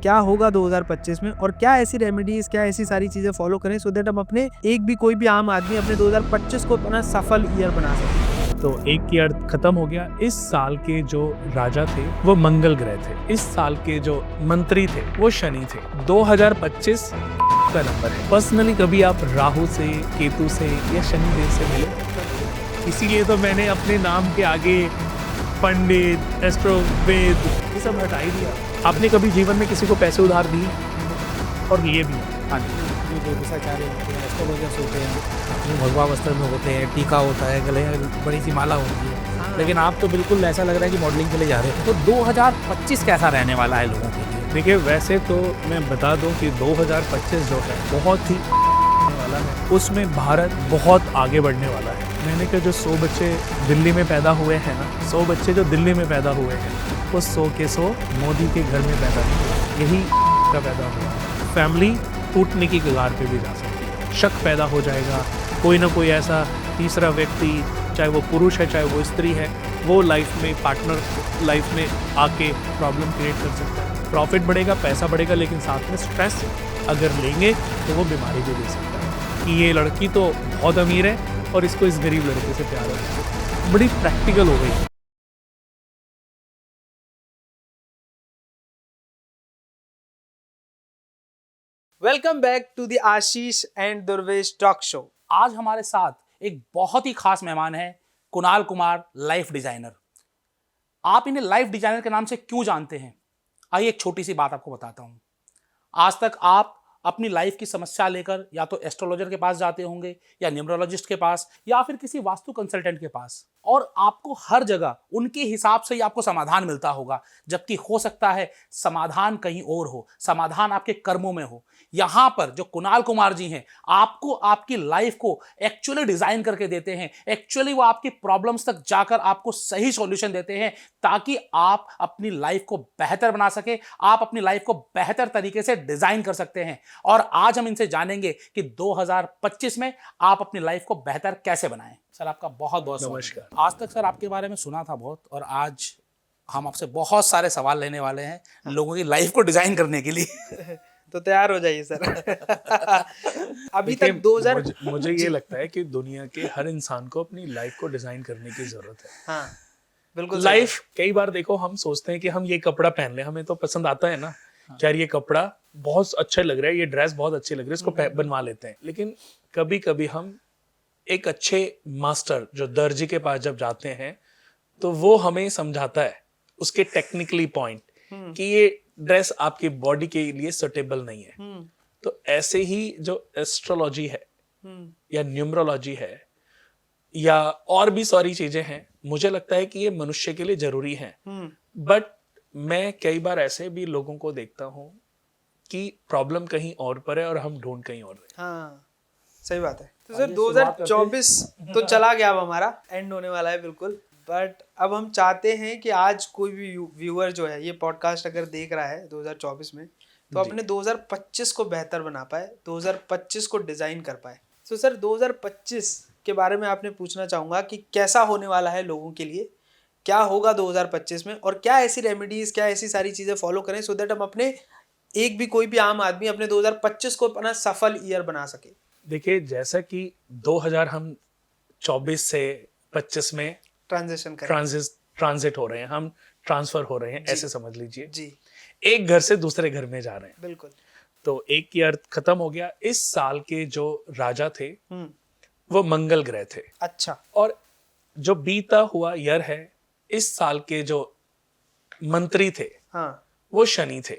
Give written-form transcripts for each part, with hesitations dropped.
क्या होगा 2025 में और क्या ऐसी रेमेडीज, क्या ऐसी सारी चीजें फॉलो करें सो दैट हम अपने कोई भी आम आदमी अपने 2025 को अपना सफल ईयर बना सके। तो एक ईयर खत्म हो गया। इस साल के जो राजा थे वो मंगल ग्रह थे, इस साल के जो मंत्री थे वो शनि थे। 2025 का नंबर है। पर्सनली कभी आप राहु से, केतु से या शनि देव से मिले? इसीलिए तो मैंने अपने नाम के आगे पंडित, एस्ट्रो, वेद ये सब हटा ही दिया। आपने कभी जीवन में किसी को पैसे उधार दिए? और लिए भी? हाँ जी, ज्योतिषाचार्य होते हैं, एस्ट्रोलॉजर्स होते हैं, भगवा वस्त्र में होते हैं, टीका होता है, गले में बड़ी सी माला होती है। लेकिन आप तो बिल्कुल ऐसा लग रहा है कि मॉडलिंग के लिए जा रहे हैं। तो 2025 कैसा रहने वाला है लोगों के लिए? देखिए, वैसे तो मैं बता दूं कि 2025 जो है बहुत ही वाला है, उसमें भारत बहुत आगे बढ़ने वाला है। मैंने कहा जो 100 बच्चे दिल्ली में पैदा हुए हैं ना, 100 बच्चे जो दिल्ली में पैदा हुए हैं वो 100 के 100 मोदी के घर में पैदा नहीं हुए, यही का पैदा हुआ। फैमिली टूटने की कगार पे भी जा सकती है, शक पैदा हो जाएगा, कोई ना कोई ऐसा तीसरा व्यक्ति, चाहे वो पुरुष है चाहे वो स्त्री है, वो लाइफ में, पार्टनर लाइफ में आके प्रॉब्लम क्रिएट कर सकता है। प्रॉफिट बढ़ेगा, पैसा बढ़ेगा, लेकिन साथ में स्ट्रेस अगर लेंगे तो वो बीमारी भी दे सकता है कि ये लड़की तो बहुत अमीर है और इसको इस गरीब लड़के से प्यार है। बड़ी प्रैक्टिकल हो गई। Welcome back to the Ashish and Durvesh talk show. आज हमारे साथ एक बहुत ही खास मेहमान है, कुणाल कुमार, लाइफ डिजाइनर। आप इन्हें लाइफ डिजाइनर के नाम से क्यों जानते हैं? आइए एक छोटी सी बात आपको बताता हूं। आज तक आप अपनी लाइफ की समस्या लेकर या तो एस्ट्रोलॉजर के पास जाते होंगे, या न्यूमरोलॉजिस्ट के पास, या फिर किसी वास्तु कंसल्टेंट के पास, और आपको हर जगह उनके हिसाब से ही आपको समाधान मिलता होगा, जबकि हो सकता है समाधान कहीं और हो, समाधान आपके कर्मों में हो। यहां पर जो कुणाल कुमार जी हैं, आपको आपकी लाइफ को एक्चुअली डिजाइन करके देते हैं। एक्चुअली वो आपकी प्रॉब्लम्स तक जाकर आपको सही सॉल्यूशन देते हैं, ताकि आप अपनी लाइफ को बेहतर बना सके, आप अपनी लाइफ को बेहतर तरीके से डिजाइन कर सकते हैं। और आज हम इनसे जानेंगे कि 2025 में आप अपनी लाइफ को बेहतर कैसे बनाएं। सर, आपका बहुत बहुत नमस्कार। आज तक सर आपके बारे में सुना था बहुत, और आज हम आपसे बहुत सारे सवाल लेने वाले हैं लोगों की लाइफ को डिजाइन करने के लिए। तो तैयार हो जाइए सर। अभी तक 2000 मुझे ये लगता है कि दुनिया के हर इंसान को अपनी लाइफ को डिजाइन करने की जरूरत है। हाँ, बिल्कुल। लाइफ कई बार देखो, हम सोचते हैं कि हम ये कपड़ा पहन ले, हमें तो पसंद आता है ना, यार ये कपड़ा बहुत अच्छा लग रहा है, ये ड्रेस बहुत अच्छी लग रही है, इसको बनवा लेते हैं। लेकिन कभी कभी हम एक अच्छे मास्टर जो दर्जी के पास जब जाते हैं तो वो हमें समझाता है उसके टेक्निकली पॉइंट कि ये ड्रेस आपकी बॉडी के लिए सुटेबल नहीं है। तो ऐसे ही जो एस्ट्रोलॉजी है या न्यूमरोलॉजी है या और भी सारी चीजें हैं, मुझे लगता है कि ये मनुष्य के लिए जरूरी है। बट मैं कई बार ऐसे भी लोगों को देखता हूं कि प्रॉब्लम कहीं और पर है और हम ढूंढ कहीं और रहे। हाँ, सही बात है। तो सर 2024 तो चला गया, अब हमारा एंड होने वाला है बिल्कुल। बट अब हम चाहते हैं कि आज कोई भी व्यूअर जो है ये पॉडकास्ट अगर देख रहा है 2024 में, तो अपने 2025 को बेहतर बना पाए, 2025 को डिजाइन कर पाए। तो सर 2025 के बारे में आपने पूछना चाहूँगा कि कैसा होने वाला है लोगों के लिए, क्या होगा 2025 में, और क्या ऐसी रेमेडीज, क्या ऐसी सारी चीज़ें फॉलो करें सो दैट हम अपने कोई भी आम आदमी अपने 2025 को अपना सफल ईयर बना सके। देखिए, जैसा कि 2024 से 25 में ट्रांजिट हो रहे हैं, हम ट्रांसफर हो रहे हैं, ऐसे समझ लीजिए जी। एक घर से दूसरे घर में जा रहे हैं। बिल्कुल। तो एक ईयर खत्म हो गया। इस साल के जो राजा थे वो मंगल ग्रह थे। अच्छा। और जो बीता हुआ ईयर है, इस साल के जो मंत्री थे वो शनि थे।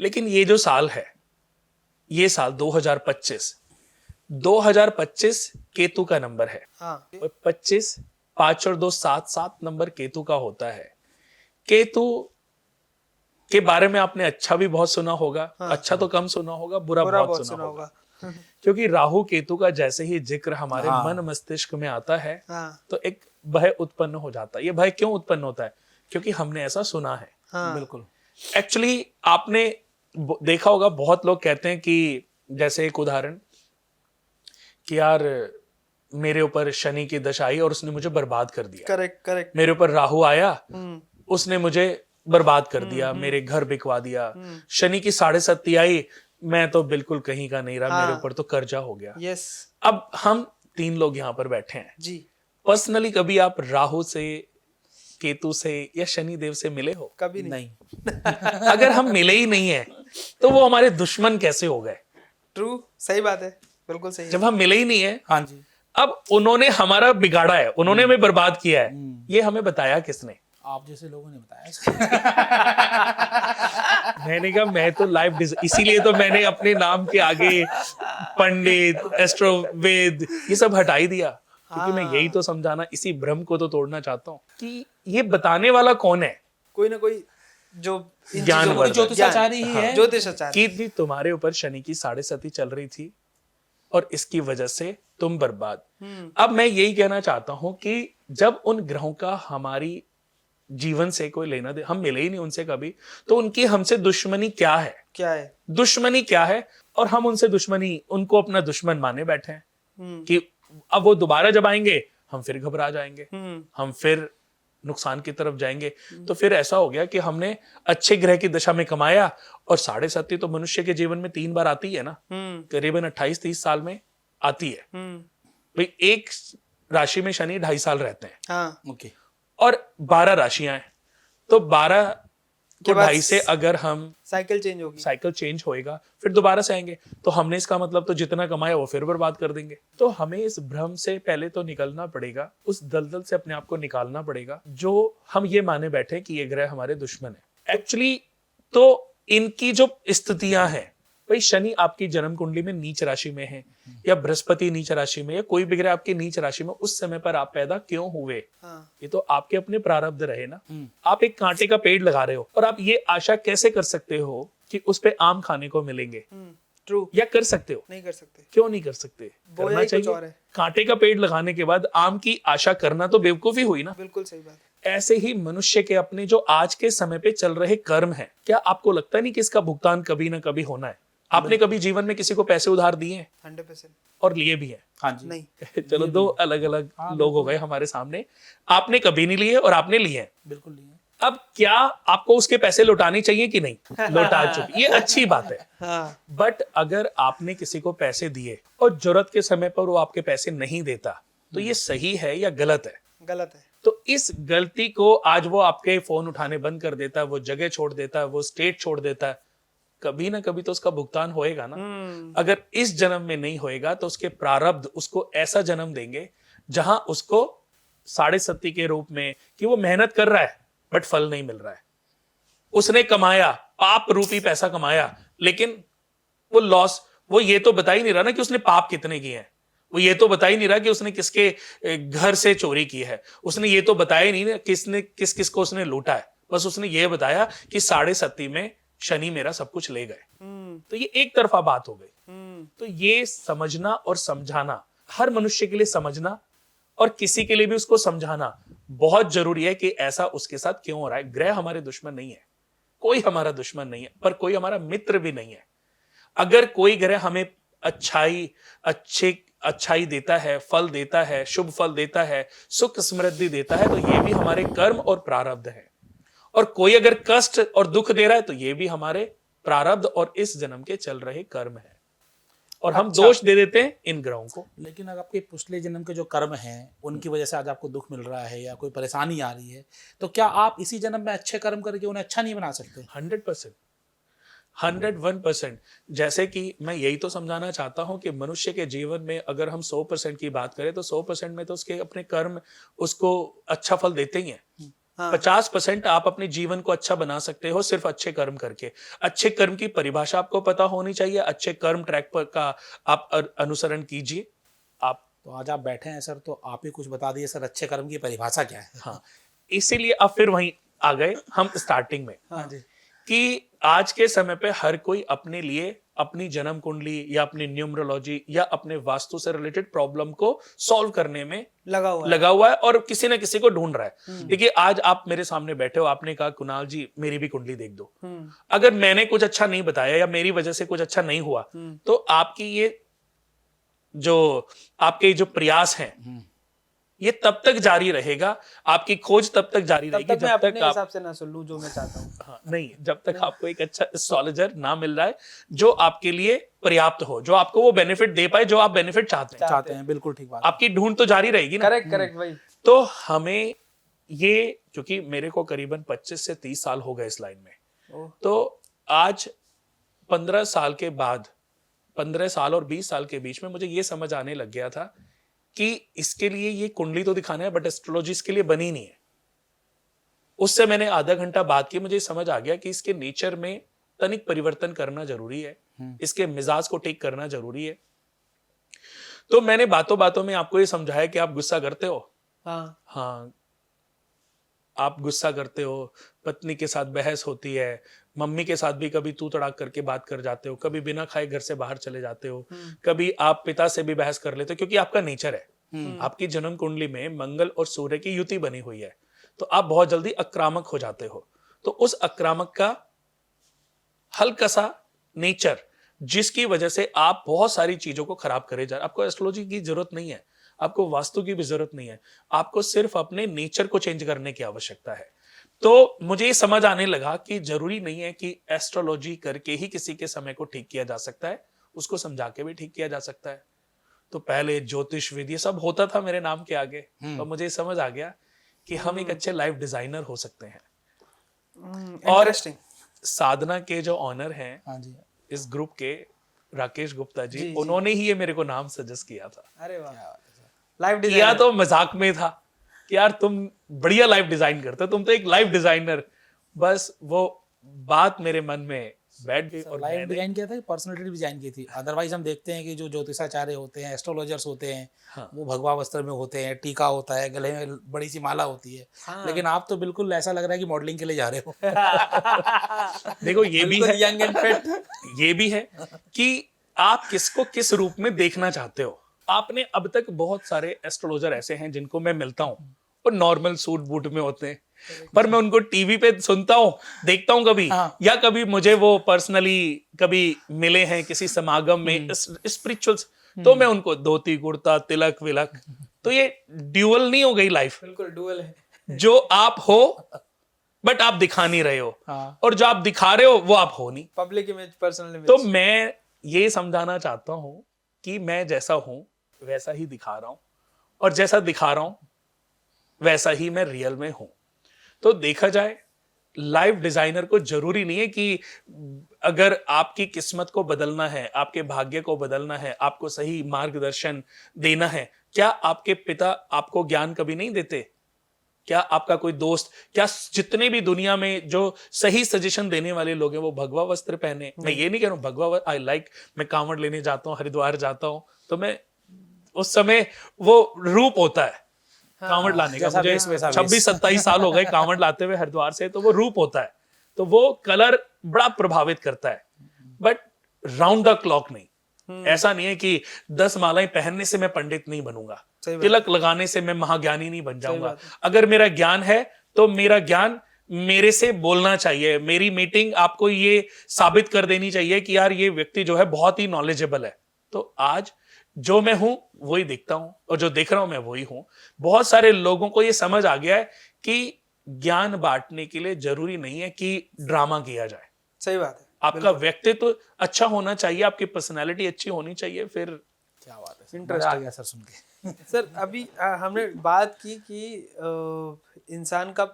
लेकिन ये जो साल है, ये साल 2025 केतु का नंबर है। 25, 5 और 2 7 नंबर केतु का होता है। केतु के बारे में आपने अच्छा भी बहुत सुना होगा, अच्छा तो कम सुना होगा, बुरा बहुत सुना होगा। क्योंकि राहु केतु का जैसे ही जिक्र हमारे मन मस्तिष्क में आता है तो एक भय उत्पन्न हो जाता है। ये भय क्यों उत्पन्न होता है? क्योंकि हमने ऐसा सुना है। बिल्कुल। एक्चुअली आपने देखा होगा, बहुत लोग कहते हैं कि जैसे एक उदाहरण कि यार मेरे ऊपर शनि की दशा आई और उसने मुझे बर्बाद कर दिया। करेक्ट। मेरे ऊपर राहु आया, उसने मुझे बर्बाद कर दिया, मेरे घर बिकवा दिया। शनि की 7.5 आई, मैं तो बिल्कुल कहीं का नहीं रहा, मेरे ऊपर तो कर्जा हो गया। यस अब हम 3 लोग यहाँ पर बैठे हैं। जी, पर्सनली कभी आप राहु से, केतु से या शनि देव से मिले हो? कभी नहीं। नहीं। अगर हम मिले ही नहीं है तो वो हमारे दुश्मन कैसे हो गए? ट्रू, सही बात है, बिल्कुल सही है। जब हम मिले ही नहीं है, हाँ जी। अब उन्होंने हमारा बिगाड़ा है, उन्होंने हमें बर्बाद किया है, ये हमें बताया किसने? आप जैसे लोगों ने बताया। मैंने कहा मैं तो लाइव इसीलिए तो मैंने अपने नाम के आगे पंडित, एस्ट्रोवेद ये सब हटा ही दिया, क्योंकि मैं यही तो समझाना, इसी भ्रम को तो तोड़ना चाहता हूँ कि ये बताने वाला कौन है? कोई ना कोई जो इन ज्ञान चीजों को- वर्धक। ज्योतिषाचार्य ही है। ज्योतिषाचार्य। कि जी तुम्हारे ऊपर शनि की 7.5 चल रही थी और इसकी वजह से तुम बर्बाद। अब मैं यही कहना चाहता हूं कि जब उन ग्रहों का हमारी जीवन से कोई लेना दे, हम मिले ही नहीं उनसे कभी, तो उनकी हमसे दुश्मनी क्या है? क्या है? दुश्मनी क्या है? और हम उनसे दुश्मनी, उनको अपना दुश्मन माने बैठे हैं कि अब वो दोबारा जब आएंगे हम फिर घबरा जाएंगे, हम फिर नुकसान की तरफ जाएंगे। तो फिर ऐसा हो गया कि हमने अच्छे ग्रह की दशा में कमाया, और 7.5 तो मनुष्य के जीवन में 3 बार आती है ना, करीबन 28-30 साल में आती है। भाई एक राशि में शनि 2.5 साल रहते हैं, हाँ, ओके। और 12 राशियां हैं, तो 12 के को बाद 2.5 से अगर हम साइकिल चेंज होगी। साइकिल चेंज होएगा, फिर दोबारा से आएंगे, तो हमने इसका मतलब तो जितना कमाया वो फिर बर्बाद कर देंगे। तो हमें इस भ्रम से पहले तो निकलना पड़ेगा, उस दलदल से अपने आप को निकालना पड़ेगा जो हम ये माने बैठे कि ये ग्रह हमारे दुश्मन है। एक्चुअली तो इनकी जो स्थितियां हैं, भाई शनि आपकी जन्म कुंडली में नीच राशि में है, या बृहस्पति नीच राशि में, या कोई भी ग्रह आपकी नीच राशि में, उस समय पर आप पैदा क्यों हुए? हाँ, ये तो आपके अपने प्रारब्ध रहे ना। आप एक कांटे का पेड़ लगा रहे हो और आप ये आशा कैसे कर सकते हो कि उस पे आम खाने को मिलेंगे? ट्रू, या कर सकते हो? नहीं कर सकते। क्यों नहीं कर सकते? बोया करना ही कुछ और चाहिए। है। कांटे का पेड़ लगाने के बाद आम की आशा करना तो बेवकूफी हुई ना। बिल्कुल सही बात है। ऐसे ही मनुष्य के अपने जो आज के समय पे चल रहे कर्म है, क्या आपको लगता नहीं कि इसका भुगतान कभी ना कभी होना है? आपने कभी जीवन में किसी को पैसे उधार दिए हैं? 100%। और लिए भी हैं? हाँ जी। नहीं, चलो, 2 अलग अलग लोग हो गए हमारे सामने। आपने कभी नहीं लिए और आपने लिए हैं। बिल्कुल नहीं है। अब क्या आपको उसके पैसे लौटाने चाहिए कि नहीं? लौटा चुके, ये अच्छी बात है। हाँ, बट अगर आपने किसी को पैसे दिए और जरूरत के समय पर वो आपके पैसे नहीं देता, तो ये सही है या गलत है? गलत है। तो इस गलती को आज वो आपके फोन उठाने बंद कर देता है, वो जगह छोड़ देता है, वो स्टेट छोड़ देता है, कभी ना कभी तो उसका भुगतान होएगा ना। अगर इस जन्म में नहीं होएगा तो उसके प्रारब्ध उसको ऐसा जन्म देंगे जहां उसको 7.5 के रूप में, कि वो मेहनत कर रहा है बट फल नहीं मिल रहा है। उसने कमाया, पाप रूपी पैसा कमाया, लेकिन वो लॉस, वो ये तो बता ही नहीं रहा ना कि उसने पाप कितने किए हैं। वो ये तो बता ही नहीं रहा कि उसने किसके घर से चोरी की है। उसने ये तो बताया नहीं ना किसने किस किस को उसने लूटा है। बस उसने ये बताया कि 7.5 में शनि मेरा सब कुछ ले गए। तो ये एक तरफा बात हो गई। तो ये समझना और समझाना, हर मनुष्य के लिए समझना और किसी के लिए भी उसको समझाना बहुत जरूरी है कि ऐसा उसके साथ क्यों हो रहा है। ग्रह हमारे दुश्मन नहीं है, कोई हमारा दुश्मन नहीं है, पर कोई हमारा मित्र भी नहीं है। अगर कोई ग्रह हमें अच्छाई देता है, फल देता है, शुभ फल देता है, सुख समृद्धि देता है, तो ये भी हमारे कर्म और प्रारब्ध है। और कोई अगर कष्ट और दुख दे रहा है तो ये भी हमारे प्रारब्ध और इस जन्म के चल रहे कर्म है। और हम दोष दे देते हैं इन ग्रहों को। लेकिन अगर आपके पिछले जन्म के जो कर्म हैं उनकी वजह से आज आपको दुख मिल रहा है या कोई परेशानी आ रही है, तो क्या आप इसी जन्म में अच्छे कर्म करके उन्हें अच्छा नहीं बना सकते? 100%, 101%। जैसे कि मैं यही तो समझाना चाहता हूं कि मनुष्य के जीवन में अगर हम 100% की बात करें तो 100% में तो उसके अपने कर्म उसको अच्छा फल देते ही हैं। 50% आप अपने जीवन को अच्छा बना सकते हो सिर्फ अच्छे कर्म करके। अच्छे कर्म की परिभाषा आपको पता होनी चाहिए। अच्छे कर्म ट्रैक पर का आप अनुसरण कीजिए। आप तो आज आप बैठे हैं सर, तो आप ही कुछ बता दीजिए सर, अच्छे कर्म की परिभाषा क्या है? हाँ, इसीलिए अब फिर वहीं आ गए हम स्टार्टिंग में। हाँ जी। कि आज के समय पे हर कोई अपने लिए अपनी जन्म कुंडली या अपनी न्यूमरोलॉजी या अपने वास्तु से रिलेटेड प्रॉब्लम को सॉल्व करने में लगा हुआ है और किसी ना किसी को ढूंढ रहा है। देखिए, आज आप मेरे सामने बैठे हो, आपने कहा कुणाल जी मेरी भी कुंडली देख दो। अगर मैंने कुछ अच्छा नहीं बताया या मेरी वजह से कुछ अच्छा नहीं हुआ, तो आपकी ये जो आपके जो प्रयास हैं ये तब तक जारी रहेगा, आपकी खोज तब तक जारी तब रहेगी तक मैं जब तक अपने आप हिसाब से ना सुन लूं जो मैं चाहता हूँ। हाँ, नहीं, जब तक आपको एक अच्छा एस्ट्रोलॉजर ना मिल रहा है जो आपके लिए पर्याप्त हो, जो आपको वो बेनिफिट दे पाए जो आप बेनिफिट चाहते हैं। चाहते हैं, बिल्कुल ठीक बात। आपकी ढूंढ तो जारी रहेगी ना। करेक्ट करेक्ट भाई। तो हमें ये, क्योंकि मेरे को करीबन 25 से 30 साल हो गए इस लाइन में, ओह। तो आज 15 साल के बाद, 15 साल और 20 साल के बीच में मुझे ये समझ आने लग गया था कि इसके लिए ये कुंडली तो दिखाना है बट एस्ट्रोलॉजी इसके लिए बनी नहीं है। उससे मैंने आधा घंटा बात की, मुझे समझ आ गया कि इसके नेचर में तनिक परिवर्तन करना जरूरी है, इसके मिजाज को टेक करना जरूरी है। तो मैंने बातों बातों में आपको ये समझाया कि आप गुस्सा करते हो, हाँ आप गुस्सा करते हो, पत्नी के साथ बहस होती है, मम्मी के साथ भी कभी तू तड़ाक करके बात कर जाते हो, कभी बिना खाए घर से बाहर चले जाते हो, कभी आप पिता से भी बहस कर लेते हो, क्योंकि आपका नेचर है। आपकी जन्म कुंडली में मंगल और सूर्य की युति बनी हुई है, तो आप बहुत जल्दी आक्रामक हो जाते हो। तो उस आक्रामक का हल्का सा नेचर, जिसकी वजह से आप बहुत सारी चीजों को खराब करे जा रहे। आपको एस्ट्रोलॉजी की जरूरत नहीं है, आपको वास्तु की भी जरूरत नहीं है, आपको सिर्फ अपने नेचर को चेंज करने की आवश्यकता है। तो मुझे ये समझ आने लगा कि जरूरी नहीं है कि एस्ट्रोलॉजी करके ही किसी के समय को ठीक किया जा सकता है, उसको समझा के भी ठीक किया जा सकता है। तो पहले ज्योतिष विधि ये सब होता था मेरे नाम के आगे, और मुझे समझ आ गया कि हम एक अच्छे लाइफ डिजाइनर हो सकते हैं। और साधना के जो ऑनर हैं, हाँ जी, इस ग्रुप के राकेश गुप्ता जी, जी। उन्होंने ही ये मेरे को नाम सजेस्ट किया था। अरे वाह, लाइफ किया डिजाइनर। तो मजाक में था कि यार तुम बढ़िया लाइफ डिजाइन करते हो, तुम तो एक लाइफ डिजाइनर। बस वो बात मेरे मन में बैठ गई और लाइफ मैंने डिजाइन किया था कि पर्सनालिटी डिजाइन की थी? अदरवाइज हम देखते हैं कि जो ज्योतिषाचार्य होते हैं, एस्ट्रोलॉजर्स होते हैं, हाँ। वो भगवा वस्त्र में होते हैं, टीका होता है, गले में बड़ी सी माला होती है। हाँ। लेकिन आप तो बिल्कुल ऐसा लग रहा है कि मॉडलिंग के लिए जा रहे हो। देखो ये भी है, यंग एंड फिट। ये भी है कि आप किसको किस रूप में देखना चाहते हो। आपने अब तक बहुत सारे एस्ट्रोलॉजर ऐसे हैं जिनको मैं मिलता हूँ, वो नॉर्मल सूट बूट में होते हैं, पर मैं उनको टीवी पे सुनता हूँ, देखता हूँ कभी, हाँ। या कभी मुझे वो पर्सनली कभी मिले हैं किसी समागम में स्पिरिचुअल्स, तो मैं उनको धोती कुर्ता तिलक विलक, तो ये ड्यूअल नहीं हो गई लाइफ? बिल्कुल डुअल है। जो आप हो बट आप दिखा नहीं रहे हो, हाँ। और जो आप दिखा रहे हो वो आप हो नहीं। Public image, personal image. तो मैं ये समझाना चाहता हूं कि मैं जैसा हूं वैसा ही दिखा रहा हूं, और जैसा दिखा रहा हूं वैसा ही मैं रियल में हूं। तो देखा जाए, लाइफ डिजाइनर को जरूरी नहीं है कि अगर आपकी किस्मत को बदलना है, आपके भाग्य को बदलना है, आपको सही मार्गदर्शन देना है, क्या आपके पिता आपको ज्ञान कभी नहीं देते? क्या आपका कोई दोस्त, क्या जितने भी दुनिया में जो सही सजेशन देने वाले लोग हैं वो भगवा वस्त्र पहने? मैं ये नहीं कह रहा हूं भगवा आई लाइक, मैं कांवड़ लेने जाता हूँ, हरिद्वार जाता हूँ, तो मैं उस समय वो रूप होता है कांवड़ लाने का। जैसा मुझे वेश वैसा वेश। 26-27 साल हो गए कांवड़ लाते हुए हरिद्वार से, तो वो रूप होता है, तो वो कलर बड़ा प्रभावित करता है, बट राउंड द क्लॉक नहीं। ऐसा नहीं है कि 10 मालाएं पहनने से मैं पंडित नहीं बनूंगा, तिलक लगाने से मैं महाज्ञानी नहीं बन जाऊंगा। अगर मेरा ज्ञान है तो मेरा ज्ञान मेरे से बोलना चाहिए, मेरी मीटिंग आपको ये साबित कर देनी चाहिए कि यार ये व्यक्ति जो है बहुत ही नॉलेजेबल है। तो आज जो मैं हूं वही दिखता हूं, और जो देख रहा हूं मैं वही हूं। बहुत सारे लोगों को ये समझ आ गया है कि ज्ञान बांटने के लिए जरूरी नहीं है कि ड्रामा किया जाए। सही बात है। आपका व्यक्तित्व अच्छा होना चाहिए, आपकी पर्सनैलिटी अच्छी होनी चाहिए, फिर क्या बात है, इंटरेस्ट आ गया सर सुन के। सर अभी हमने बात की कि इंसान का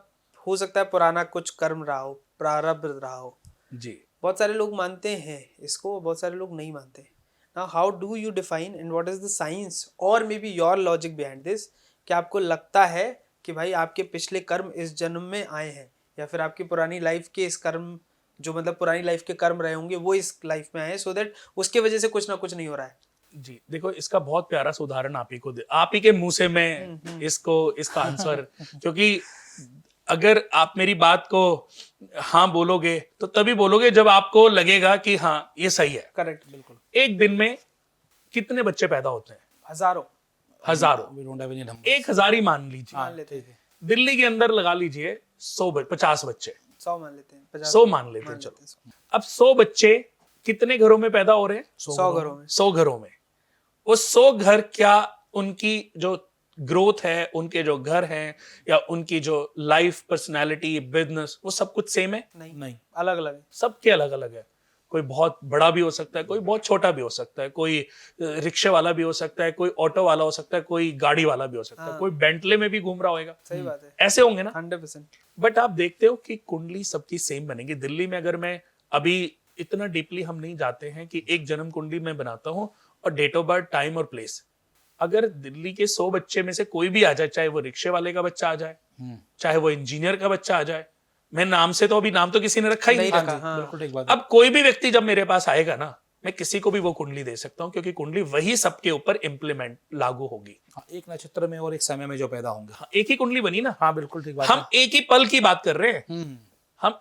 हो सकता है पुराना कुछ कर्म रहा हो, प्रारब्ध रहा हो जी। बहुत सारे लोग मानते हैं इसको, बहुत सारे लोग नहीं मानते। Now how do you define and what is the science और may be your logic behind this, कि आपको लगता है कि भाई आपके पिछले कर्म इस जन्म में आए हैं, या फिर आपकी पुरानी लाइफ के इस कर्म, जो मतलब पुरानी लाइफ के कर्म रहे होंगे वो इस लाइफ में आए हैं, सो दैट उसके वजह से कुछ ना कुछ नहीं हो रहा है? जी देखो, इसका बहुत प्यारा सा उदाहरण आप ही के मुंह से मैं इसका आंसर क्योंकि अगर आप मेरी बात को हाँ बोलोगे तो तभी बोलोगे जब आपको लगेगा कि हाँ ये सही है। करेक्ट, बिल्कुल। एक दिन में कितने बच्चे पैदा होते हैं? हजारों। 1000 ही मान लीजिए। मान लेते हैं, दिल्ली के अंदर लगा लीजिए 50 बच्चे, 100 मान लेते हैं, 100 मान लेते हैं। चलो अब 100 बच्चे कितने घरों में पैदा हो रहे हैं? 100 घरों में। 100 घरों में। वो 100 घर क्या उनकी जो ग्रोथ है, उनके जो घर हैं या उनकी जो लाइफ, पर्सनालिटी, बिजनेस, वो सब कुछ सेम है? नहीं। अलग अलग है। सबके अलग अलग है। कोई बहुत बड़ा भी हो सकता है, कोई बहुत छोटा भी हो सकता है, कोई रिक्शे वाला भी हो सकता है, कोई ऑटो वाला हो सकता है, कोई गाड़ी वाला भी हो सकता है, कोई बेंटले में भी घूम रहा होगा। सही बात है, ऐसे होंगे ना। 100%। बट आप देखते हो कि कुंडली सबकी सेम बनेगी। दिल्ली में अगर मैं अभी इतना डीपली हम नहीं जाते हैं कि एक जन्म कुंडली मैं बनाता हूं और डेट ऑफ बर्थ, टाइम और प्लेस, अगर दिल्ली के 100 बच्चे में से कोई भी आ जाए, चाहे वो रिक्शे वाले का बच्चा आ जाए, चाहे वो इंजीनियर का बच्चा आ जाए, मैं नाम से तो अभी नाम तो किसी ने रखा ही नहीं रखा, था। बिल्कुल ठीक बात है। अब कोई भी व्यक्ति जब मेरे पास आएगा ना, मैं किसी को भी वो कुंडली दे सकता हूं, क्योंकि कुंडली वही सबके ऊपर इम्प्लीमेंट लागू होगी। हाँ, एक नक्षत्र में और एक समय में जो पैदा होंगे। हाँ, एक ही कुंडली बनी ना। हाँ बिल्कुल ठीक बात हम एक ही पल की बात कर रहे हैं। है। हम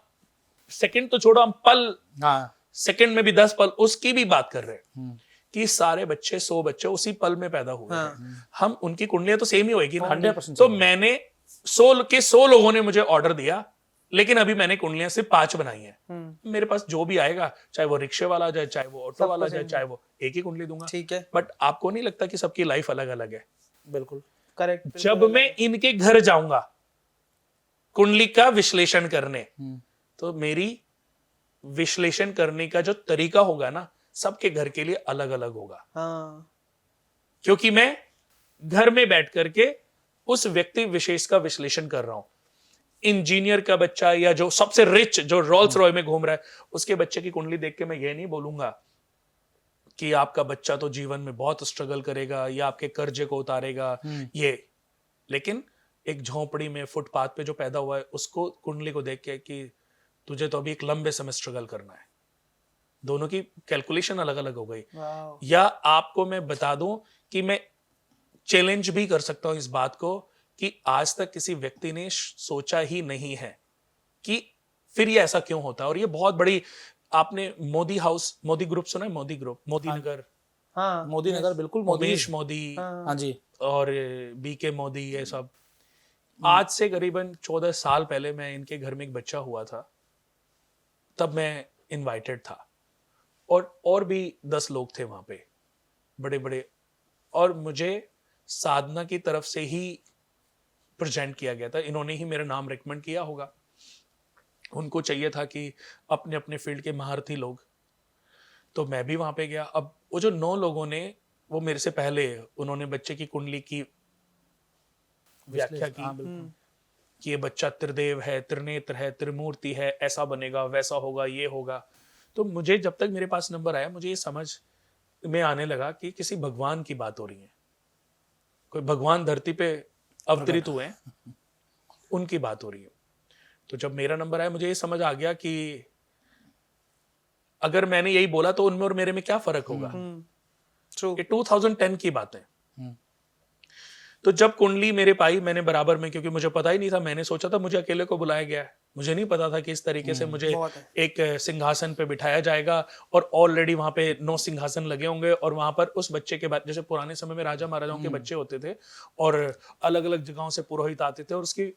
सेकंड तो छोड़ो, हम पल, हाँ। सेकंड में भी 10 पल, उसकी भी बात कर रहे हैं कि सारे बच्चे, 100 बच्चे उसी पल में पैदा हुए हैं। हम उनकी कुंडलियां तो सेम ही होएगी ना। 100% तो सेम मैंने 100 लोगों ने मुझे ऑर्डर दिया, लेकिन अभी मैंने कुंडलियां सिर्फ 5 बनाई हैं। मेरे पास जो भी आएगा, चाहे वो रिक्शे वाला जाए, चाहे वो ऑटो वाला जाए, चाहे वो, एक ही कुंडली दूंगा। ठीक है, बट आपको नहीं लगता कि सबकी लाइफ अलग अलग है? बिल्कुल करेक्ट। जब मैं इनके घर जाऊंगा कुंडली का विश्लेषण करने, तो मेरी विश्लेषण करने का जो तरीका होगा ना, सबके घर के लिए अलग अलग होगा। हाँ, क्योंकि मैं घर में बैठ करके उस व्यक्ति विशेष का विश्लेषण कर रहा हूं। इंजीनियर का बच्चा या जो सबसे रिच, जो रोल्स रॉय में घूम रहा है, उसके बच्चे की कुंडली देख के मैं ये नहीं बोलूंगा कि आपका बच्चा तो जीवन में बहुत स्ट्रगल करेगा या आपके कर्जे को उतारेगा ये। लेकिन एक झोंपड़ी में, फुटपाथ पे जो पैदा हुआ है, उसको कुंडली को देख के कि तुझे तो अभी एक लंबे समय स्ट्रगल करना है। दोनों की कैलकुलेशन अलग अलग हो गई। वाओ। या आपको मैं बता दूं कि मैं चैलेंज भी कर सकता हूं इस बात को कि आज तक किसी व्यक्ति ने सोचा ही नहीं है कि फिर ये ऐसा क्यों होता है। और ये बहुत बड़ी, आपने मोदी हाउस, मोदी ग्रुप सुना है? मोदी ग्रुप, मोदी नगर, हाँ, मोदी नगर, बिल्कुल मोदी। उमेश मोदी हाँ जी। और बीके मोदी, ये सब। आज से करीबन 14 साल पहले मैं इनके घर में एक बच्चा हुआ था, तब मैं इनवाइटेड था और भी 10 लोग थे वहां पे, बड़े बड़े। और मुझे साधना की तरफ से ही प्रेजेंट किया गया था। इन्होंने ही मेरा नाम रिकमेंड किया होगा। उनको चाहिए था कि अपने अपने फील्ड के महारथी लोग, तो मैं भी वहां पे गया। अब वो जो 9 लोगों ने, वो मेरे से पहले, उन्होंने बच्चे की कुंडली की व्याख्या की कि ये बच्चा त्रिदेव है, त्रिनेत्र है, त्रिमूर्ति है, ऐसा बनेगा, वैसा होगा, ये होगा। तो मुझे जब तक मेरे पास नंबर आया, मुझे ये समझ में आने लगा कि किसी भगवान की बात हो रही है, कोई भगवान धरती पे अवतरित हुए हैं, उनकी बात हो रही है। तो जब मेरा नंबर आया, मुझे ये समझ आ गया कि अगर मैंने यही बोला तो उनमें और मेरे में क्या फर्क होगा। ट्रू। ये 2010 की बात है। तो जब कुंडली मेरे पाई, मैंने बराबर में, क्योंकि मुझे पता ही नहीं था, मैंने सोचा था मुझे अकेले को बुलाया गया है, मुझे नहीं पता था कि इस तरीके से मुझे एक सिंहासन पे बिठाया जाएगा और ऑलरेडी वहां पे 9 सिंहासन लगे होंगे और वहां पर उस बच्चे के बाद, जैसे पुराने समय में राजा महाराजाओं के बच्चे होते थे और अलग अलग जगहों से पुरोहित आते थे और उसकी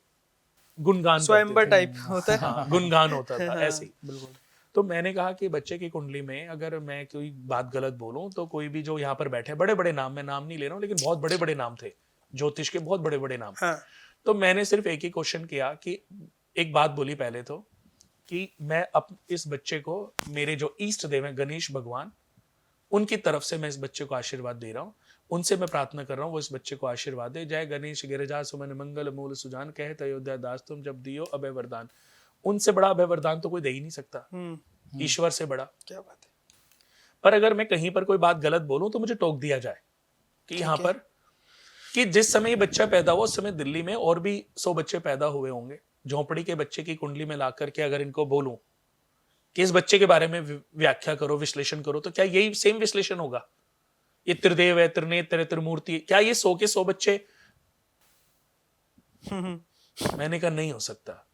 गुणगान, स्वयंवर टाइप होता है। हाँ, गुणगान होता था ऐसे। बिल्कुल। तो मैंने कहा कि बच्चे की कुंडली में अगर मैं कोई बात गलत बोलूं तो कोई भी जो यहाँ पर बैठे, बड़े बड़े नाम, मैं नाम नहीं ले रहा हूँ, लेकिन बहुत बड़े बड़े नाम थे, ज्योतिष के बहुत बड़े बड़े नाम। हाँ। तो मैंने सिर्फ एक ही क्वेश्चन किया कि एक बात बोली पहले तो, कि मैं इस बच्चे को, मेरे जो इष्ट देव हैं गणेश भगवान, उनकी तरफ से मैं इस बच्चे को आशीर्वाद दे रहा हूँ, उनसे मैं प्रार्थना कर रहा हूँ वो इस बच्चे को आशीर्वाद दे। जय गणेश गिरिजा सुमन मंगल मूल सुजान, कहत अयोध्या दास तुम जब दियो अभय वरदान। उनसे बड़ा अभय वरदान तो कोई दे ही नहीं सकता, ईश्वर से बड़ा। क्या बात है। पर अगर मैं कहीं पर कोई बात गलत बोलूं तो मुझे टोक दिया जाए कि यहाँ पर, कि जिस समय ये बच्चा पैदा हुआ उस समय दिल्ली में और भी 100 बच्चे पैदा हुए होंगे। झोंपड़ी के बच्चे की कुंडली में ला करके अगर इनको बोलूं कि इस बच्चे के बारे में व्याख्या करो, विश्लेषण करो, तो क्या यही सेम विश्लेषण होगा? ये त्रिदेव है, त्रिनेत्र है, त्रिमूर्ति, क्या ये 100 के 100 बच्चे? मैंने कहा नहीं हो सकता।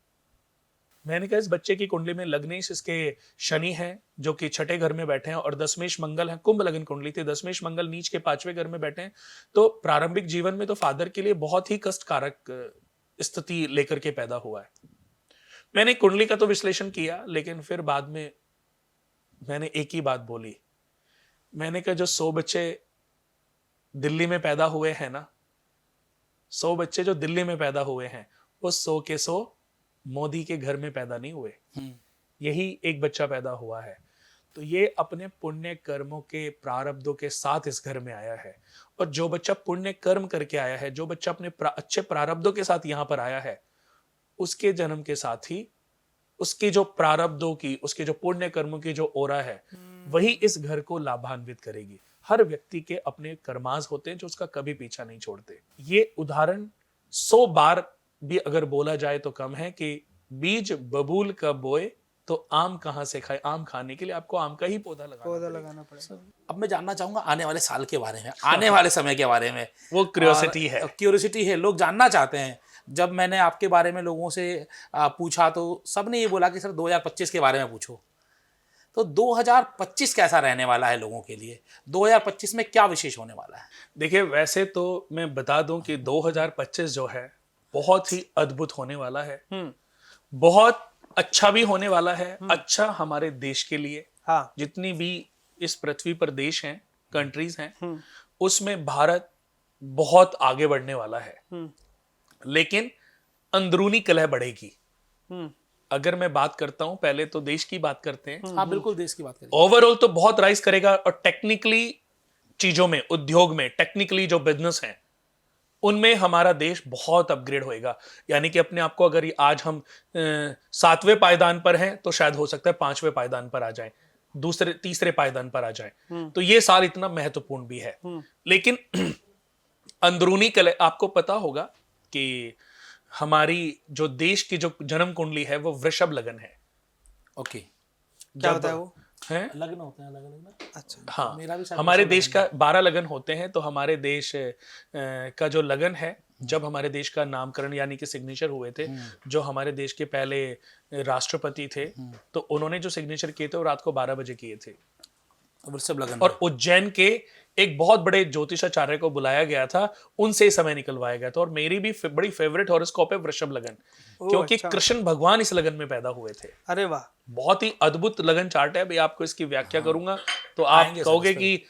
मैंने कहा इस बच्चे की कुंडली में लग्नेश इसके शनि है जो कि 6ठे घर में बैठे हैं और दशमेश मंगल है, कुंभ लग्न कुंडली थी, दशमेश मंगल नीच के 5वें घर में बैठे हैं। तो प्रारंभिक जीवन में तो फादर के लिए बहुत ही कष्टकारक स्थिति लेकर के पैदा हुआ है। मैंने कुंडली का तो विश्लेषण किया, लेकिन फिर बाद में मैंने एक ही बात बोली। मैंने कहा जो 100 बच्चे दिल्ली में पैदा हुए हैं ना, 100 बच्चे जो दिल्ली में पैदा हुए हैं वो 100 के 100 मोदी के घर में पैदा नहीं हुए। यही एक बच्चा पैदा हुआ है। तो ये अपने पुण्य कर्मों के प्रारब्धों के साथ इस घर में आया है। और जो बच्चा पुण्य कर्म करके आया है, जो बच्चा अपने अच्छे प्रारब्धों के साथ यहाँ पर आया है, उसके जन्म के साथ ही उसके जो प्रारब्धों की, उसके जो पुण्य कर्मों की जो ओरा है, वही इस घर को लाभान्वित करेगी। हर व्यक्ति के अपने कर्माज होते हैं जो उसका कभी पीछा नहीं छोड़ते। ये उदाहरण 100 बार भी अगर बोला जाए तो कम है कि बीज बबूल का बोए तो आम कहाँ से खाए। आम खाने के लिए आपको आम का ही पौधा लगाना पड़ेगा। अब मैं जानना चाहूंगा आने वाले साल के बारे में, आने वाले समय के बारे में। वो क्यूरियोसिटी है, लोग जानना चाहते हैं। जब मैंने आपके बारे में लोगों से पूछा तो सबने ये बोला कि सर 2025 के बारे में पूछो। तो 2025 कैसा रहने वाला है लोगों के लिए? 2025 में क्या विशेष होने वाला है? देखिए, वैसे तो मैं बता दूं कि 2025 जो है बहुत ही अद्भुत होने वाला है। बहुत अच्छा भी होने वाला है। अच्छा हमारे देश के लिए। हाँ। जितनी भी इस पृथ्वी पर देश हैं, कंट्रीज हैं, उसमें भारत बहुत आगे बढ़ने वाला है। लेकिन अंदरूनी कलह बढ़ेगी। अगर मैं बात करता हूं, पहले तो देश की बात करते हैं। हाँ बिल्कुल, देश की बात करें। ओवरऑल तो बहुत राइज करेगा। और टेक्निकली चीजों में, उद्योग में, टेक्निकली जो बिजनेस है उनमें हमारा देश बहुत अपग्रेड होएगा। यानी कि अपने आप को अगर आज हम 7वें पायदान पर हैं तो शायद हो सकता है 5वें पायदान पर आ जाए, दूसरे तीसरे पायदान पर आ जाए। तो ये साल इतना महत्वपूर्ण भी है। लेकिन अंदरूनी कलह, आपको पता होगा कि हमारी जो देश की जो जन्म कुंडली है वो वृषभ लगन है। ओके, क्या होता है वो? है लगन होते हैं अलग अलग ना? अच्छा। हाँ, मेरा भी हमारे देश का 12 लगन होते हैं। तो हमारे देश का जो लगन है, जब हमारे देश का नामकरण यानी कि सिग्नेचर हुए थे, जो हमारे देश के पहले राष्ट्रपति थे, तो उन्होंने जो सिग्नेचर किए थे वो रात को 12 बजे किए थे। वृषभ लगन। और उज्जैन के एक बहुत बड़े ज्योतिषाचार्य को बुलाया गया था, उनसे समय निकलवाया गया था। और मेरी भी बड़ी फेवरेट हॉरोस्कोप है वृषभ लगन, क्योंकि अच्छा। कृष्ण भगवान इस लगन में पैदा हुए थे। अरे वाह, बहुत ही अद्भुत लगन चार्ट है। अभी आपको इसकी व्याख्या करूंगा तो आप कहोगे कि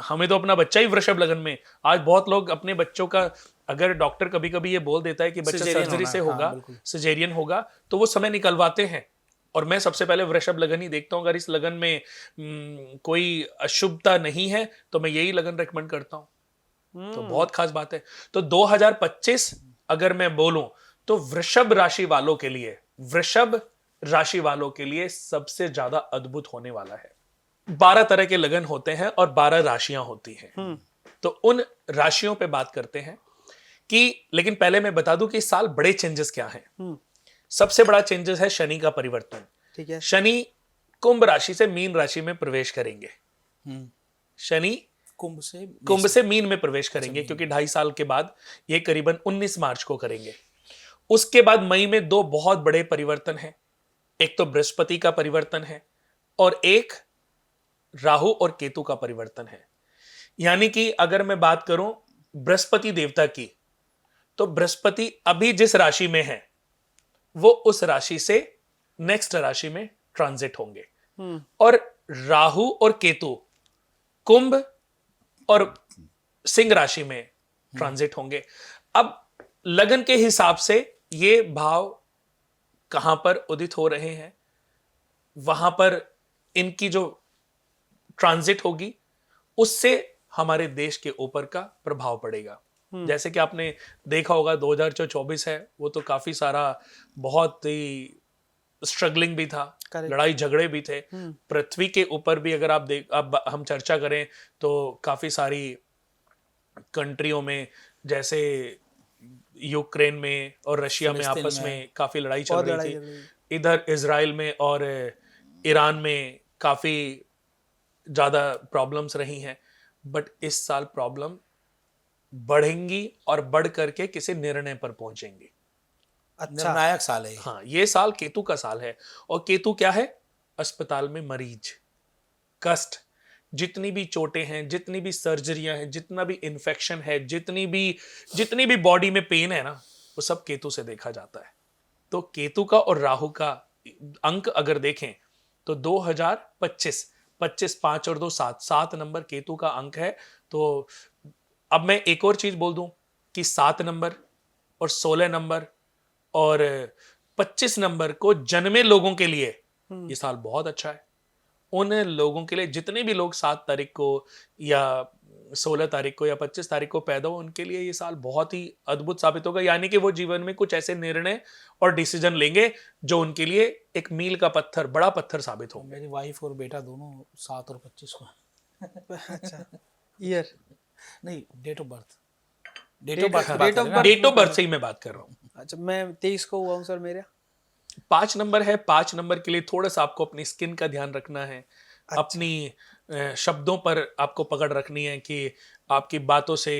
हमें तो अपना बच्चा ही वृषभ लगन में। आज बहुत लोग अपने बच्चों का, अगर डॉक्टर कभी कभी ये बोल देता है कि बच्चा सर्जरी से होगा, सिजेरियन होगा, तो वो समय निकलवाते हैं। और मैं सबसे पहले वृषभ लगन ही देखता हूँ। अगर इस लगन में कोई अशुभता नहीं है तो मैं यही लगन रेकमेंड करता हूँ। तो बहुत खास बात है। तो 2025 अगर मैं बोलूं तो वृषभ राशि वालों के लिए, वृषभ राशि वालों के लिए सबसे ज्यादा अद्भुत होने वाला है। 12 तरह के लगन होते हैं और 12 राशियां होती हैं। तो उन राशियों पे बात करते हैं कि, लेकिन पहले मैं बता दूं कि इस साल बड़े चेंजेस क्या हैं। सबसे बड़ा चेंजेस है शनि का परिवर्तन। ठीक है। शनि कुंभ राशि से मीन राशि में प्रवेश करेंगे। शनि कुंभ से मीन में प्रवेश करेंगे, क्योंकि 2.5 साल के बाद ये करीबन 19 मार्च को करेंगे। उसके बाद मई में 2 बहुत बड़े परिवर्तन हैं। एक तो बृहस्पति का परिवर्तन है और एक राहु और केतु का परिवर्तन है। यानी कि अगर मैं बात करूं बृहस्पति देवता की, तो बृहस्पति अभी जिस राशि में है वो उस राशि से नेक्स्ट राशि में ट्रांजिट होंगे। और राहु और केतु कुंभ और सिंह राशि में ट्रांजिट होंगे। अब लगन के हिसाब से ये भाव कहां पर उदित हो रहे हैं, वहां पर इनकी जो ट्रांजिट होगी उससे हमारे देश के ऊपर का प्रभाव पड़ेगा। जैसे कि आपने देखा होगा 2024 है, वो तो काफी सारा बहुत ही स्ट्रगलिंग भी था, लड़ाई झगड़े भी थे। पृथ्वी के ऊपर भी अगर अब हम चर्चा करें तो काफी सारी कंट्रियों में, जैसे यूक्रेन में और रशिया में आपस में काफी लड़ाई चल रही थी। इधर इजराइल में और ईरान में काफी ज्यादा प्रॉब्लम्स रही हैं। बट इस साल प्रॉब्लम बढ़ेंगी और बढ़ करके किसी निर्णय पर पहुंचेंगी। अच्छा, निर्णायक साल है। हाँ, ये साल केतु का साल है। और केतु क्या है? अस्पताल में मरीज, कष्ट, जितनी भी चोटें हैं, जितनी भी सर्जरियां हैं, जितना भी इन्फेक्शन है, जितनी भी बॉडी में पेन है ना, वो सब केतु से देखा जाता है। तो केतु का और राहु का अंक अगर देखें तो 2025 5 और 2 7 नंबर केतु का अंक है। तो अब मैं एक और चीज बोल दूं कि 7 नंबर और 16 नंबर और 25 नंबर को जन्मे लोगों के लिए ये साल बहुत अच्छा है। उन लोगों के लिए जितने भी लोग 7 तारीख को या 16 तारीख को या 25 तारीख को पैदा हो, उनके लिए ये साल बहुत ही अद्भुत साबित होगा। यानी कि वो जीवन में कुछ ऐसे निर्णय और डिसीजन लेंगे जो उनके लिए एक मील का पत्थर, बड़ा पत्थर साबित होंगे। मेरी वाइफ और बेटा दोनों 7 और 25 को। अच्छा, ईयर नहीं, date of birth. Date of date of birth से ही मैं बात कर रहा हूँ। अच्छा, मैं 23 को हुआ हूँ सर मेरा। 5 नंबर है। 5 नंबर के लिए थोड़ा सा आपको अपनी स्किन का ध्यान रखना है। अच्छा। अपनी शब्दों पर आपको पकड़ रखनी है कि आपकी बातों से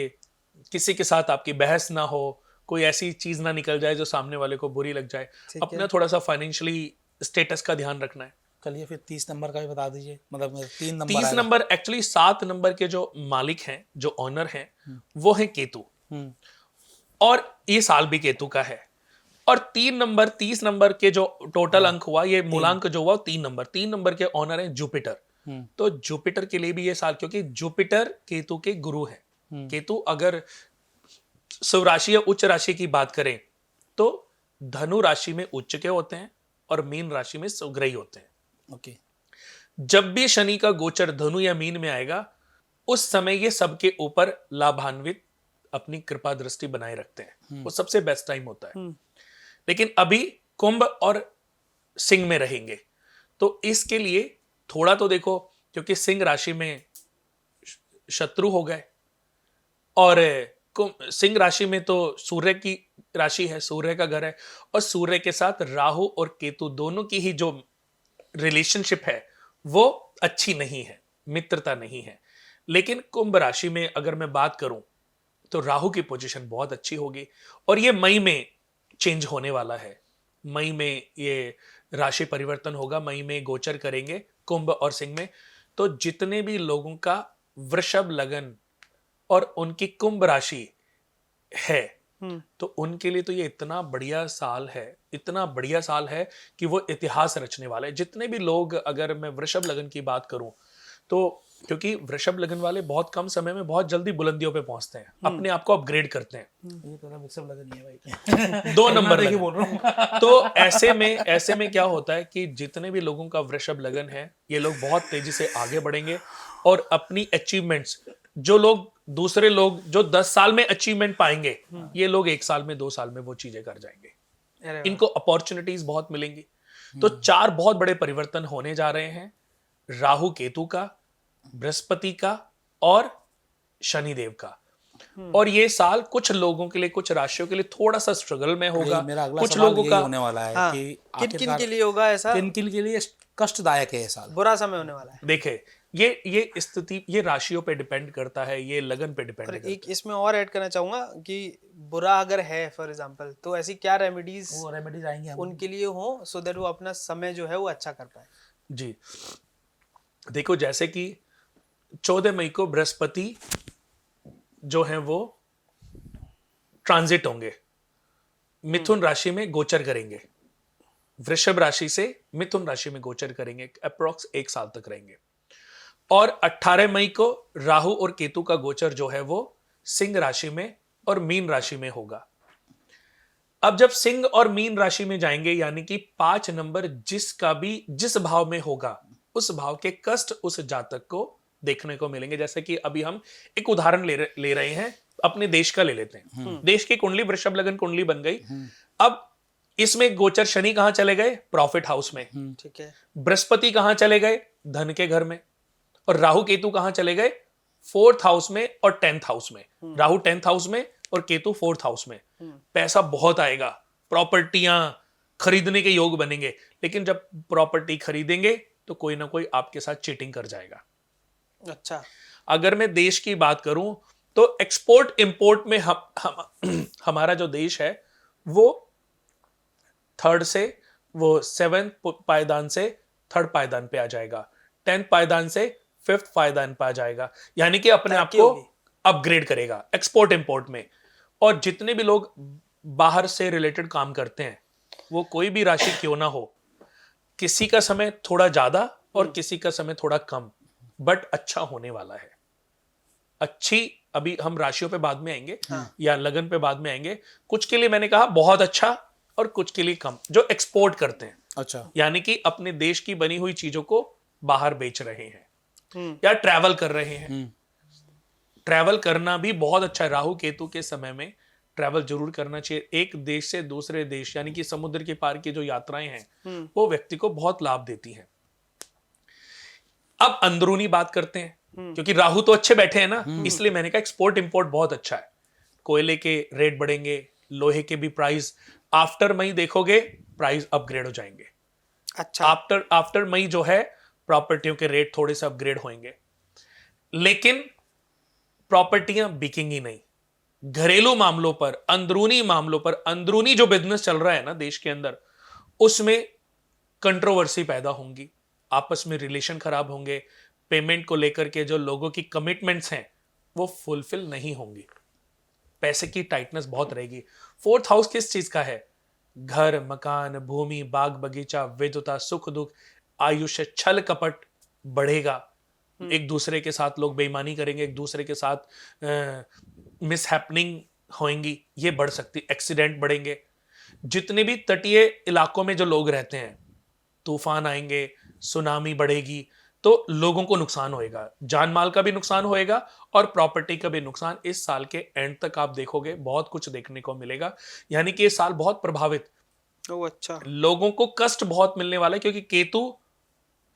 किसी के साथ आपकी बहस ना हो, कोई ऐसी चीज ना निकल जाए जो सामने वाले को बुरी लग जाए। ठीक है। अपना थोड़ा सा फाइनेंशियली स्टेटस का ध्यान रखना है। चलिए फिर 30 नंबर का भी बता दीजिए, मतलब मेरे 3 नंबर 30 आएगा। नंबर एक्चुअली 7 नंबर के जो मालिक हैं, जो ऑनर हैं, वो है केतु, और ये साल भी केतु का है। और 30 नंबर के जो टोटल अंक हुआ, ये मूलांक जो हुआ 3 नंबर, 3 नंबर के ऑनर है जुपिटर। तो जुपिटर के लिए भी ये साल, क्योंकि जुपिटर केतु के गुरु है। केतु अगर स्वराशि या उच्च राशि की बात करें तो धनु राशि में उच्च के होते हैं और मीन राशि में स्वग्रही होते हैं। ओके। जब भी शनि का गोचर धनु या मीन में आएगा, उस समय ये सबके ऊपर लाभान्वित अपनी कृपा दृष्टि बनाए रखते हैं। वो सबसे बेस्ट टाइम होता है। लेकिन अभी कुंभ और सिंह में रहेंगे, तो इसके लिए थोड़ा तो देखो, क्योंकि सिंह राशि में शत्रु हो गए, और सिंह राशि में तो सूर्य की राशि है, सूर्य का घर है, और सूर्य के साथ राहु और केतु दोनों की ही जो रिलेशनशिप है वो अच्छी नहीं है, मित्रता नहीं है। लेकिन कुंभ राशि में अगर मैं बात करूं तो राहु की पोजीशन बहुत अच्छी होगी, और ये मई में चेंज होने वाला है। मई में ये राशि परिवर्तन होगा, मई में गोचर करेंगे कुंभ और सिंह में। तो जितने भी लोगों का वृषभ लगन और उनकी कुंभ राशि है, तो उनके लिए तो ये इतना बढ़िया साल है, इतना बढ़िया साल है कि वो इतिहास रचने वाले। जितने भी लोग, अगर मैं वृषभ लगन की बात करूं तो, क्योंकि वृषभ लगन वाले बहुत कम समय में बहुत जल्दी बुलंदियों पे पहुंचते हैं, अपने आप को अपग्रेड करते हैं। ये तो वृषभ लगन नहीं है भाई। 2 नंबर देखिए लगन। बोल रहा हूँ। तो ऐसे में क्या होता है कि जितने भी लोगों का वृषभ लगन है, ये लोग बहुत तेजी से आगे बढ़ेंगे और अपनी अचीवमेंट्स, जो लोग दूसरे लोग जो 10 साल में अचीवमेंट पाएंगे, ये लोग 1 साल में 2 साल में वो चीजें कर जाएंगे। इनको अपॉर्चुनिटीज बहुत मिलेंगी। तो 4 बहुत बड़े परिवर्तन होने जा रहे हैं, राहु केतु का, बृहस्पति का और शनिदेव का। और ये साल कुछ लोगों के लिए, कुछ राशियों के लिए थोड़ा सा स्ट्रगल में होगा। मेरा अगला कुछ सवाल लोगों यही का होने वाला है हाँ, कि किन किन आखिरकार के लिए होगा ऐसा? किन किन के लिए कष्टदायक है ये साल? बुरा समय होने वाला है। देखे, ये स्थिति, ये राशियों पे डिपेंड करता है, ये लगन पे डिपेंड और करता एक इसमें और ऐड करना चाहूंगा कि बुरा अगर है फॉर एग्जांपल, तो ऐसी क्या रेमेडीज वो रेमेडीज आएंगे हम। उनके लिए हो, सो दैट वो अपना समय जो है वो अच्छा कर पाए। है। जी देखो, जैसे कि 14 मई को बृहस्पति जो है वो ट्रांजिट होंगे, मिथुन राशि में गोचर करेंगे, वृषभ राशि से मिथुन राशि में गोचर करेंगे, अप्रोक्स 1 साल तक रहेंगे। और 18 मई को राहु और केतु का गोचर जो है वो सिंह राशि में और मीन राशि में होगा। अब जब सिंह और मीन राशि में जाएंगे, यानी कि 5 नंबर जिसका भी जिस भाव में होगा, उस भाव के कष्ट उस जातक को देखने को मिलेंगे। जैसे कि अभी हम एक उदाहरण ले रहे हैं, अपने देश का ले लेते हैं। देश की कुंडली वृषभ लगन कुंडली बन गई। अब इसमें गोचर शनि कहां चले गए? प्रॉफिट हाउस में। ठीक है। बृहस्पति कहां चले गए? धन के घर में। और राहु केतु कहां चले गए? 4th हाउस में और 10th हाउस में। राहु 10th हाउस में और केतु 4th हाउस में। पैसा बहुत आएगा, प्रॉपर्टियां खरीदने के योग बनेंगे। लेकिन जब प्रॉपर्टी खरीदेंगे तो कोई ना कोई आपके साथ चीटिंग कर जाएगा। अच्छा, अगर मैं देश की बात करूं तो एक्सपोर्ट इंपोर्ट में हमारा जो देश है वो 3rd से, वो 7th पायदान से 3rd पायदान पे आ जाएगा, 10th पायदान से 5th पायदान पे आ जाएगा। यानी कि अपने आप को अपग्रेड करेगा एक्सपोर्ट इंपोर्ट में। और जितने भी लोग बाहर से रिलेटेड काम करते हैं, वो कोई भी राशि क्यों ना हो, किसी का समय थोड़ा ज्यादा और किसी का समय थोड़ा कम, बट अच्छा होने वाला है। अच्छी, अभी हम राशियों पे बाद में आएंगे या लगन पे बाद में आएंगे, कुछ के लिए मैंने कहा बहुत अच्छा और कुछ के लिए कम, जो एक्सपोर्ट करते हैं, अच्छा, यानी कि अपने देश की बनी हुई चीजों को बाहर बेच रहे हैं या ट्रैवल कर रहे हैं। ट्रैवल करना भी बहुत अच्छा है। राहु केतु के समय में ट्रैवल जरूर करना चाहिए। एक देश से दूसरे देश, यानी कि समुद्र के पार की जो यात्राएं हैं वो व्यक्ति को बहुत लाभ देती हैं। अब अंदरूनी बात करते हैं, क्योंकि राहु तो अच्छे बैठे हैं ना, इसलिए मैंने कहा एक्सपोर्ट इंपोर्ट बहुत अच्छा है। कोयले के रेट बढ़ेंगे, लोहे के भी प्राइस आफ्टर मई देखोगे प्राइस अपग्रेड हो जाएंगे। अच्छा, आफ्टर मई जो है प्रॉपर्टियों के रेट थोड़े से अपग्रेड होंगे, लेकिन प्रॉपर्टियां बिकेंगी नहीं। घरेलू मामलों पर, अंदरूनी मामलों पर, अंदरूनी जो बिजनेस चल रहा है ना देश के अंदर, उसमें कंट्रोवर्सी पैदा होंगी, आपस में रिलेशन खराब होंगे, पेमेंट को लेकर के जो लोगों की कमिटमेंट्स हैं वो फुलफिल नहीं होंगी, पैसे की टाइटनेस बहुत रहेगी। फोर्थ हाउस किस चीज का है? घर, मकान, भूमि, बाग बगीचा, विद्वता, सुख दुख, आयुष्य, छल कपट बढ़ेगा। एक दूसरे के साथ लोग बेईमानी करेंगे, एक दूसरे के साथ मिसहैपनिंग होंगी, ये बढ़ सकती, एक्सीडेंट बढ़ेंगे। जितने भी तटीय इलाकों में जो लोग रहते हैं, तूफान आएंगे, सुनामी बढ़ेगी, तो लोगों को नुकसान होएगा, जान माल का भी नुकसान होएगा और प्रॉपर्टी का भी नुकसान। इस साल के एंड तक आप देखोगे बहुत कुछ देखने को मिलेगा, यानी कि ये साल बहुत प्रभावित, ओ अच्छा, लोगों को कष्ट बहुत मिलने वाला है, क्योंकि केतु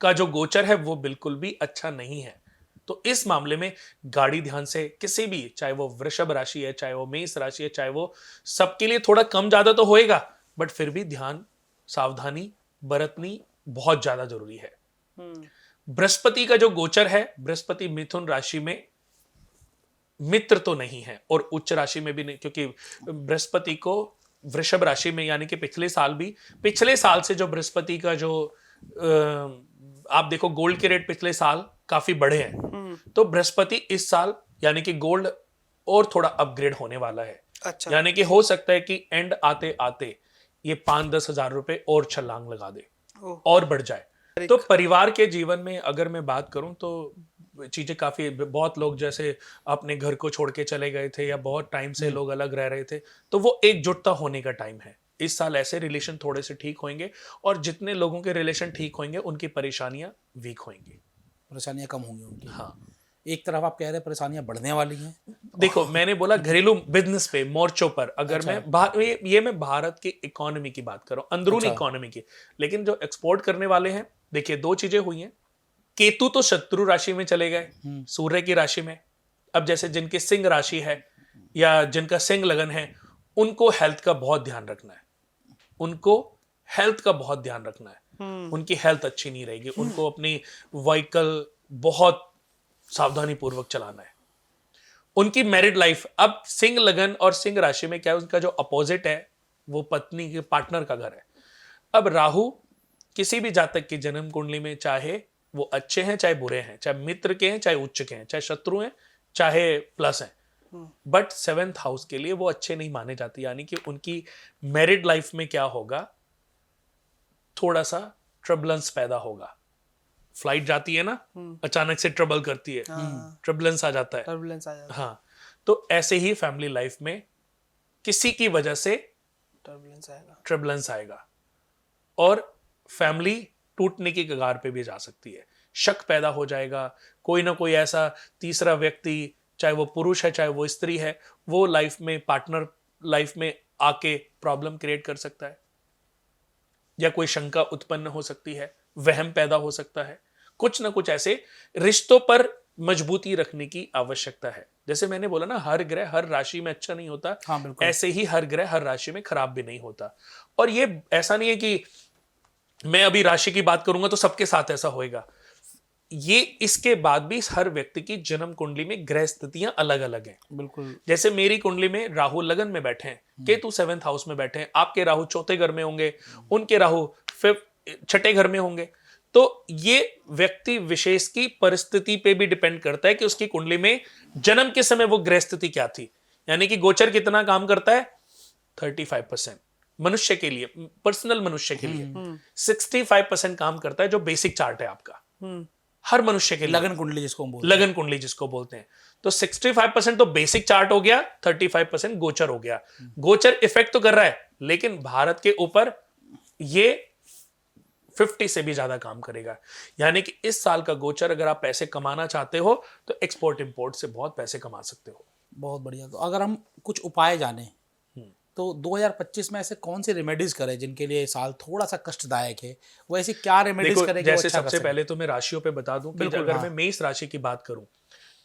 का जो गोचर है वो बिल्कुल भी अच्छा नहीं है। तो इस मामले में गाड़ी ध्यान से, किसी भी, चाहे वो वृषभ राशि है, चाहे वो मेष राशि है, चाहे वो, सबके लिए थोड़ा कम ज्यादा तो होएगा, बट फिर भी ध्यान, सावधानी बरतनी बहुत ज्यादा जरूरी है। बृहस्पति का जो गोचर है, बृहस्पति मिथुन राशि में मित्र तो नहीं है और उच्च राशि में भी नहीं, क्योंकि बृहस्पति को वृषभ राशि में, यानी कि पिछले साल से जो बृहस्पति का जो आप देखो गोल्ड के रेट पिछले साल काफी बढ़े हैं, तो बृहस्पति इस साल यानी कि गोल्ड और थोड़ा अपग्रेड होने वाला है। अच्छा, यानी कि हो सकता है कि एंड आते आते ये 5-10 हजार रुपए और छलांग लगा दे और बढ़ जाए। तो परिवार के जीवन में अगर मैं बात करूं तो चीजें काफी, बहुत लोग जैसे अपने घर को छोड़ के चले गए थे या बहुत टाइम से लोग अलग रह रहे थे, तो वो एकजुटता होने का टाइम है। इस साल ऐसे रिलेशन थोड़े से ठीक होंगे और जितने लोगों के रिलेशन ठीक होंगे उनकी परेशानियां वीक होंगी, परेशानियां कम होंगी उनकी। हाँ, एक तरफ आप कह रहे हैं परेशानियां बढ़ने वाली हैं। देखो मैंने बोला घरेलू बिजनेस पे, मोर्चों पर, अगर अच्छा। ये मैं भारत की इकोनॉमी की बात कर रहा हूं, अंदरूनी अच्छा। इकोनॉमी की। लेकिन जो एक्सपोर्ट करने वाले हैं, देखिए दो चीजें हुई हैं। केतु तो शत्रु राशि में चले गए, सूर्य की राशि में। अब जैसे जिनकी सिंह राशि है या जिनका सिंह लगन है, उनको हेल्थ का बहुत ध्यान रखना है, उनको हेल्थ का बहुत ध्यान रखना है। उनकी हेल्थ अच्छी नहीं रहेगी, उनको अपनी व्हीकल बहुत सावधानी पूर्वक चलाना है। उनकी मैरिड लाइफ, अब सिंह लगन और सिंह राशि में क्या है, उनका जो अपोजिट है वो पत्नी के पार्टनर का घर है। अब राहु किसी भी जातक की जन्म कुंडली में, चाहे वो अच्छे हैं चाहे बुरे हैं, चाहे मित्र के हैं चाहे उच्च के हैं, चाहे शत्रु हैं चाहे प्लस हैं, बट 7th हाउस के लिए वो अच्छे नहीं माने जाते। यानी कि उनकी मैरिड लाइफ में क्या होगा, थोड़ा सा ट्रबलेंस पैदा होगा। फ्लाइट जाती है ना, अचानक से ट्रबल करती है, ट्रबलेंस आ जाता है, टर्बुलेंस आ जाता है, हाँ। तो ऐसे ही फैमिली लाइफ में किसी की वजह से ट्रबलेंस आएगा और फैमिली टूटने की कगार पे भी जा सकती है। शक पैदा हो जाएगा, कोई ना कोई ऐसा तीसरा व्यक्ति, चाहे वो पुरुष है चाहे वो स्त्री है, वो लाइफ में, पार्टनर लाइफ में आके प्रॉब्लम क्रिएट कर सकता है, या कोई शंका उत्पन्न हो सकती है, वहम पैदा हो सकता है। कुछ ना कुछ ऐसे रिश्तों पर मजबूती रखने की आवश्यकता है। जैसे मैंने बोला ना, हर ग्रह हर राशि में अच्छा नहीं होता, हाँ, बिल्कुल। ऐसे ही हर ग्रह हर राशि में खराब भी नहीं होता। और ये ऐसा नहीं है कि मैं अभी राशि की बात करूंगा तो सबके साथ ऐसा होएगा। ये इसके बाद भी हर व्यक्ति की जन्म कुंडली में ग्रह स्थितियां अलग अलग हैं। बिल्कुल। जैसे मेरी कुंडली में राहु लगन में बैठे हैं, केतु 7th हाउस में बैठे हैं, आपके राहु चौथे घर में होंगे, उनके राहु 6ठे घर में होंगे। तो ये व्यक्ति विशेष की परिस्थिति पे भी डिपेंड करता है कि उसकी कुंडली में जन्म के समय वो ग्रह स्थिति क्या थी। यानी कि गोचर कितना काम करता है, 35% मनुष्य के लिए, पर्सनल मनुष्य के लिए 65% काम करता है, जो बेसिक चार्ट है आपका। हर मनुष्य के लिए, लगन कुंडली जिसको हम बोलते हैं। लगन कुंडली जिसको बोलते हैं। तो 65% तो बेसिक चार्ट हो गया, 35% गोचर हो गया। गोचर इफेक्ट तो कर रहा है, लेकिन भारत के ऊपर ये 50 से भी ज्यादा काम करेगा। यानी कि इस साल का गोचर, अगर आप पैसे कमाना चाहते हो तो एक्सपोर्ट इंपोर्ट से बहुत पैसे कमा सकते हो। बहुत बढ़िया। तो अगर हम कुछ उपाय जाने तो 2025 में ऐसे कौन सी रेमेडीज करें जिनके लिए साल थोड़ा सा कष्टदायक है, वो ऐसी क्या रेमेडीज देखो, करें कि वो जैसे अच्छा कर सबसे सकें? पहले तो मैं राशियों पे बता दूं कि बिल्कुल, अगर हाँ। मैं मेष राशि की बात करूं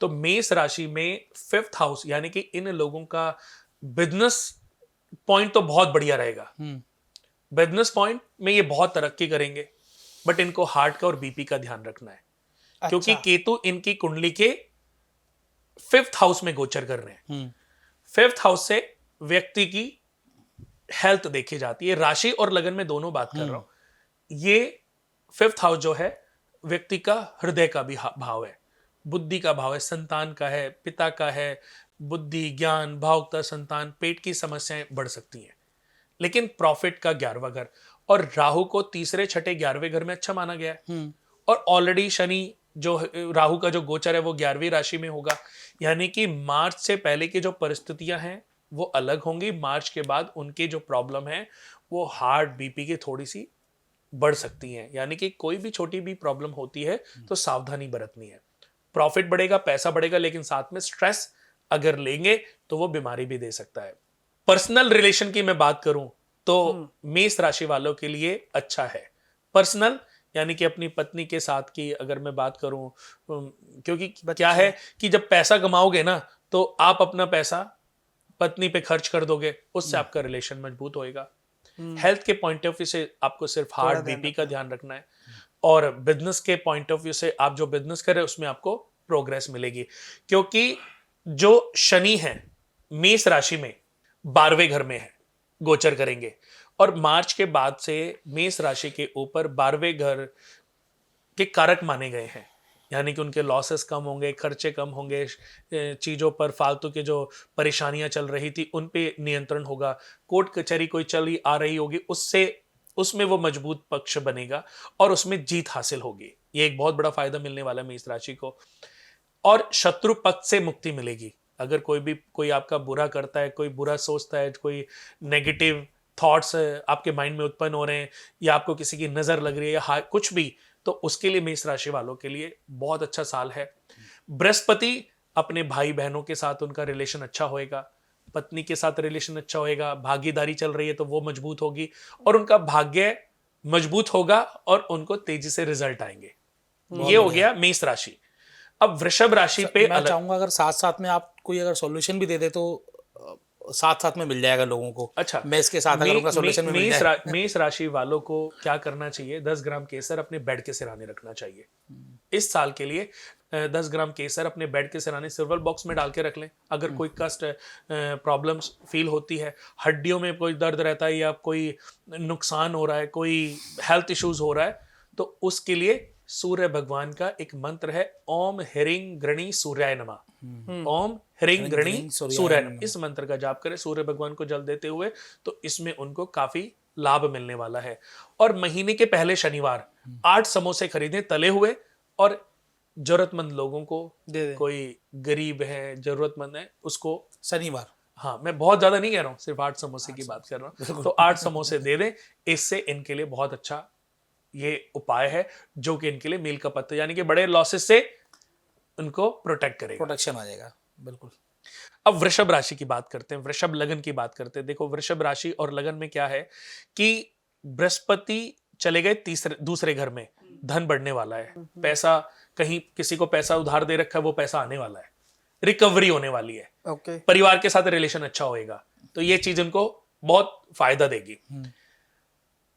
तो मेष राशि में 5th हाउस, यानी कि इन लोगों का बिजनेस पॉइंट तो बहुत बढ़िया रहेगा। बिजनेस पॉइंट में ये बहुत तरक्की करेंगे, बट इनको हार्ट का और बीपी का ध्यान रखना है, क्योंकि अच्छा। केतु इनकी कुंडली के 5th हाउस में गोचर कर रहे हैं। 5th हाउस से व्यक्ति की हेल्थ देखी जाती है। राशि और लगन में दोनों बात कर रहा हूं। ये 5th हाउस जो है व्यक्ति का हृदय का भी भाव है, बुद्धि का भाव है, संतान का है, पिता का है। बुद्धि, ज्ञान, भावुकता, संतान, पेट की समस्याएं बढ़ सकती हैं। लेकिन प्रॉफिट का 11वां घर, और राहु को तीसरे, छठे, 11वें घर में अच्छा माना गया है। और ऑलरेडी शनि जो राहु का जो गोचर है वो 11वीं राशि में होगा। यानी कि मार्च से पहले की जो परिस्थितियां हैं वो अलग होंगी। मार्च के बाद उनकी जो प्रॉब्लम है वो हार्ट, बीपी की थोड़ी सी बढ़ सकती हैं। यानी कि कोई भी छोटी भी प्रॉब्लम होती है तो सावधानी बरतनी है। प्रॉफिट बढ़ेगा, पैसा बढ़ेगा, लेकिन साथ में स्ट्रेस अगर लेंगे तो वो बीमारी भी दे सकता है। पर्सनल रिलेशन की मैं बात करूं तो मेष राशि वालों के लिए अच्छा है। पर्सनल यानी कि अपनी पत्नी के साथ की अगर मैं बात करूं, क्योंकि क्या है कि जब पैसा कमाओगे ना तो आप अपना पैसा पत्नी पे खर्च कर दोगे, उससे आपका रिलेशन मजबूत होएगा। हेल्थ के पॉइंट ऑफ व्यू से आपको सिर्फ हार्ट, बीपी का ध्यान रखना है, और बिजनेस के पॉइंट ऑफ व्यू से आप जो बिजनेस कर रहे हैं उसमें आपको प्रोग्रेस मिलेगी, क्योंकि जो शनि है मेष राशि में 12वें घर में है, गोचर करेंगे। और मार्च के बाद से मेष राशि के ऊपर 12वें घर के कारक माने गए हैं। यानी कि उनके लॉसेस कम होंगे, खर्चे कम होंगे, चीज़ों पर फालतू के जो परेशानियां चल रही थी उन पे नियंत्रण होगा। कोर्ट कचहरी कोई चली आ रही होगी, उसमें वो मजबूत पक्ष बनेगा और उसमें जीत हासिल होगी। ये एक बहुत बड़ा फायदा मिलने वाला है मेष राशि को। और शत्रु पक्ष से मुक्ति मिलेगी। अगर कोई आपका बुरा करता है, कोई बुरा सोचता है, कोई नेगेटिव थॉट्स आपके माइंड में उत्पन्न हो रहे हैं, या आपको किसी की नजर लग रही है या कुछ भी, तो उसके लिए मेष राशि वालों के लिए बहुत अच्छा साल है। बृहस्पति अपने भाई बहनों के साथ उनका रिलेशन अच्छा होएगा, पत्नी के साथ रिलेशन अच्छा होएगा, भागीदारी चल रही है तो वो मजबूत होगी और उनका भाग्य मजबूत होगा और उनको तेजी से रिजल्ट आएंगे। ये हो गया मेष राशि। अब वृषभ राशि पे मैं चाहूंगा अगर साथ साथ में आप कोई अगर सॉल्यूशन भी दे दे तो साथ साथ में मिल जाएगा लोगों को। अच्छा, मैं इसके साथ अगर उनका सॉल्यूशन मिल जाए। मेष राशि वालों को क्या करना चाहिए? 10 ग्राम केसर अपने बेड के सिरहाने रखना चाहिए। इस साल के लिए 10 ग्राम केसर अपने बेड के सिरहाने सिल्वर बॉक्स में डाल के रख लें। अगर कोई कष्ट, प्रॉब्लम्स फील होती है, हड्डियों में कोई दर्द रहता है या कोई नुकसान हो रहा है, कोई हेल्थ इश्यूज हो रहा है, तो उसके लिए सूर्य भगवान का एक मंत्र है, ओम ह्रीं गृणी सूर्याय नमः। ओम ह्रीं गृणी सूर्याय नमः। इस मंत्र का जाप करें सूर्य भगवान को जल देते हुए, तो इसमें उनको काफी लाभ मिलने वाला है। और महीने के पहले शनिवार 8 समोसे खरीदें तले हुए, और जरूरतमंद लोगों को दे दें। कोई गरीब है, जरूरतमंद है, उसको शनिवार, हाँ, मैं बहुत ज्यादा नहीं कह रहा हूँ, सिर्फ 8 समोसे की बात कर रहा हूँ, तो 8 समोसे दे दें। इससे इनके लिए बहुत अच्छा ये उपाय है, जो कि इनके लिए मील का पत्ता, यानी कि बड़े लॉसेस से उनको प्रोटेक्ट करेगा, प्रोटेक्शन आ जाएगा। बिल्कुल। अब वृषभ राशि की बात करते हैं, वृषभ लगन की बात करते हैं। देखो, वृषभ राशि और लगन में क्या है कि बृहस्पति चले गए दूसरे घर में, धन बढ़ने वाला है, पैसा, कहीं किसी को पैसा उधार दे रखा है वो पैसा आने वाला है, रिकवरी होने वाली है। ओके। परिवार के साथ रिलेशन अच्छा होएगा, तो ये चीज उनको बहुत फायदा देगी।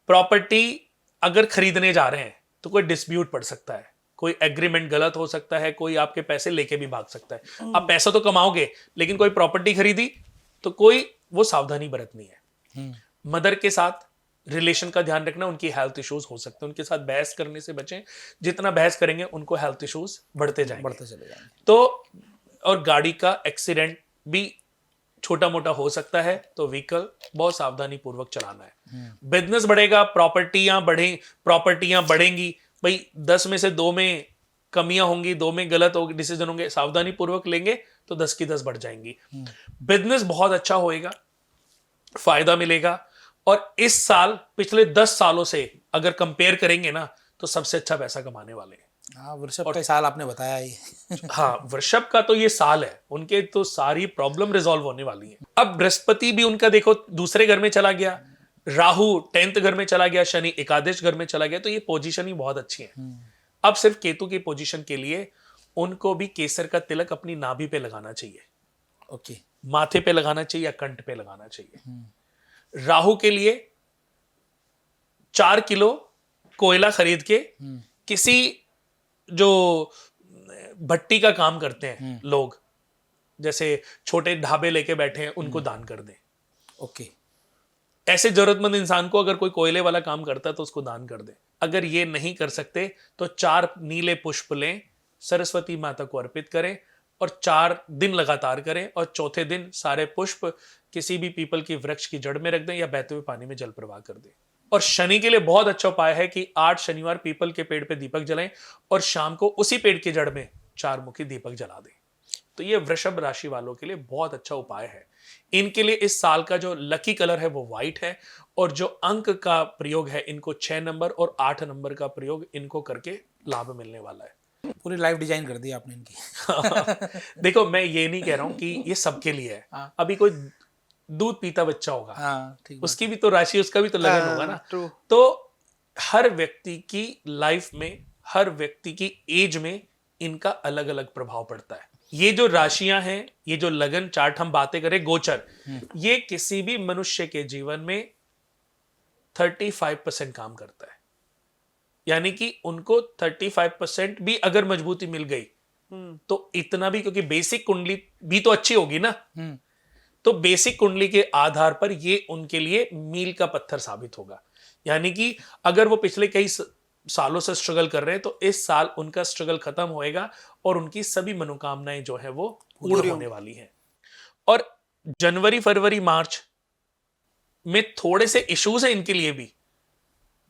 प्रॉपर्टी अगर खरीदने जा रहे हैं तो कोई डिस्प्यूट पड़ सकता है, कोई एग्रीमेंट गलत हो सकता है, कोई आपके पैसे लेके भी भाग सकता है। आप पैसा तो कमाओगे, लेकिन कोई प्रॉपर्टी खरीदी तो कोई वो सावधानी बरतनी है। मदर के साथ रिलेशन का ध्यान रखना, उनकी हेल्थ इश्यूज हो सकते हैं, उनके साथ बहस करने से बचें। जितना बहस करेंगे उनको हेल्थ इश्यूज बढ़ते चले जाएंगे। तो और गाड़ी का एक्सीडेंट भी छोटा मोटा हो सकता है, तो व्हीकल बहुत सावधानी पूर्वक चलाना है। बिजनेस बढ़ेगा, प्रॉपर्टियां बढ़ेंगी। भाई 10 में से 2 में कमियां होंगी, 2 में गलत होगी डिसीजन होंगे, सावधानी पूर्वक लेंगे तो 10 की 10 बढ़ जाएंगी। बिजनेस बहुत अच्छा होएगा, फायदा मिलेगा। और इस साल पिछले 10 सालों से अगर कंपेयर करेंगे ना तो सबसे अच्छा पैसा कमाने वाले हैं। हाँ, वृषभ का साल आपने बताया ही। हाँ, वृषभ का तो ये साल है, उनके तो सारी प्रॉब्लम रिजॉल्व होने वाली है। अब बृहस्पति भी उनका देखो दूसरे घर में चला गया, राहु 10th घर में चला गया, शनि एकादश घर में चला गया, तो ये पोजीशन ही बहुत अच्छी है। अब सिर्फ केतु की पोजीशन के लिए उनको भी केसर का तिलक अपनी नाभि पे लगाना चाहिए, ओके, माथे पे लगाना चाहिए या कंठ पे लगाना चाहिए। राहु के लिए 4 किलो कोयला खरीद के किसी जो भट्टी का काम करते हैं लोग, जैसे छोटे ढाबे लेके बैठे हैं, उनको दान कर दें। ओके, ऐसे जरूरतमंद इंसान को अगर कोई कोयले वाला काम करता है तो उसको दान कर दें। अगर ये नहीं कर सकते तो 4 नीले पुष्प लें, सरस्वती माता को अर्पित करें और 4 दिन लगातार करें, और चौथे दिन सारे पुष्प किसी भी पीपल की वृक्ष की जड़ में रख दें या बहते हुए पानी में जल प्रवाह कर दें। और शनि के लिए बहुत अच्छा उपाय है कि 8 शनिवार पीपल के पेड़ पे दीपक जलाएं और शाम को उसी पेड़ की जड़ में 4 मुखी दीपक जला दें। तो ये वृषभ राशि वालों के लिए बहुत अच्छा उपाय है। इनके लिए इस साल का जो लकी कलर है वो व्हाइट है, और जो अंक का प्रयोग है इनको 6 नंबर और 8 नंबर का प्रयोग इनको करके लाभ मिलने वाला है। पूरी लाइफ डिजाइन कर दी आपने इनकी। देखो, मैं ये नहीं कह रहा हूं कि ये सबके लिए है। अभी कोई दूध पीता बच्चा होगा, हाँ, ठीक, उसकी भी तो राशि, उसका भी तो लगन होगा ना। true. तो हर व्यक्ति की लाइफ में, हर व्यक्ति की एज में इनका अलग अलग प्रभाव पड़ता है। ये जो राशियां हैं, ये जो लगन चार्ट हम बातें करें गोचर, ये किसी भी मनुष्य के जीवन में 35% काम करता है। यानी कि उनको 35% भी अगर मजबूती मिल गई तो इतना भी, क्योंकि बेसिक कुंडली भी तो अच्छी होगी ना, तो बेसिक कुंडली के आधार पर ये उनके लिए मील का पत्थर साबित होगा। यानी कि अगर वो पिछले कई सालों से स्ट्रगल कर रहे हैं तो इस साल उनका स्ट्रगल खत्म होएगा और उनकी सभी मनोकामनाएं जो है वो पूर्ण होने वाली हैं। और जनवरी, फरवरी, मार्च में थोड़े से इश्यूज हैं इनके लिए भी,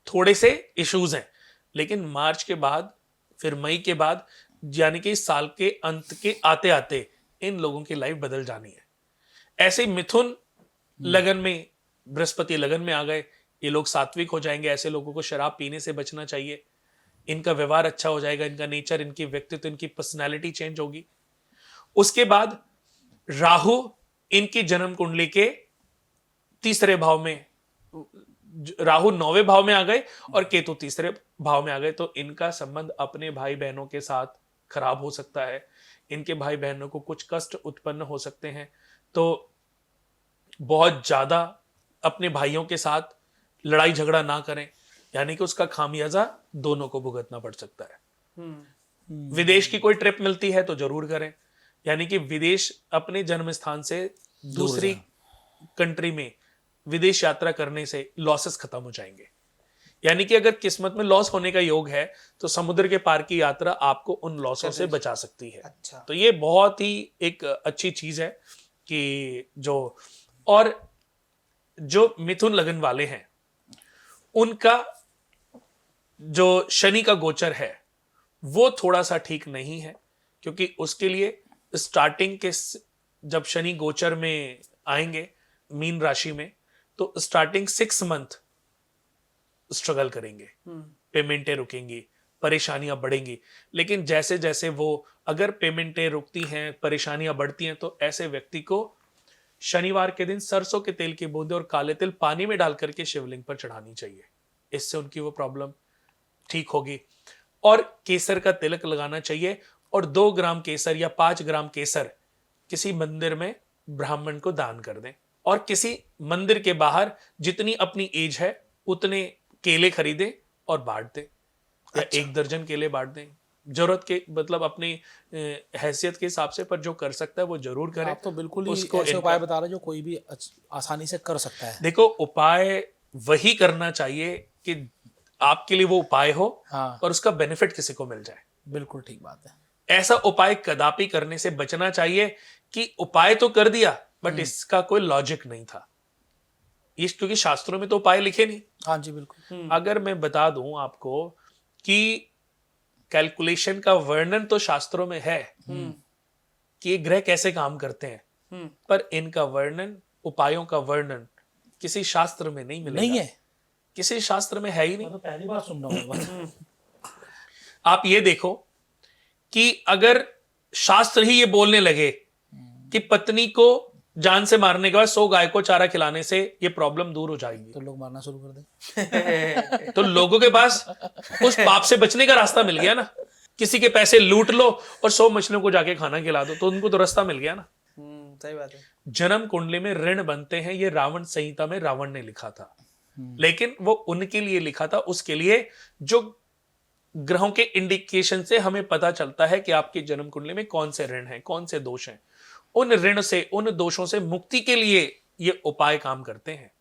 थोड़े से इश्यूज हैं, लेकिन मार्च के बाद, फिर मई के बाद, यानी कि इस साल के अंत के आते आते इन लोगों की लाइफ बदल जानी है। ऐसे मिथुन लगन में, बृहस्पति लगन में आ गए, ये लोग सात्विक हो जाएंगे। ऐसे लोगों को शराब पीने से बचना चाहिए। इनका व्यवहार अच्छा हो जाएगा, इनका नेचर, इनकी व्यक्तित्व, इनकी पर्सनैलिटी चेंज होगी। उसके बाद राहु इनकी जन्म कुंडली के 3रे भाव में, राहु 9वें भाव में आ गए और केतु 3रे भाव में आ गए, तो इनका संबंध अपने भाई बहनों के साथ खराब हो सकता है। इनके भाई बहनों को कुछ कष्ट उत्पन्न हो सकते हैं। तो बहुत ज्यादा अपने भाइयों के साथ लड़ाई झगड़ा ना करें, यानी कि उसका खामियाजा दोनों को भुगतना पड़ सकता है। विदेश की कोई ट्रिप मिलती है तो जरूर करें, यानी कि विदेश, अपने जन्म स्थान से दूसरी कंट्री में विदेश यात्रा करने से लॉसेस खत्म हो जाएंगे। यानी कि अगर किस्मत में लॉस होने का योग है तो समुद्र के पार की यात्रा आपको उन लॉसों से बचा सकती है। अच्छा। तो ये बहुत ही एक अच्छी चीज है कि जो मिथुन लगन वाले हैं उनका जो शनि का गोचर है वो थोड़ा सा ठीक नहीं है, क्योंकि उसके लिए स्टार्टिंग के, जब शनि गोचर में आएंगे मीन राशि में, तो स्टार्टिंग 6 मंथ स्ट्रगल करेंगे, पेमेंटें रुकेंगी, परेशानियां बढ़ेंगी। लेकिन जैसे जैसे वो, अगर पेमेंटें रुकती हैं, परेशानियां बढ़ती हैं, तो ऐसे व्यक्ति को शनिवार के दिन सरसों के तेल की बूंदे और काले तिल पानी में डाल करके शिवलिंग पर चढ़ानी चाहिए। इससे उनकी वो प्रॉब्लम ठीक होगी। और केसर का तिलक लगाना चाहिए, और 2 ग्राम केसर या 5 ग्राम केसर किसी मंदिर में ब्राह्मण को दान कर दें। और किसी मंदिर के बाहर जितनी अपनी एज है उतने केले खरीदें और बांट दें, या 1 दर्जन केले बांट दें, जरूरत के, मतलब अपनी हैसियत के हिसाब से, पर जो कर सकता है वो जरूर करें। आप तो बिल्कुल ही ऐसे उपाय बता रहे हैं जो कोई भी आसानी से कर सकता है। देखो, उपाय वही करना चाहिए कि आपके लिए वो उपाय हो, हाँ, और उसका बेनिफिट किसी को मिल जाए। बिल्कुल ठीक बात है। ऐसा उपाय कदापि करने से बचना चाहिए कि उपाय तो कर दिया बट इसका कोई लॉजिक नहीं था। क्योंकि शास्त्रों में तो उपाय लिखे नहीं। हाँ जी, बिल्कुल। अगर मैं बता दूं आपको कि कैलकुलेशन का वर्णन तो शास्त्रों में है कि ये ग्रह कैसे काम करते हैं, पर इनका वर्णन, उपायों का वर्णन किसी शास्त्र में नहीं मिलेगा। नहीं है, किसी शास्त्र में है ही नहीं। मैं तो पहली बार सुन रहा हूँ। आप ये देखो कि अगर शास्त्र ही ये बोलने लगे कि पत्नी को जान से मारने के बाद 100 गाय को चारा खिलाने से ये प्रॉब्लम दूर हो जाएगी, तो लोग मारना शुरू कर दें। तो लोगों के पास उस पाप से बचने का रास्ता मिल गया ना। किसी के पैसे लूट लो और 100 मछलियों को जाके खाना खिला दो, तो उनको तो रास्ता मिल गया ना। सही बात है। जन्म कुंडली में ऋण बनते हैं, ये रावण संहिता में रावण ने लिखा था, लेकिन वो उनके लिए लिखा था, उसके लिए जो ग्रहों के इंडिकेशन से हमें पता चलता है कि आपकी जन्म कुंडली में कौन से ऋण हैं, कौन से दोष हैं। उन ऋण से, उन दोषों से मुक्ति के लिए ये उपाय काम करते हैं।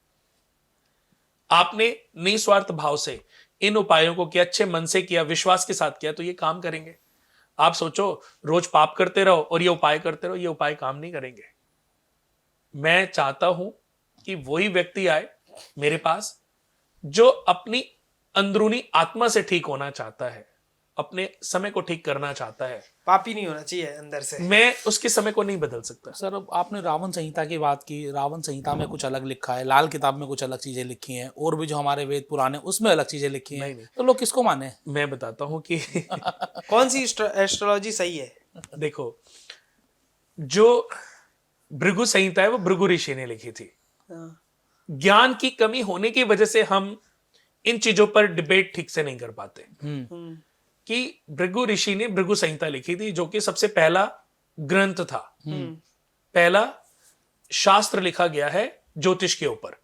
आपने निस्वार्थ भाव से इन उपायों को किया, अच्छे मन से किया, विश्वास के साथ किया, तो ये काम करेंगे। आप सोचो रोज पाप करते रहो और ये उपाय करते रहो, ये उपाय काम नहीं करेंगे। मैं चाहता हूं कि वही व्यक्ति आए मेरे पास जो अपनी अंदरूनी आत्मा से ठीक होना चाहता है, अपने समय को ठीक करना चाहता है। पापी नहीं होना चाहिए अंदर से। मैं उसके समय को नहीं बदल सकता। सर, अब आपने रावण संहिता की बात की। रावण संहिता में कुछ अलग लिखा है, लाल किताब में कुछ अलग चीजें लिखी हैं, और भी जो हमारे वेद पुराने उसमें अलग चीजें लिखी हैं। नहीं। तो लोग किसको माने? मैं बताता हूं कि कौन सी एस्ट्रोलॉजी सही है? देखो, जो भृगु संहिता है वो भृगु ऋषि ने लिखी थी। ज्ञान की कमी होने की वजह से हम इन चीजों पर डिबेट ठीक से नहीं कर पाते कि भृगु ऋषि ने भृगु संहिता लिखी थी, जो कि सबसे पहला ग्रंथ था, पहला शास्त्र लिखा गया है ज्योतिष के ऊपर।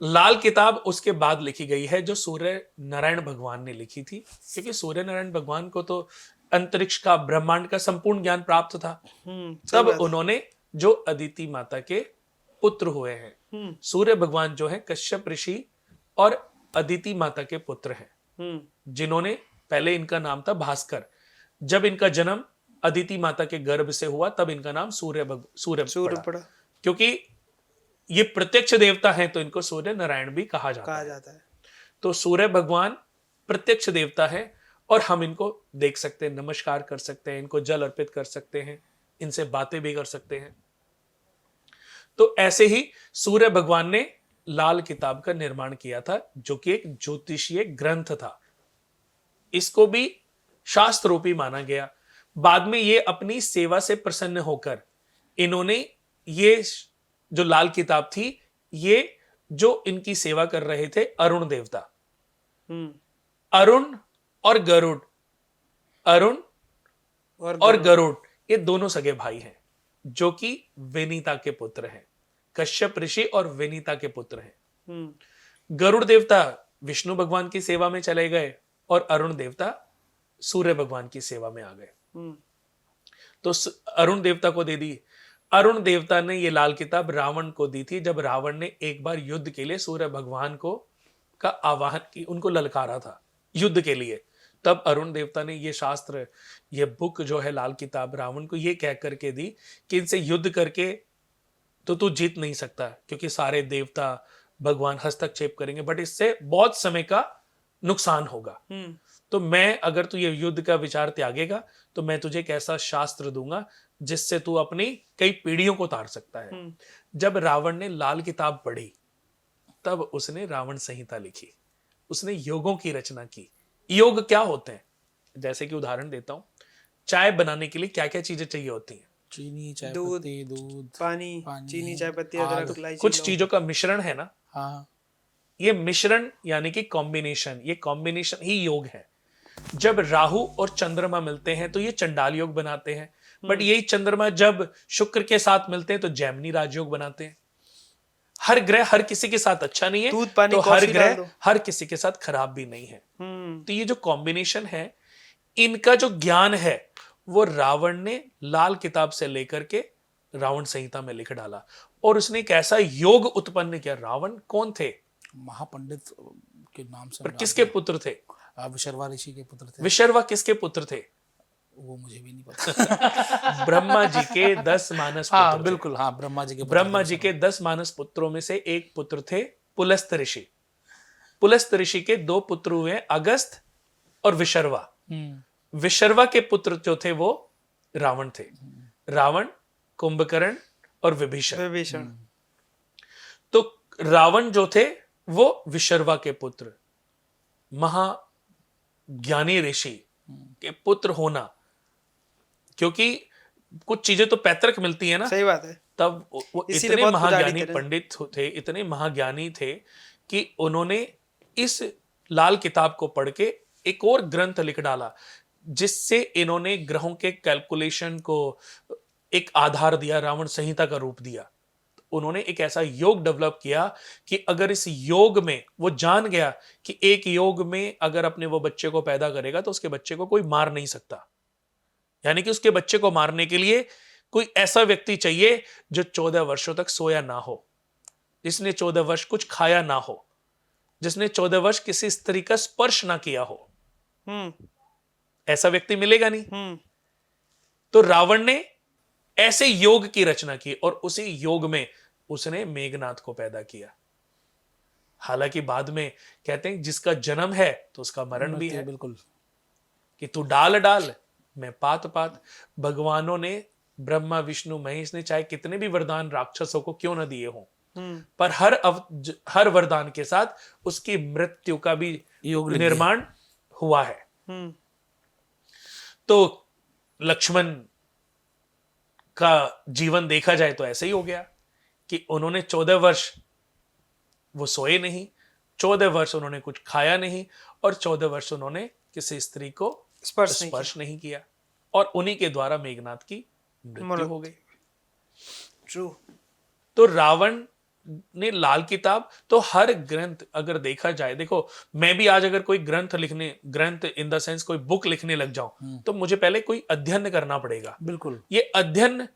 लाल किताब उसके बाद लिखी गई है, जो सूर्य नारायण भगवान ने लिखी थी, क्योंकि सूर्य नारायण भगवान को तो अंतरिक्ष का, ब्रह्मांड का संपूर्ण ज्ञान प्राप्त था। तब उन्होंने जो अदिति माता के पुत्र हुए हैं, सूर्य भगवान जो है कश्यप ऋषि और अदिति माता के पुत्र हैं, जिन्होंने, पहले इनका नाम था भास्कर। जब इनका जन्म अदिति माता के गर्भ से हुआ तब इनका नाम सूर्य पड़ा। क्योंकि ये प्रत्यक्ष देवता हैं तो इनको सूर्य नारायण भी कहा जाता है। तो सूर्य भगवान प्रत्यक्ष देवता है और हम इनको देख सकते हैं, नमस्कार कर सकते हैं, इनको जल अर्पित कर सकते हैं, इनसे बातें भी कर सकते हैं। तो ऐसे ही सूर्य भगवान ने लाल किताब का निर्माण किया था, जो कि एक ज्योतिषीय ग्रंथ था। इसको भी शास्त्र रूपी माना गया। बाद में ये अपनी सेवा से प्रसन्न होकर इन्होंने ये जो लाल किताब थी, ये जो इनकी सेवा कर रहे थे अरुण देवता, अरुण और गरुड़, अरुण और गरुड़ ये दोनों सगे भाई हैं, जो कि विनीता के पुत्र हैं। कश्यप ऋषि और विनीता के पुत्र हैं। गरुड़ देवता विष्णु भगवान की सेवा में चले गए और अरुण देवता सूर्य भगवान की सेवा में आ गए। तो अरुण देवता को दे दी। अरुण देवता ने ये लाल किताब रावण को दी थी, जब रावण ने एक बार युद्ध के लिए सूर्य भगवान को का आवाहन की, उनको ललकारा था युद्ध के लिए। तब अरुण देवता ने ये शास्त्र, ये बुक जो है लाल किताब, रावण को ये कह करके दी कि इनसे युद्ध करके तो तू जीत नहीं सकता, क्योंकि सारे देवता भगवान हस्तक्षेप करेंगे, बट इससे बहुत समय का नुकसान होगा। तो मैं, अगर तू ये युद्ध का विचार त्यागेगा तो मैं तुझे एक ऐसा शास्त्र दूंगा जिससे तू अपनी कई पीढ़ियों को तार सकता है। जब रावण ने लाल किताब पढ़ी तब उसने रावण संहिता लिखी, उसने योगों की रचना की। योग क्या होते हैं? जैसे कि उदाहरण देता हूं, चाय बनाने के लिए क्या क्या चीजें चाहिए होती हैं? चीनी, चाय दूध, पत्ती, दूध, पानी, चीनी, चाय पत्ती, अदरक, इलायची, कुछ लौंग। चीजों का मिश्रण है ना। हाँ, ये मिश्रण यानी कि कॉम्बिनेशन, ये कॉम्बिनेशन ही योग है। जब राहु और चंद्रमा मिलते हैं तो ये चंडाल योग बनाते हैं, बट यही चंद्रमा जब शुक्र के साथ मिलते हैं तो जैमिनी राजयोग बनाते हैं। हर ग्रह हर किसी के साथ अच्छा नहीं है, दूध, पानी, तो हर कॉफी डाल ग्रह दो। हर किसी के साथ खराब भी नहीं है। तो ये जो कॉम्बिनेशन है, इनका जो ज्ञान है वो रावण ने लाल किताब से लेकर के रावण संहिता में लिख डाला, और उसने एक ऐसा योग उत्पन्न किया। रावण कौन थे? महापंडित के नाम से। पर किसके पुत्र थे? विशर्वा ऋषि के पुत्र थे। विशर्वा किसके पुत्र थे? वो मुझे भी नहीं पता। ब्रह्मा जी के 10 मानस पुत्र हाँ थे। बिल्कुल, हाँ, ब्रह्मा जी के पुत्र ब्रह्मा थे। जी के 10 मानस पुत्रों में से एक पुत्र थे पुलस्त ऋषि। पुलस्त ऋषि के 2 पुत्र हुए, अगस्त और विशर्वा। विशर्वा के पुत्र जो थे वो रावण थे। रावण, कुंभकर्ण और विभीषण। विभीषण। तो रावण जो थे वो विशर्वा के पुत्र, महाज्ञानी ऋषि के पुत्र होना, क्योंकि कुछ चीजें तो पैतृक मिलती है ना, सही बात है। तब वो इसीलिए इतने बहुत पुजारी महाज्ञानी थे। पंडित थे, इतने महाज्ञानी थे कि उन्होंने इस लाल किताब को पढ़ के एक और ग्रंथ लिख डाला, जिससे इन्होंने ग्रहों के कैलकुलेशन को एक आधार दिया, रावण संहिता का रूप दिया। उन्होंने एक ऐसा योग डेवलप किया कि अगर इस योग में वो जान गया कि एक योग में अगर अपने वो बच्चे को पैदा करेगा तो उसके बच्चे को कोई मार नहीं सकता, यानी कि उसके बच्चे को मारने के लिए कोई ऐसा व्यक्ति चाहिए जो 14 वर्षों तक सोया ना हो, जिसने 14 वर्ष कुछ खाया ना हो, जिसने 14 वर्ष किसी स्त्री का स्पर्श ना किया हो। ऐसा व्यक्ति मिलेगा नहीं। तो रावण ने ऐसे योग की रचना की और उसी योग में उसने मेघनाथ को पैदा किया। हालांकि बाद में कहते हैं जिसका जन्म है तो उसका मरण भी है। बिल्कुल, कि तू डाल डाल मैं पात पात। भगवानों ने, ब्रह्मा विष्णु महेश ने चाहे कितने भी वरदान राक्षसों को क्यों न दिए हों, पर हर वरदान के साथ उसकी मृत्यु का भी योग निर्माण हुआ है। तो लक्ष्मण का जीवन देखा जाए तो ऐसे ही हो गया कि उन्होंने 14 वर्ष वो सोए नहीं, 14 वर्ष उन्होंने कुछ खाया नहीं, और 14 वर्ष उन्होंने किसी स्त्री को स्पर्श नहीं किया, और उन्हीं के द्वारा मेघनाथ की मृत्यु हो गई। ट्रू। तो रावण ने लाल किताब, तो हर ग्रंथ अगर देखा जाए, देखो मैं भी आज अगर कोई ग्रंथ इन द सेंस कोई बुक लिखने लग जाऊं तो मुझे पहले कोई अध्ययन करना पड़ेगा। बिल्कुल, ये अध्ययन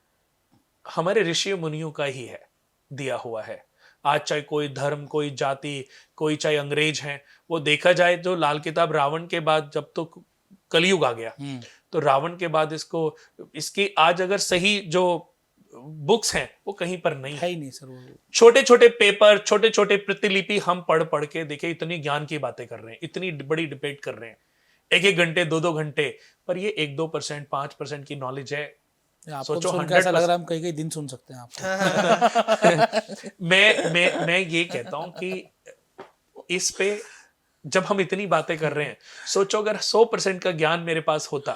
हमारे ऋषि मुनियों का ही है, दिया हुआ है। आज चाहे कोई धर्म, कोई जाति, कोई चाहे अंग्रेज हैं, वो देखा जाए तो लाल किताब रावण के बाद, जब तो कलयुग आ गया तो रावण के बाद इसकी आज अगर सही जो बुक्स हैं वो कहीं पर नहीं है ही नहीं सर। वो छोटे छोटे पेपर, छोटे छोटे प्रतिलिपि हम पढ़ पढ़ के देखे, इतनी ज्ञान की बातें कर रहे हैं, इतनी बड़ी डिबेट कर रहे हैं, 1-1 घंटे 2-2 घंटे, पर ये 1-2%, 5% की नॉलेज है। आपको सुन के ऐसा लग रहा है हम कई दिन सुन सकते हैं आपको। मैं ये कहता हूं कि इस पे जब हम इतनी बातें कर रहे हैं, सोचो अगर 100% का ज्ञान मेरे पास होता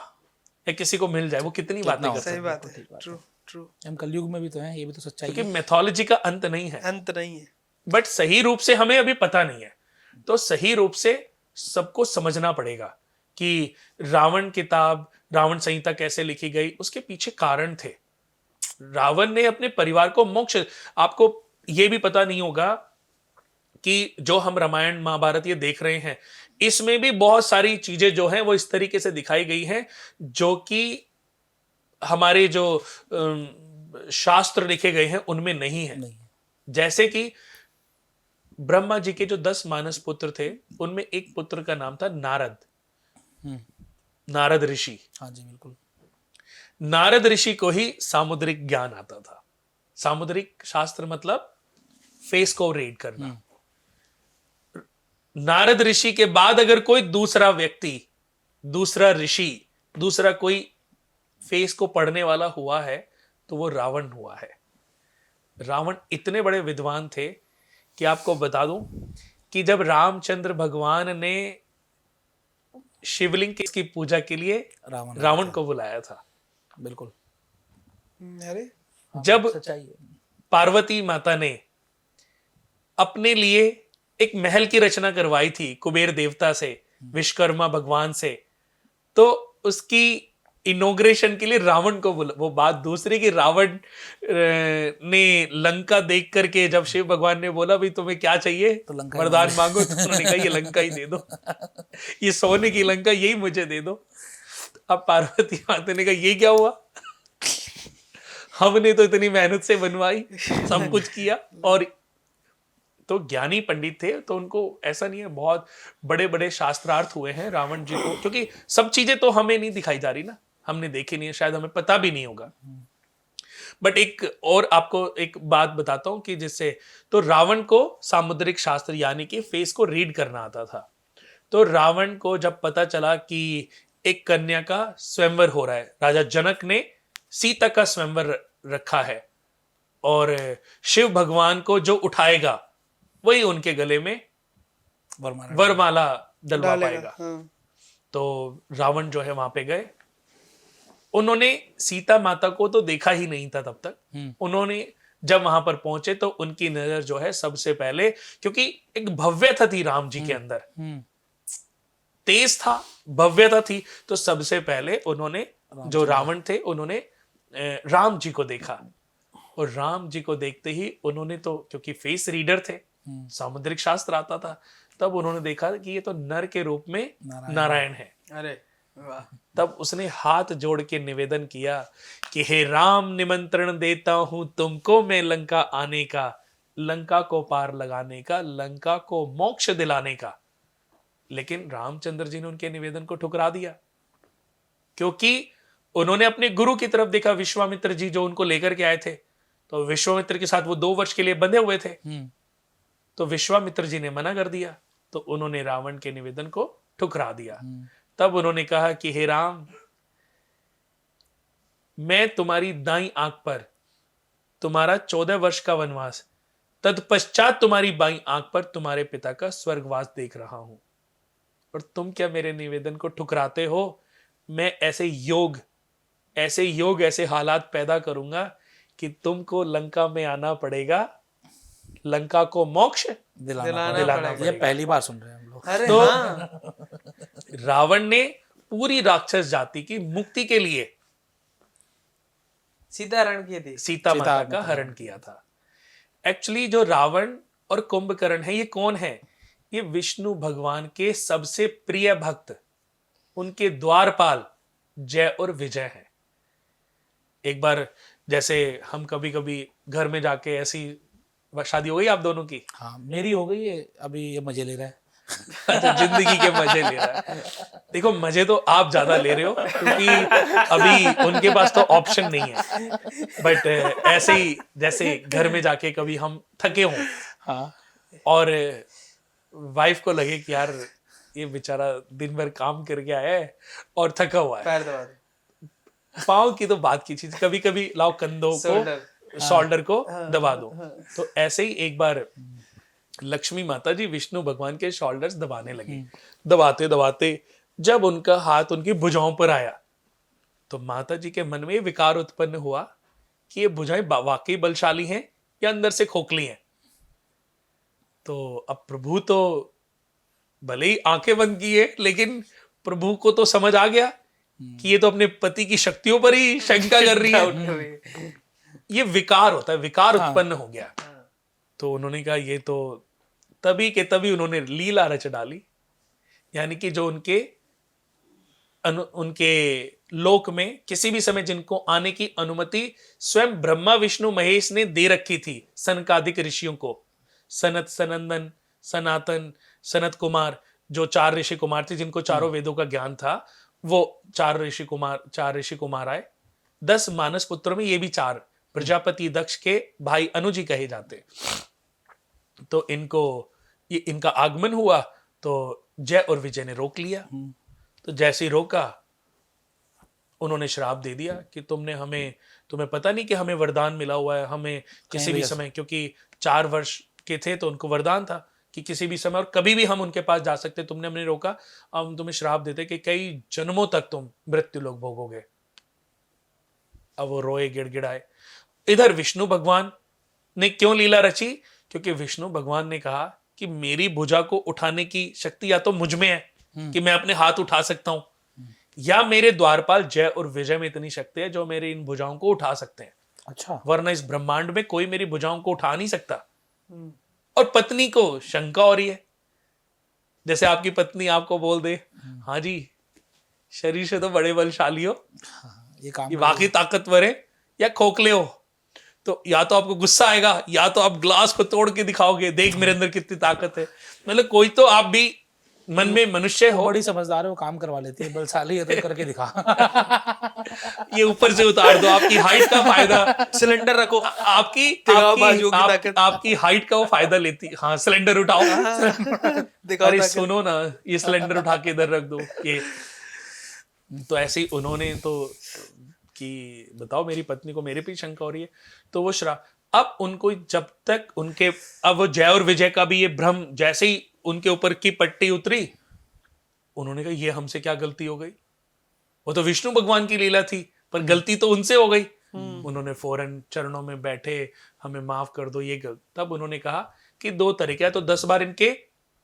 या किसी को मिल जाए, वो कितनी बातें कर सकते। सही बात है। True true. हम कलयुग में भी तो हैं, ये भी तो सच्चाई है। क्योंकि मैथोलॉजी का अंत नहीं है, अंत नहीं है, बट सही रूप से हमें अभी पता नहीं है। तो सही रूप से सबको समझना पड़ेगा कि रावण संहिता कैसे लिखी गई, उसके पीछे कारण थे। रावण ने अपने परिवार को मोक्ष, आपको ये भी पता नहीं होगा कि जो हम रामायण महाभारत ये देख रहे हैं, इसमें भी बहुत सारी चीजें जो हैं वो इस तरीके से दिखाई गई हैं जो कि हमारे जो शास्त्र लिखे गए हैं उनमें नहीं है। जैसे कि ब्रह्मा जी के जो 10 मानस पुत्र थे, उनमें एक पुत्र का नाम था नारद, नारद ऋषि। हाँ जी बिल्कुल। नारद ऋषि को ही सामुद्रिक ज्ञान आता था। सामुद्रिक शास्त्र मतलब फेस को रीड करना। नारद ऋषि के बाद अगर कोई दूसरा व्यक्ति, दूसरा ऋषि, दूसरा कोई फेस को पढ़ने वाला हुआ है तो वो रावण हुआ है। रावण इतने बड़े विद्वान थे कि आपको बता दूं कि जब रामचंद्र भगवान ने शिवलिंग की पूजा के लिए रावण को बुलाया था, बिल्कुल, अरे जब सच्चाई है। पार्वती माता ने अपने लिए एक महल की रचना करवाई थी कुबेर देवता से, विश्वकर्मा भगवान से, तो उसकी इनॉग्रेशन के लिए रावण को बोला। वो बात दूसरी कि रावण ने लंका देख करके जब शिव भगवान ने बोला भाई तुम्हें क्या चाहिए तो लंका वरदान मांगो, तो उन्होंने कहा ये लंका ही दे दो, ये सोने की लंका यही मुझे दे दो। अब पार्वती माता ने कहा ये क्या हुआ, हमने तो इतनी मेहनत से बनवाई, सब कुछ किया। और तो ज्ञानी पंडित थे, तो उनको ऐसा नहीं है, बहुत बड़े बड़े शास्त्रार्थ हुए हैं रावण जी को, क्योंकि सब चीजें तो हमें नहीं दिखाई जा रही ना, हमने देखी नहीं है, शायद हमें पता भी नहीं होगा। बट एक और आपको एक बात बताता हूं कि जिससे, तो रावण को सामुद्रिक शास्त्र यानी कि फेस को रीड करना आता था। तो रावण को जब पता चला कि एक कन्या का स्वयंवर हो रहा है, राजा जनक ने सीता का स्वयंवर रखा है और शिव भगवान को जो उठाएगा वही उनके गले में वरमाला डलवा पाएगा। तो रावण जो है वहां पे गए, उन्होंने सीता माता को तो देखा ही नहीं था तब तक। उन्होंने जब वहां पर पहुंचे तो उनकी नजर जो है सबसे पहले, क्योंकि एक भव्यता थी राम जी के अंदर, तेज था, भव्यता थी, तो सबसे पहले उन्होंने जो रावण थे उन्होंने राम जी को देखा। और राम जी को देखते ही उन्होंने तो, क्योंकि फेस रीडर थे, सामुद्रिक शास्त्र आता था, तब उन्होंने देखा कि ये तो नर के रूप में नारायण है। अरे वाह। तब उसने हाथ जोड़ के निवेदन किया कि हे राम, निमंत्रण देता हूं तुमको मैं लंका आने का, लंका को पार लगाने का, लंका को मोक्ष दिलाने का। लेकिन रामचंद्र जी ने उनके निवेदन को ठुकरा दिया, क्योंकि उन्होंने अपने गुरु की तरफ देखा, विश्वामित्र जी जो उनको लेकर के आए थे। तो विश्वामित्र के साथ वो 2 वर्ष के लिए बंधे हुए थे, तो विश्वामित्र जी ने मना कर दिया, तो उन्होंने रावण के निवेदन को ठुकरा दिया। तब उन्होंने कहा कि हे राम, मैं तुम्हारी दाईं आंख पर तुम्हारा 14 वर्ष का वनवास, तत्पश्चात तुम्हारी बाईं आंख पर तुम्हारे पिता का स्वर्गवास देख रहा हूं, और तुम क्या मेरे निवेदन को ठुकराते हो? मैं ऐसे योग, ऐसे हालात पैदा करूंगा कि तुमको लंका में आना पड़ेगा, लंका को मोक्ष दिलाना पड़ेगा। ये पहली बार सुन रहे हैं हम लोग। अरे तो हाँ। रावण ने पूरी राक्षस जाति की मुक्ति के लिए सीता हरण की थी, सीता माता का हरण किया था। एक्चुअली जो रावण और कुंभकर्ण है, ये कौन है? ये विष्णु भगवान के सबसे प्रिय भक्त, उनके द्वारपाल जय और विजय है। एक बार जैसे हम कभी कभी घर में जाके, ऐसी शादी हो गई आप दोनों की? हाँ, मेरी हो गई है, अभी ये मजे ले रहा है। अच्छा, जिंदगी के मजे ले रहा है। देखो, मजे तो आप ज्यादा ले रहे हो, क्योंकि अभी उनके पास तो ऑप्शन नहीं है। बट ऐसे ही जैसे घर में जाके कभी हम थके हों, हाँ, और वाइफ को लगे कि यार ये बेचारा दिन भर काम करके आया है और थका हुआ है, पैर दबा दे, पाँव की तो बात की चीज, कभी कभी लाओ कंधों को, शोल्डर को दबा दो। तो ऐसे ही एक बार लक्ष्मी माता जी विष्णु भगवान के शोल्डर्स दबाने लगी। दबाते दबाते जब उनका हाथ उनकी भुजाओं पर आया, तो माता जी के मन में विकार उत्पन्न हुआ कि ये भुजाएं वाकई बलशाली हैं या अंदर से खोखली हैं। तो अब प्रभु तो भले ही आंखें बंद की है, लेकिन प्रभु को तो समझ आ गया कि ये तो अपने पति की शक्तियों पर ही शंका कर रही है। ये विकार होता है, विकार उत्पन्न हो गया। तो उन्होंने कहा ये तो तभी के तभी उन्होंने लीला रच डाली, यानी कि जो उनके लोक में किसी भी समय जिनको आने की अनुमति स्वयं ब्रह्मा विष्णु महेश ने दे रखी थी सनकादिक ऋषियों को, सनत, सनंदन, सनातन, सनत कुमार, जो 4 ऋषि कुमार थे जिनको चारों वेदों का ज्ञान था, वो 4 ऋषि कुमार आए। 10 मानस पुत्रों में ये भी 4 प्रजापति दक्ष के भाई अनुजी कहे जाते। तो इनका आगमन हुआ तो जय और विजय ने रोक लिया। तो जैसे ही रोका, उन्होंने श्राप दे दिया कि तुम्हें पता नहीं कि हमें वरदान मिला हुआ है, हमें किसी भी समय, क्योंकि 4 वर्ष के थे तो उनको वरदान था कि किसी भी समय और कभी भी हम उनके पास जा सकते, तुमने हमें रोका, अब हम तुम्हें श्राप देते कि कई जन्मों तक तुम मृत्यु लोग भोगोगे। अब वो रोए, गिड़गिड़ाए। इधर विष्णु भगवान ने क्यों लीला रची? क्योंकि विष्णु भगवान ने कहा कि मेरी भुजा को उठाने की शक्ति या तो मुझ में है कि मैं अपने हाथ उठा सकता हूं, या मेरे द्वारपाल जय और विजय में इतनी शक्ति है जो मेरी इन भुजाओं को उठा सकते हैं। अच्छा, वरना इस ब्रह्मांड में कोई मेरी भुजाओं को उठा नहीं सकता। और पत्नी को शंका हो रही है, जैसे आपकी पत्नी आपको बोल दे, हाँ जी शरीर से तो बड़े बलशाली हो, ये वाकई ताकतवर है या खोखले हो, तो या तो आपको गुस्सा आएगा या तो आप ग्लास को तोड़ के दिखाओगे, देख मेरे अंदर कितनी ताकत है। मतलब कोई तो आप भी मन में मनुष्य हो, बड़ी समझदार है, वो काम करवा लेती है, बलशाली है तो करके दिखा। ये ऊपर से उतार दो, आपकी हाइट का फायदा, सिलेंडर रखो, आपकी दिखाओ बाजुओं की आप, ताकत। आपकी हाइट का वो फायदा लेती। हाँ, सिलेंडर उठाओ। दिखाओ अरे ताकत। सुनो ना, ये सिलेंडर उठा के इधर रख दो ये। तो ऐसे ही उन्होंने तो कि बताओ मेरी पत्नी को मेरे पे शंका हो रही है, तो वो अब उनको जब तक उनके, अब वो जय और विजय का भी ये भ्रम, जैसे ही उनके ऊपर की पट्टी उतरी, उन्होंने कहा ये हमसे क्या गलती हो गई, वो तो विष्णु भगवान की लीला थी, पर गलती तो उनसे हो गई। उन्होंने फौरन चरणों में बैठे, हमें माफ कर दो, ये गलत। तब उन्होंने कहा कि 2 तरीके हैं, तो 10 बार इनके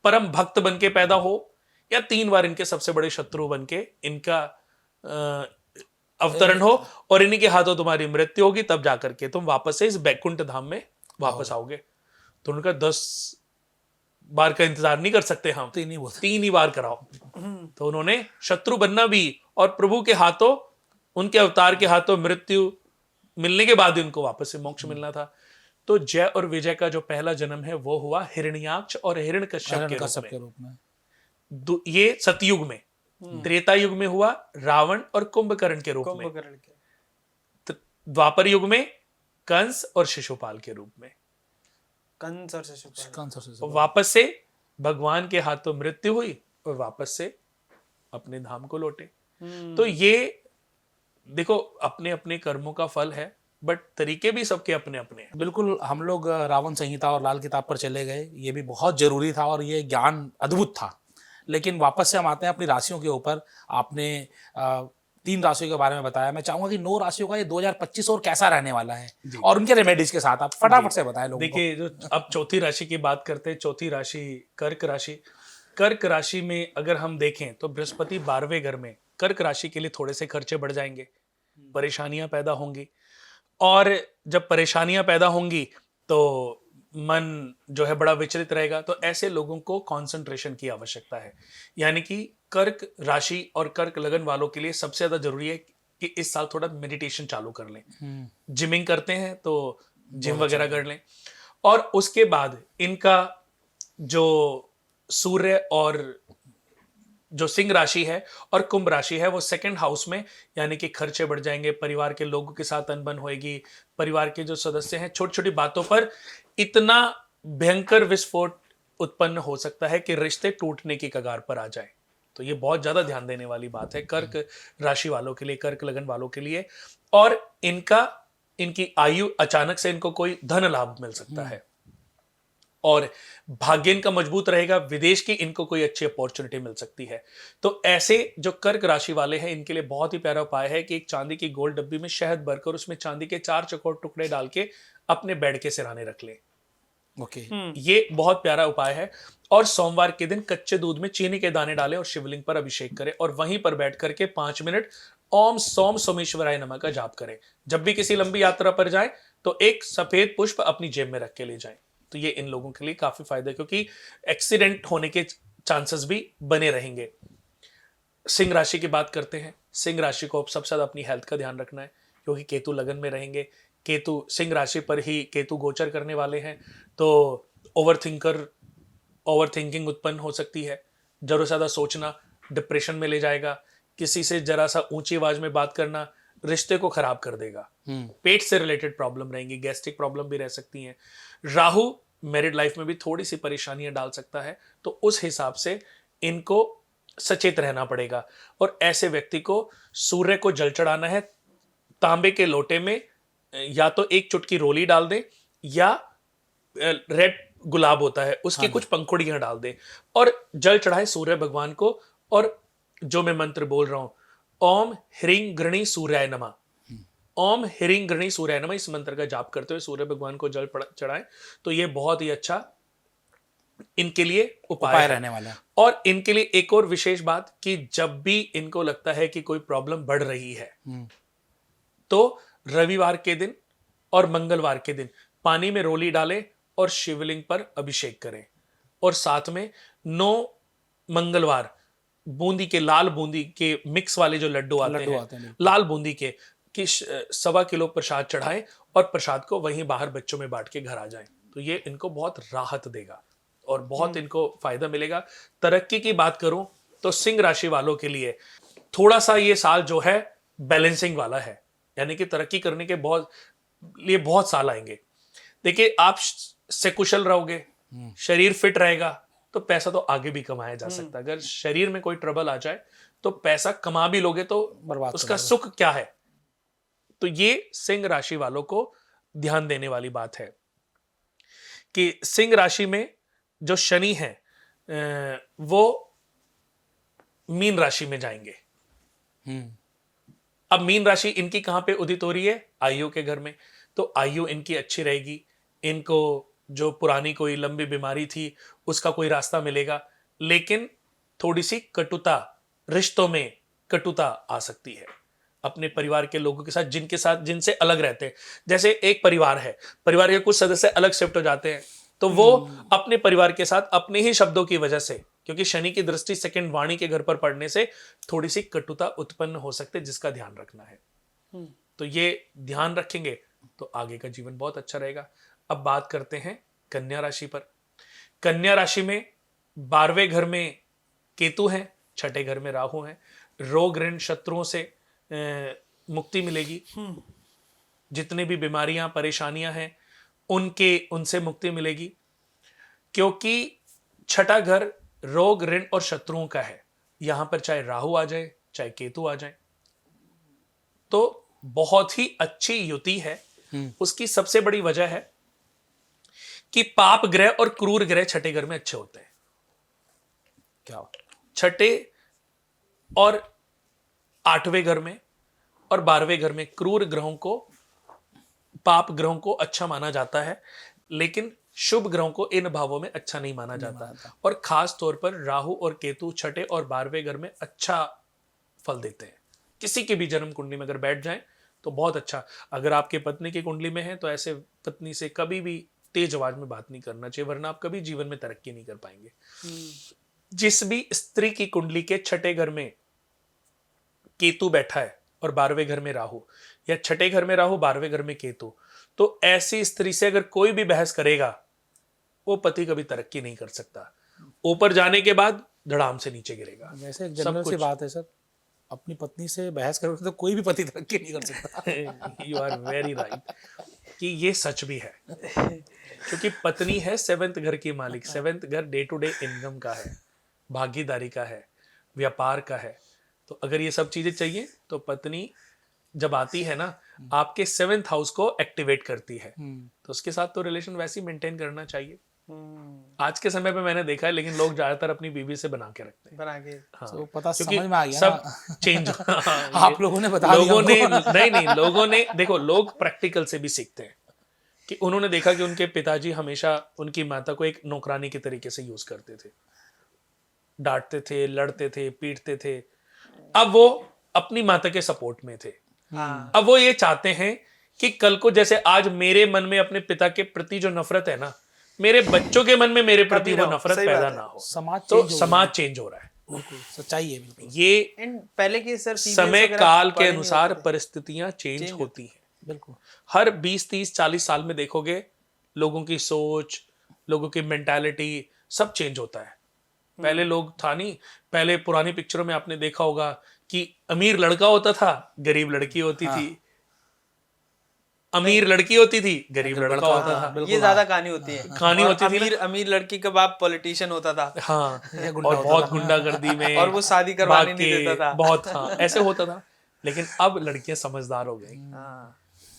परम भक्त बन के पैदा हो, या 3 बार इनके सबसे बड़े शत्रु बन के इनका अवतरण हो, और इन्हीं के हाथों तुम्हारी मृत्यु होगी, तब जाकर के तुम वापस से इस बैकुंठ धाम में वापस आओगे। तो उनका 10 बार का इंतजार नहीं कर सकते हम, 3 ही बार कराओ। तो उन्होंने शत्रु बनना भी, और प्रभु के हाथों, उनके अवतार के हाथों मृत्यु मिलने के बाद ही उनको वापस से मोक्ष मिलना था। तो जय और विजय का जो पहला जन्म है वो हुआ हिरण्याक्ष और हिरण्यकश्यप के रूप में। ये सतयुग में। त्रेता युग में हुआ रावण और कुंभकर्ण के रूप में। द्वापर युग में कंस और शिशुपाल के रूप में। कंस और शिशुपाल। वापस से भगवान के हाथों मृत्यु हुई और वापस से अपने धाम को लौटे। तो ये देखो, अपने अपने कर्मों का फल है, बट तरीके भी सबके अपने अपने हैं। बिल्कुल, हम लोग रावण संहिता और लाल किताब पर चले गए, ये भी बहुत जरूरी था और ये ज्ञान अद्भुत था। लेकिन वापस से हम आते हैं अपनी राशियों के ऊपर। आपने 3 राशियों के बारे में बताया, मैं चाहूंगा कि 9 राशियों का ये 2025 और कैसा रहने वाला है, और उनके रेमेडीज के साथ आप फटाफट से बताएं लोगों को। देखिए, जो अब चौथी राशि की बात करते हैं, चौथी राशि कर्क राशि। कर्क राशि में अगर हम देखें तो बृहस्पति 12वें घर में, कर्क राशि के लिए थोड़े से खर्चे बढ़ जाएंगे, परेशानियां पैदा होंगी, और जब परेशानियां पैदा होंगी तो मन जो है बड़ा विचलित रहेगा। तो ऐसे लोगों को कंसंट्रेशन की आवश्यकता है। यानी कि कर्क राशि और कर्क लगन वालों के लिए सबसे ज्यादा जरूरी है कि इस साल थोड़ा मेडिटेशन चालू कर लें। जिमिंग करते हैं तो जिम वगैरह कर लें। और उसके बाद इनका जो सूर्य और जो सिंह राशि है और कुंभ राशि है वो 2nd हाउस में, यानी कि खर्चे बढ़ जाएंगे, परिवार के लोगों के साथ अनबन होएगी, परिवार के जो सदस्य हैं छोटी छोटी बातों पर इतना भयंकर विस्फोट उत्पन्न हो सकता है कि रिश्ते टूटने की कगार पर आ जाए। तो ये बहुत ज्यादा ध्यान देने वाली बात है कर्क राशि वालों के लिए, कर्क लगन वालों के लिए। और इनकी आयु अचानक से इनको कोई धन लाभ मिल सकता है, और भाग्य इनका मजबूत रहेगा, विदेश की इनको कोई अच्छी अपॉर्चुनिटी मिल सकती है। तो ऐसे जो कर्क राशि वाले हैं इनके लिए बहुत ही प्यारा उपाय है कि एक चांदी की गोल डब्बी में शहद भरकर उसमें चांदी के 4 चौकोर टुकड़े डाल के अपने बेड के सिरहाने रख लें। ओके, ये बहुत प्यारा उपाय है। और सोमवार के दिन कच्चे दूध में चीनी के दाने डालें और शिवलिंग पर अभिषेक करें, और वहीं पर बैठ करके 5 मिनट ओम सोम सोमेश्वराय नमः का जाप करें। जब भी किसी लंबी यात्रा पर जाएं तो एक सफेद पुष्प अपनी जेब में रख के ले जाएं। तो ये इन लोगों के लिए काफी फायदा है, क्योंकि एक्सीडेंट होने के चांसेस भी बने रहेंगे। सिंह राशि की बात करते हैं। सिंह राशि को सबसे ज्यादा अपनी हेल्थ का ध्यान रखना है, क्योंकि केतु लगन में रहेंगे। केतु सिंह राशि पर ही केतु गोचर करने वाले हैं, तो ओवरथिंकिंग उत्पन्न हो सकती है। जरूर ज्यादा सोचना डिप्रेशन में ले जाएगा। किसी से जरा सा ऊंची आवाज में बात करना रिश्ते को खराब कर देगा। पेट से रिलेटेड प्रॉब्लम रहेंगी, गैस्ट्रिक प्रॉब्लम भी रह सकती हैं। राहु मैरिड लाइफ में भी थोड़ी सी परेशानियां डाल सकता है, तो उस हिसाब से इनको सचेत रहना पड़ेगा। और ऐसे व्यक्ति को सूर्य को जल चढ़ाना है। तांबे के लोटे में या तो 1 चुटकी रोली डाल दें, या रेड गुलाब होता है उसकी कुछ पंखुड़ियां डाल दें, और जल चढ़ाए सूर्य भगवान को। और जो मैं मंत्र बोल रहा हूं, ओम ह्रीं गृणी सूर्याय नमः, ओम ह्रीं गृणी सूर्याय नमः, इस मंत्र का जाप करते हुए सूर्य भगवान को जल चढ़ाएं, तो ये बहुत ही अच्छा इनके लिए उपाय रहने वाला है। और इनके लिए एक और विशेष बात कि जब भी इनको लगता है कि कोई प्रॉब्लम बढ़ रही है, तो रविवार के दिन और मंगलवार के दिन पानी में रोली डालें और शिवलिंग पर अभिषेक करें। और साथ में 9 मंगलवार बूंदी के, लाल बूंदी के मिक्स वाले जो लड्डू आते हैं लाल बूंदी के, कि 1.25 किलो प्रसाद चढ़ाएं और प्रसाद को वहीं बाहर बच्चों में बांट के घर आ जाएं। तो ये इनको बहुत राहत देगा और बहुत इनको फायदा मिलेगा। तरक्की की बात करूं तो सिंह राशि वालों के लिए थोड़ा सा ये साल जो है बैलेंसिंग वाला है, यानी कि तरक्की करने के बहुत साल आएंगे। देखिए, आप सकुशल रहोगे, शरीर फिट रहेगा, तो पैसा तो आगे भी कमाया जा सकता है। अगर शरीर में कोई ट्रबल आ जाए तो पैसा कमा भी लोगे तो बर्बाद उसका सुख क्या है। तो ये सिंह राशि वालों को ध्यान देने वाली बात है कि सिंह राशि में जो शनि है वो मीन राशि में जाएंगे। अब मीन राशि इनकी कहां पे उदित हो रही है? आयु के घर में। तो आयु इनकी अच्छी रहेगी, इनको जो पुरानी कोई लंबी बीमारी थी उसका कोई रास्ता मिलेगा, लेकिन थोड़ी सी कटुता, रिश्तों में कटुता आ सकती है अपने परिवार के लोगों के साथ जिनसे अलग रहते हैं। जैसे एक परिवार है, परिवार के कुछ सदस्य अलग शिफ्ट हो जाते हैं, तो वो अपने परिवार के साथ अपने ही शब्दों की वजह से, क्योंकि शनि की दृष्टि सेकंड वाणी के घर पर पड़ने से थोड़ी सी कटुता उत्पन्न हो सकती है, जिसका ध्यान रखना है। तो ये ध्यान रखेंगे तो आगे का जीवन बहुत अच्छा रहेगा। अब बात करते हैं कन्या राशि पर। कन्या राशि में 12वें घर में केतु है, 6ठे घर में राहु है। रोग ऋण शत्रुओं से मुक्ति मिलेगी। जितने भी बीमारियां परेशानियां हैं उनसे मुक्ति मिलेगी, क्योंकि 6ठा घर रोग ऋण और शत्रुओं का है। यहां पर चाहे राहु आ जाए चाहे केतु आ जाए, तो बहुत ही अच्छी युति है। उसकी सबसे बड़ी वजह है कि पाप ग्रह और क्रूर ग्रह 6ठे घर में अच्छे होते हैं। क्या? 6ठे और 8वें घर में और 12वें घर में क्रूर ग्रहों को, पाप ग्रहों को अच्छा माना जाता है, लेकिन शुभ ग्रहों को इन भावों में अच्छा नहीं माना जाता। और खास तौर पर राहु और केतु 6ठे और 12वें घर में अच्छा फल देते हैं। किसी की भी जन्म कुंडली में अगर बैठ जाएं तो बहुत अच्छा। अगर आपके पत्नी की कुंडली में है तो ऐसे पत्नी से कभी भी तेज आवाज में बात नहीं करना चाहिए, वरना आप कभी जीवन में तरक्की नहीं कर पाएंगे। जिस भी स्त्री की कुंडली के 6ठे घर में केतु बैठा है और 12वें घर में राहु, या 6ठे घर में राहु 12वें घर में केतु, तो ऐसी स्त्री से अगर कोई भी बहस करेगा वो पति कभी तरक्की नहीं कर सकता। ऊपर जाने के बाद धड़ाम से नीचे गिरेगा। वैसे एक जनरल सी बात है सर, अपनी पत्नी से बहस करोगे तो कोई भी पति तरक्की नहीं कर सकता। यू आर वेरी राइट कि ये सच भी है, क्योंकि पत्नी है 7th घर की मालिक। 7th घर डे टू डे इनकम का है, भागीदारी का है, व्यापार का है। तो अगर ये सब चीजें चाहिए तो पत्नी जब आती है ना, आपके 7th हाउस को एक्टिवेट करती है, तो उसके साथ तो रिलेशन वैसे ही मेंटेन करना चाहिए। आज के समय पे मैंने देखा है, लेकिन लोग ज्यादातर अपनी बीवी से बना के रखते हैं। हाँ, तो पता क्योंकि समझ में आ गया सब ना। चेंज आप लोगों ने बता दिया नहीं, लोगों ने देखो, लोग प्रैक्टिकल से भी सीखते हैं कि उन्होंने देखा कि उनके पिताजी हमेशा उनकी माता को एक नौकरानी के तरीके से यूज करते थे, डांटते थे, लड़ते थे, पीटते थे। अब वो अपनी माता के सपोर्ट में थे। अब वो ये चाहते हैं कि कल को, जैसे आज मेरे मन में अपने पिता के प्रति जो नफरत है ना, मेरे बच्चों के मन में मेरे प्रति वो नफरत पैदा ना हो। समाज चेंज हो रहा है। सच्चाई है बिल्कुल। ये पहले की सर समय काल के अनुसार परिस्थितियां चेंज होती हैं। बिल्कुल। हर 20, 30, 40 साल में देखोगे लोगों की सोच, लोगों की मेंटालिटी सब चेंज होता है। पहले लोग था नहीं, पहले पुरानी पिक्चरों में आपने देखा होगा कि अमीर लड़का होता था, गरीब लड़की होती थी। अमीर लड़की होती थी, गरीब लड़का होता था। ये ज्यादा कहानी होती है। कहानी होती थी। अमीर लड़की का बाप पॉलिटिशियन होता था। हाँ, और बहुत गुंडागर्दी में, और वो शादी करवाने नहीं देता था। बहुत, हाँ, ऐसे होता था। लेकिन अब लड़कियां समझदार हो गई।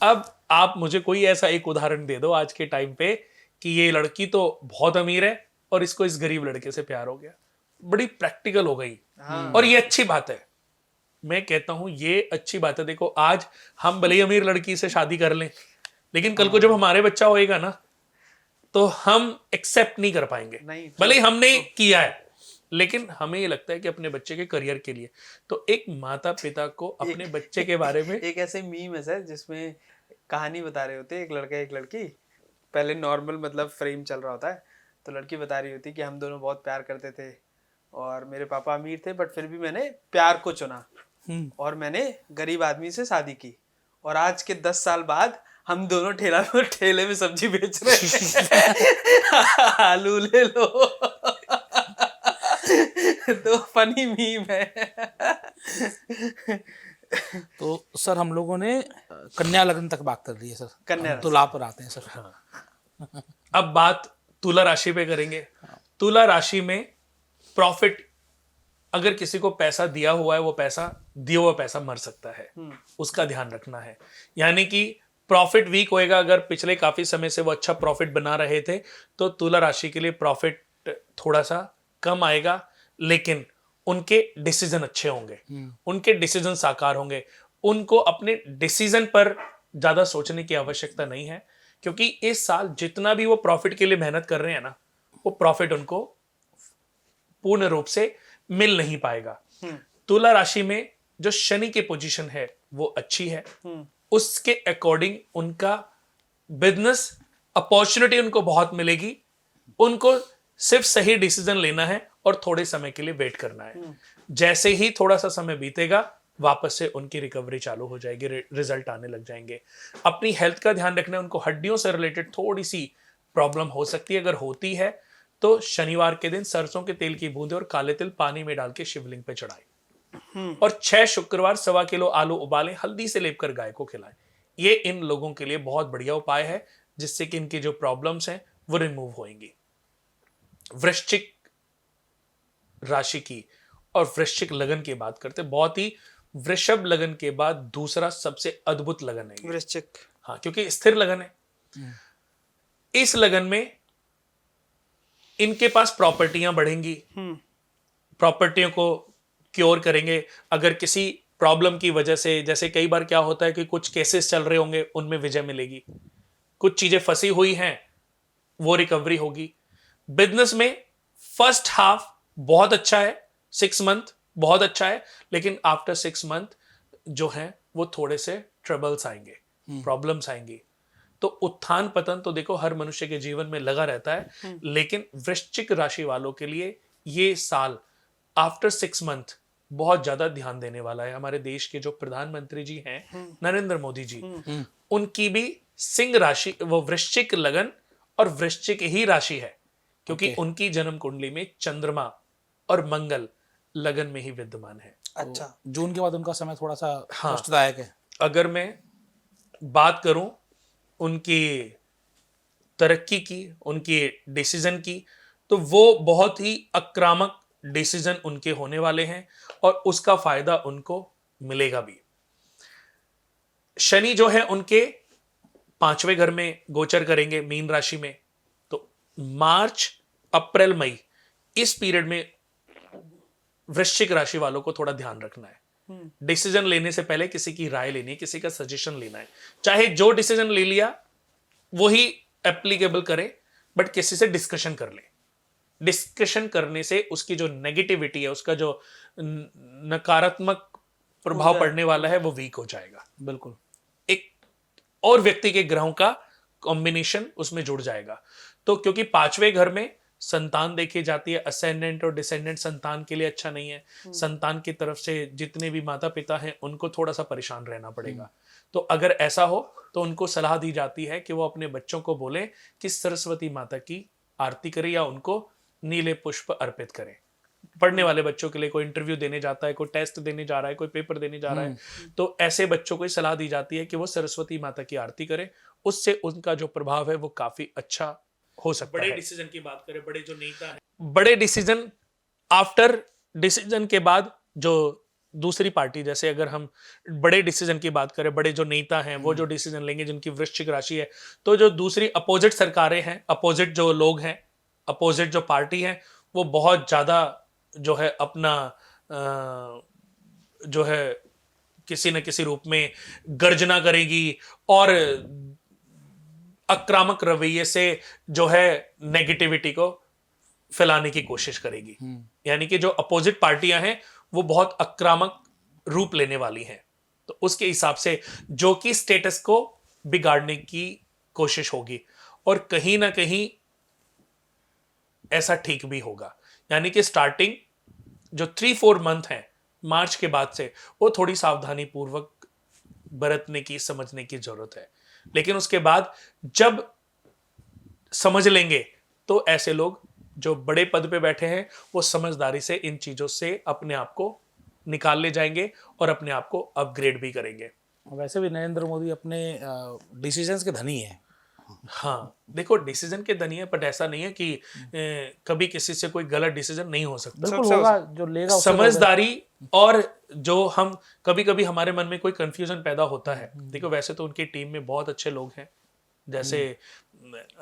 अब आप मुझे कोई ऐसा एक उदाहरण दे दो आज के टाइम पे कि ये लड़की तो बहुत अमीर है और इसको इस गरीब लड़के से प्यार हो गया। बड़ी प्रैक्टिकल हो गई। और ये अच्छी बात है। मैं कहता हूं ये अच्छी बात है। देखो, आज हम भले ही अमीर लड़की से शादी कर लें, लेकिन कल को जब हमारे बच्चा होएगा ना, तो हम एक्सेप्ट नहीं कर पाएंगे। भले ही हमने किया है, लेकिन हमें ये लगता है कि अपने बच्चे के करियर के लिए। तो एक माता पिता को अपने बच्चे के बारे में एक ऐसे मीम है सर, जिसमें कहानी बता रहे होते, एक लड़का एक लड़की, पहले नॉर्मल मतलब फ्रेम चल रहा होता है, तो लड़की बता रही होती कि हम दोनों बहुत प्यार करते थे और मेरे पापा अमीर थे, बट फिर भी मैंने प्यार को चुना और मैंने गरीब आदमी से शादी की, और आज के 10 साल बाद हम दोनों ठेले में सब्जी बेच रहे हैं। आलू ले लो। तो फनी मीम है। तो सर हम लोगों ने कन्या लग्न तक बात कर ली है सर, कन्या हम तुला पर आते हैं सर। अब बात तुला राशि पे करेंगे। तुला राशि में प्रॉफिट, अगर किसी को पैसा दिया हुआ है, वो पैसा दिया हुआ पैसा मर सकता है, उसका ध्यान रखना है। यानी कि प्रॉफिट वीक होएगा। अगर पिछले काफी समय से वो अच्छा प्रॉफिट बना रहे थे तो तुला राशि के लिए प्रॉफिट थोड़ा सा कम आएगा, लेकिन उनके डिसीजन अच्छे होंगे, उनके डिसीजन साकार होंगे। उनको अपने डिसीजन पर ज्यादा सोचने की आवश्यकता नहीं है, क्योंकि इस साल जितना भी वो प्रॉफिट के लिए मेहनत कर रहे हैं ना, वो प्रॉफिट उनको पूर्ण रूप से मिल नहीं पाएगा। तुला राशि में जो शनि की पोजीशन है वो अच्छी है, उसके अकॉर्डिंग उनका बिजनेस अपॉर्चुनिटी उनको बहुत मिलेगी। उनको सिर्फ सही डिसीजन लेना है और थोड़े समय के लिए वेट करना है। जैसे ही थोड़ा सा समय बीतेगा, वापस से उनकी रिकवरी चालू हो जाएगी, रिजल्ट आने लग जाएंगे। अपनी हेल्थ का ध्यान रखना है। उनको हड्डियों से रिलेटेड थोड़ी सी प्रॉब्लम हो सकती है। अगर होती है तो शनिवार के दिन सरसों के तेल की बूंदे और काले तिल पानी में डाल के शिवलिंग पे चढ़ाएं, और 6 शुक्रवार 1.25 किलो आलू उबालें, हल्दी से लेपकर गाय को खिलाएं। ये इन लोगों के लिए बहुत बढ़िया उपाय है, जिससे कि इनकी जो प्रॉब्लम्स हैं वो रिमूव होंगी। वृश्चिक राशि की और वृश्चिक लगन की बात करते, बहुत ही वृषभ लगन के बाद दूसरा सबसे अद्भुत लगन है वृश्चिक। हाँ, क्योंकि स्थिर लगन है। इस लगन में इनके पास प्रॉपर्टियां बढ़ेंगी, प्रॉपर्टियों को क्योर करेंगे। अगर किसी प्रॉब्लम की वजह से, जैसे कई बार क्या होता है कि कुछ केसेस चल रहे होंगे, उनमें विजय मिलेगी। कुछ चीजें फंसी हुई हैं, वो रिकवरी होगी। बिजनेस में फर्स्ट हाफ बहुत अच्छा है, 6 मंथ बहुत अच्छा है, लेकिन आफ्टर 6 मंथ जो है वो थोड़े से ट्रबल्स आएंगे, प्रॉब्लम्स आएंगी। तो उत्थान पतन तो देखो हर मनुष्य के जीवन में लगा रहता है, लेकिन वृश्चिक राशि वालों के लिए ये साल आफ्टर 6 मंथ बहुत ज्यादा ध्यान देने वाला है। हमारे देश के जो प्रधानमंत्री जी हैं नरेंद्र मोदी जी, उनकी भी सिंह राशि, वो वृश्चिक लगन और वृश्चिक ही राशि है, क्योंकि उनकी जन्म कुंडली में चंद्रमा और मंगल लगन में ही विद्यमान है। अच्छा, तो जून के बाद उनका समय थोड़ा सा कष्टदायक है। अगर मैं बात करूं उनकी तरक्की की, उनकी डिसीजन की, तो वो बहुत ही आक्रामक डिसीजन उनके होने वाले हैं और उसका फायदा उनको मिलेगा भी। शनि जो है उनके 5वें घर में गोचर करेंगे मीन राशि में, तो मार्च अप्रैल मई इस पीरियड में वृश्चिक राशि वालों को थोड़ा ध्यान रखना है। डिसीजन लेने से पहले किसी की राय लेनी है, किसी का सजेशन लेना है। चाहे जो डिसीजन ले लिया वही एप्लीकेबल करे, बट किसी से डिस्कशन कर ले। डिस्कशन करने से उसकी जो नेगेटिविटी है, उसका जो नकारात्मक प्रभाव पड़ने वाला है, वो वीक हो जाएगा। बिल्कुल। एक और व्यक्ति के ग्रहों का कॉम्बिनेशन उसमें जुड़ जाएगा। तो क्योंकि 5वें घर में संतान देखी जाती है, असेंडेंट और डिसेंडेंट संतान के लिए अच्छा नहीं है। संतान की तरफ से जितने भी माता पिता हैं उनको थोड़ा सा परेशान रहना पड़ेगा। तो अगर ऐसा हो तो उनको सलाह दी जाती है कि वो अपने बच्चों को बोले कि सरस्वती माता की आरती करें या उनको नीले पुष्प अर्पित करें। पढ़ने वाले बच्चों के लिए, कोई इंटरव्यू देने जाता है, कोई टेस्ट देने जा रहा है, कोई पेपर देने जा रहा है, तो ऐसे बच्चों को सलाह दी जाती है कि वो सरस्वती माता की आरती करें। उससे उनका जो प्रभाव है वो काफी अच्छा हो सकता है। बड़े डिसीजन की बात करें, बड़े जो नेता हैं, बड़े डिसीजन आफ्टर डिसीजन के बाद जो दूसरी पार्टी, जैसे अगर हम बड़े डिसीजन की बात करें, बड़े जो नेता हैं वो जो डिसीजन लेंगे, जिनकी वृश्चिक राशि है, तो जो दूसरी अपोजिट सरकारें हैं, अपोजिट जो लोग हैं, अपोजिट जो पार्टी है, वो बहुत ज्यादा जो है अपना जो है किसी न किसी रूप में गर्जना करेगी और आक्रामक रवैये से जो है नेगेटिविटी को फैलाने की कोशिश करेगी। यानी कि जो अपोजिट पार्टियां हैं वो बहुत आक्रामक रूप लेने वाली हैं। तो उसके हिसाब से जो कि स्टेटस को बिगाड़ने की कोशिश होगी, और कहीं ना कहीं ऐसा ठीक भी होगा। यानी कि स्टार्टिंग जो 3-4 मंथ है मार्च के बाद से, वो थोड़ी सावधानी पूर्वक बरतने की, समझने की जरूरत है। लेकिन उसके बाद जब समझ लेंगे तो ऐसे लोग जो बड़े पद पे बैठे हैं वो समझदारी से इन चीजों से अपने आप को निकाल ले जाएंगे और अपने आप को अपग्रेड भी करेंगे। वैसे भी नरेंद्र मोदी अपने डिसीजंस के धनी हैं। हाँ, देखो डिसीजन के धनी है, बट ऐसा नहीं है कि कभी किसी से कोई गलत डिसीजन नहीं हो सकता। बिल्कुल सबसे होगा, जो लेगा उससे समझदारी और जो हम कभी कभी हमारे मन में कोई कंफ्यूजन पैदा होता है। देखो वैसे तो उनकी टीम में बहुत अच्छे लोग हैं, जैसे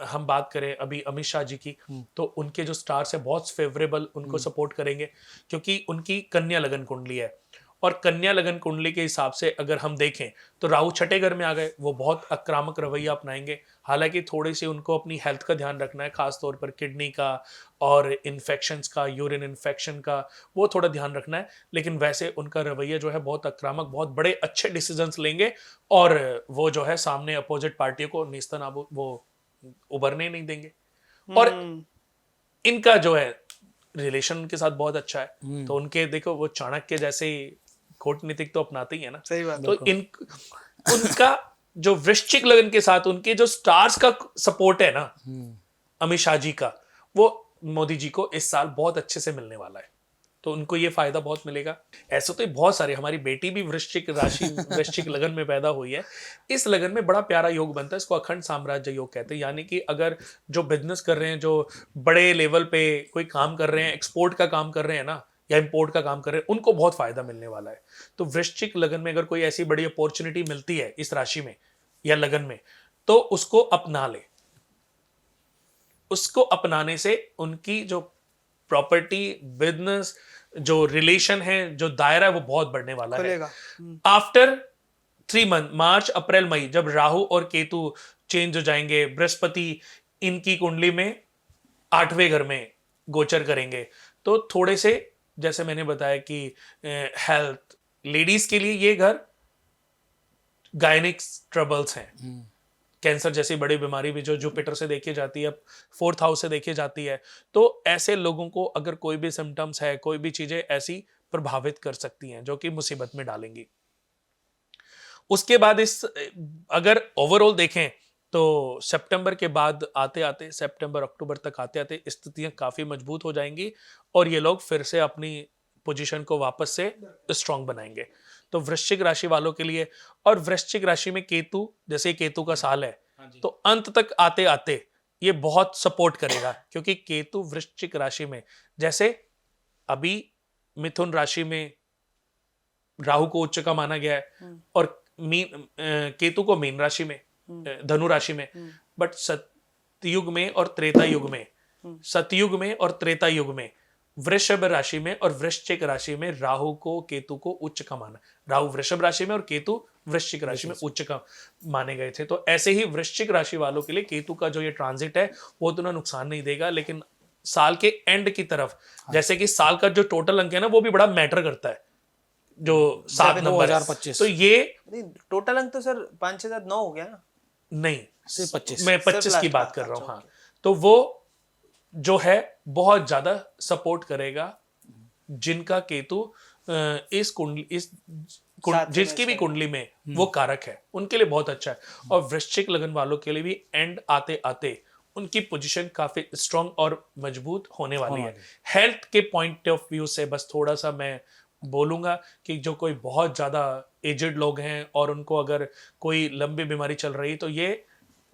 हम बात करें अभी अमित शाह जी की, तो उनके जो स्टार्स है बहुत फेवरेबल उनको सपोर्ट करेंगे, क्योंकि उनकी कन्या लगन कुंडली है। और कन्या लगन कुंडली के हिसाब से अगर हम देखें तो राहु छठे घर में आ गए, वो बहुत आक्रामक रवैया अपनाएंगे। हालांकि थोड़ी सी उनको अपनी हेल्थ का ध्यान रखना है, खास तौर पर किडनी का और इन्फेक्शंस का, यूरिन इन्फेक्शन का, वो थोड़ा ध्यान रखना है। लेकिन वैसे उनका रवैया जो है बहुत आक्रामक, बहुत बड़े अच्छे डिसीजंस लेंगे और वो जो है सामने अपोजिट पार्टियों को नेस्तनाबूद वो उभरने नहीं देंगे। और इनका जो है रिलेशन उनके साथ बहुत अच्छा है, तो उनके देखो वो चाणक्य जैसे कूटनीतिक तो अपनाते ही है ना। सही बात। तो उनका जो वृश्चिक लगन के साथ उनके जो स्टार्स का सपोर्ट है ना अमित शाह जी का, वो मोदी जी को इस साल बहुत अच्छे से मिलने वाला है, तो उनको ये फायदा बहुत मिलेगा। ऐसे तो बहुत सारे, हमारी बेटी भी वृश्चिक राशि वृश्चिक लगन में पैदा हुई है। इस लगन में बड़ा प्यारा योग बनता है, इसको अखंड साम्राज्य योग कहते हैं। यानी कि अगर जो बिजनेस कर रहे हैं, जो बड़े लेवल पे कोई काम कर रहे हैं, एक्सपोर्ट का काम कर रहे हैं ना, या इंपोर्ट का काम कर रहे हैं, उनको बहुत फायदा मिलने वाला है। तो वृश्चिक लगन में अगर कोई ऐसी बड़ी अपॉर्चुनिटी मिलती है इस राशि में या लगन में, तो उसको अपना ले। उसको अपनाने से उनकी जो प्रॉपर्टी, बिजनेस, जो रिलेशन है, जो दायरा है, वो बहुत बढ़ने वाला है। आफ्टर 3 मंथ, मार्च अप्रैल मई, जब राहु और केतु चेंज हो जाएंगे, बृहस्पति इनकी कुंडली में 8वें घर में गोचर करेंगे, तो थोड़े से, जैसे मैंने बताया कि हेल्थ, लेडीज के लिए ये घर गायनिक्स ट्रबल्स हैं, कैंसर जैसी बड़ी बीमारी भी जो जुपिटर से देखी जाती है, 4th हाउस से देखी जाती है, तो ऐसे लोगों को अगर कोई भी सिम्टम्स है, कोई भी चीजें ऐसी प्रभावित कर सकती हैं जो कि मुसीबत में डालेंगी। उसके बाद इस अगर ओवरऑल देखें तो सितंबर के बाद आते आते, सितंबर अक्टूबर तक आते आते स्थितियां काफी मजबूत हो जाएंगी और ये लोग फिर से अपनी पोजीशन को वापस से स्ट्रांग बनाएंगे। तो वृश्चिक राशि वालों के लिए, और वृश्चिक राशि में केतु, जैसे केतु का साल है, तो अंत तक आते आते ये बहुत सपोर्ट करेगा, क्योंकि केतु वृश्चिक राशि में, जैसे अभी मिथुन राशि में राहु को उच्च का माना गया है और केतु को मीन राशि में, धनु राशि में, बट सतयुग में और त्रेता युग में, सतयुग में और त्रेता युग में वृषभ राशि में और वृश्चिक राशि में राहु को, केतु को उच्च का माना। राहु वृषभ राशि में और केतु वृश्चिक राशि में उच्च का माने गए थे। तो ऐसे ही वृश्चिक राशि वालों के लिए केतु का जो ये ट्रांजिट है वो उतना नुकसान नहीं देगा, लेकिन साल के एंड की तरफ, जैसे कि साल का जो टोटल अंक है ना, वो भी बड़ा मैटर करता है, जो 7 नंबर है। तो ये टोटल अंक तो सर 5, 6, 7, 9 हो गया ना? नहीं, सिर्फ 25, मैं 25 की बात कर रहा हूँ। हाँ, तो वो जो है बहुत ज्यादा सपोर्ट करेगा, जिनका केतु इस कुंडली, जिसकी भी कुंडली में वो कारक है, उनके लिए बहुत अच्छा है। और वृश्चिक लगन वालों के लिए भी एंड आते आते उनकी पोजीशन काफी स्ट्रांग और मजबूत होने वाली है। हेल्थ के पॉइंट ऑफ व्यू से बस थोड़ा सा मैं बोलूंगा कि जो कोई बहुत ज्यादा एजेड लोग हैं और उनको अगर कोई लंबी बीमारी चल रही है, तो ये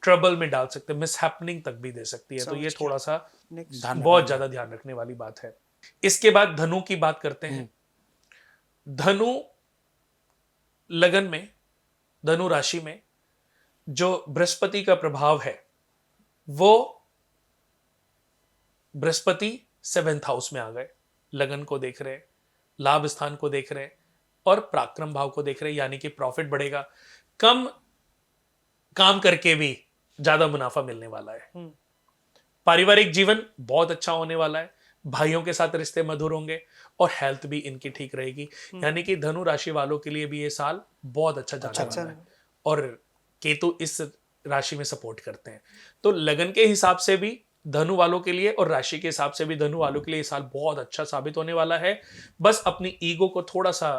ट्रबल में डाल सकते हैं, मिसहैपनिंग तक भी दे सकती है। तो ये थोड़ा सा बहुत ज्यादा ध्यान रखने वाली बात है। इसके बाद धनु की बात करते हैं। धनु लगन में, धनु राशि में जो बृहस्पति का प्रभाव है, वो बृहस्पति 7th हाउस में आ गए, लगन को देख रहे, लाभ स्थान को देख रहे और पराक्रम भाव को देख रहे, यानी कि प्रॉफिट बढ़ेगा, कम काम करके भी ज्यादा मुनाफा मिलने वाला है। पारिवारिक जीवन बहुत अच्छा होने वाला है, भाइयों के साथ रिश्ते मधुर होंगे और हेल्थ भी इनकी ठीक रहेगी। यानी कि धनु राशि वालों के लिए भी ये साल बहुत अच्छा जाने वाला है। और केतु इस राशि में सपोर्ट करते हैं, तो लगन के हिसाब से भी धनु वालों के लिए और राशि के हिसाब से भी धनु वालों के लिए ये साल बहुत अच्छा साबित होने वाला है। बस अपनी ईगो को थोड़ा सा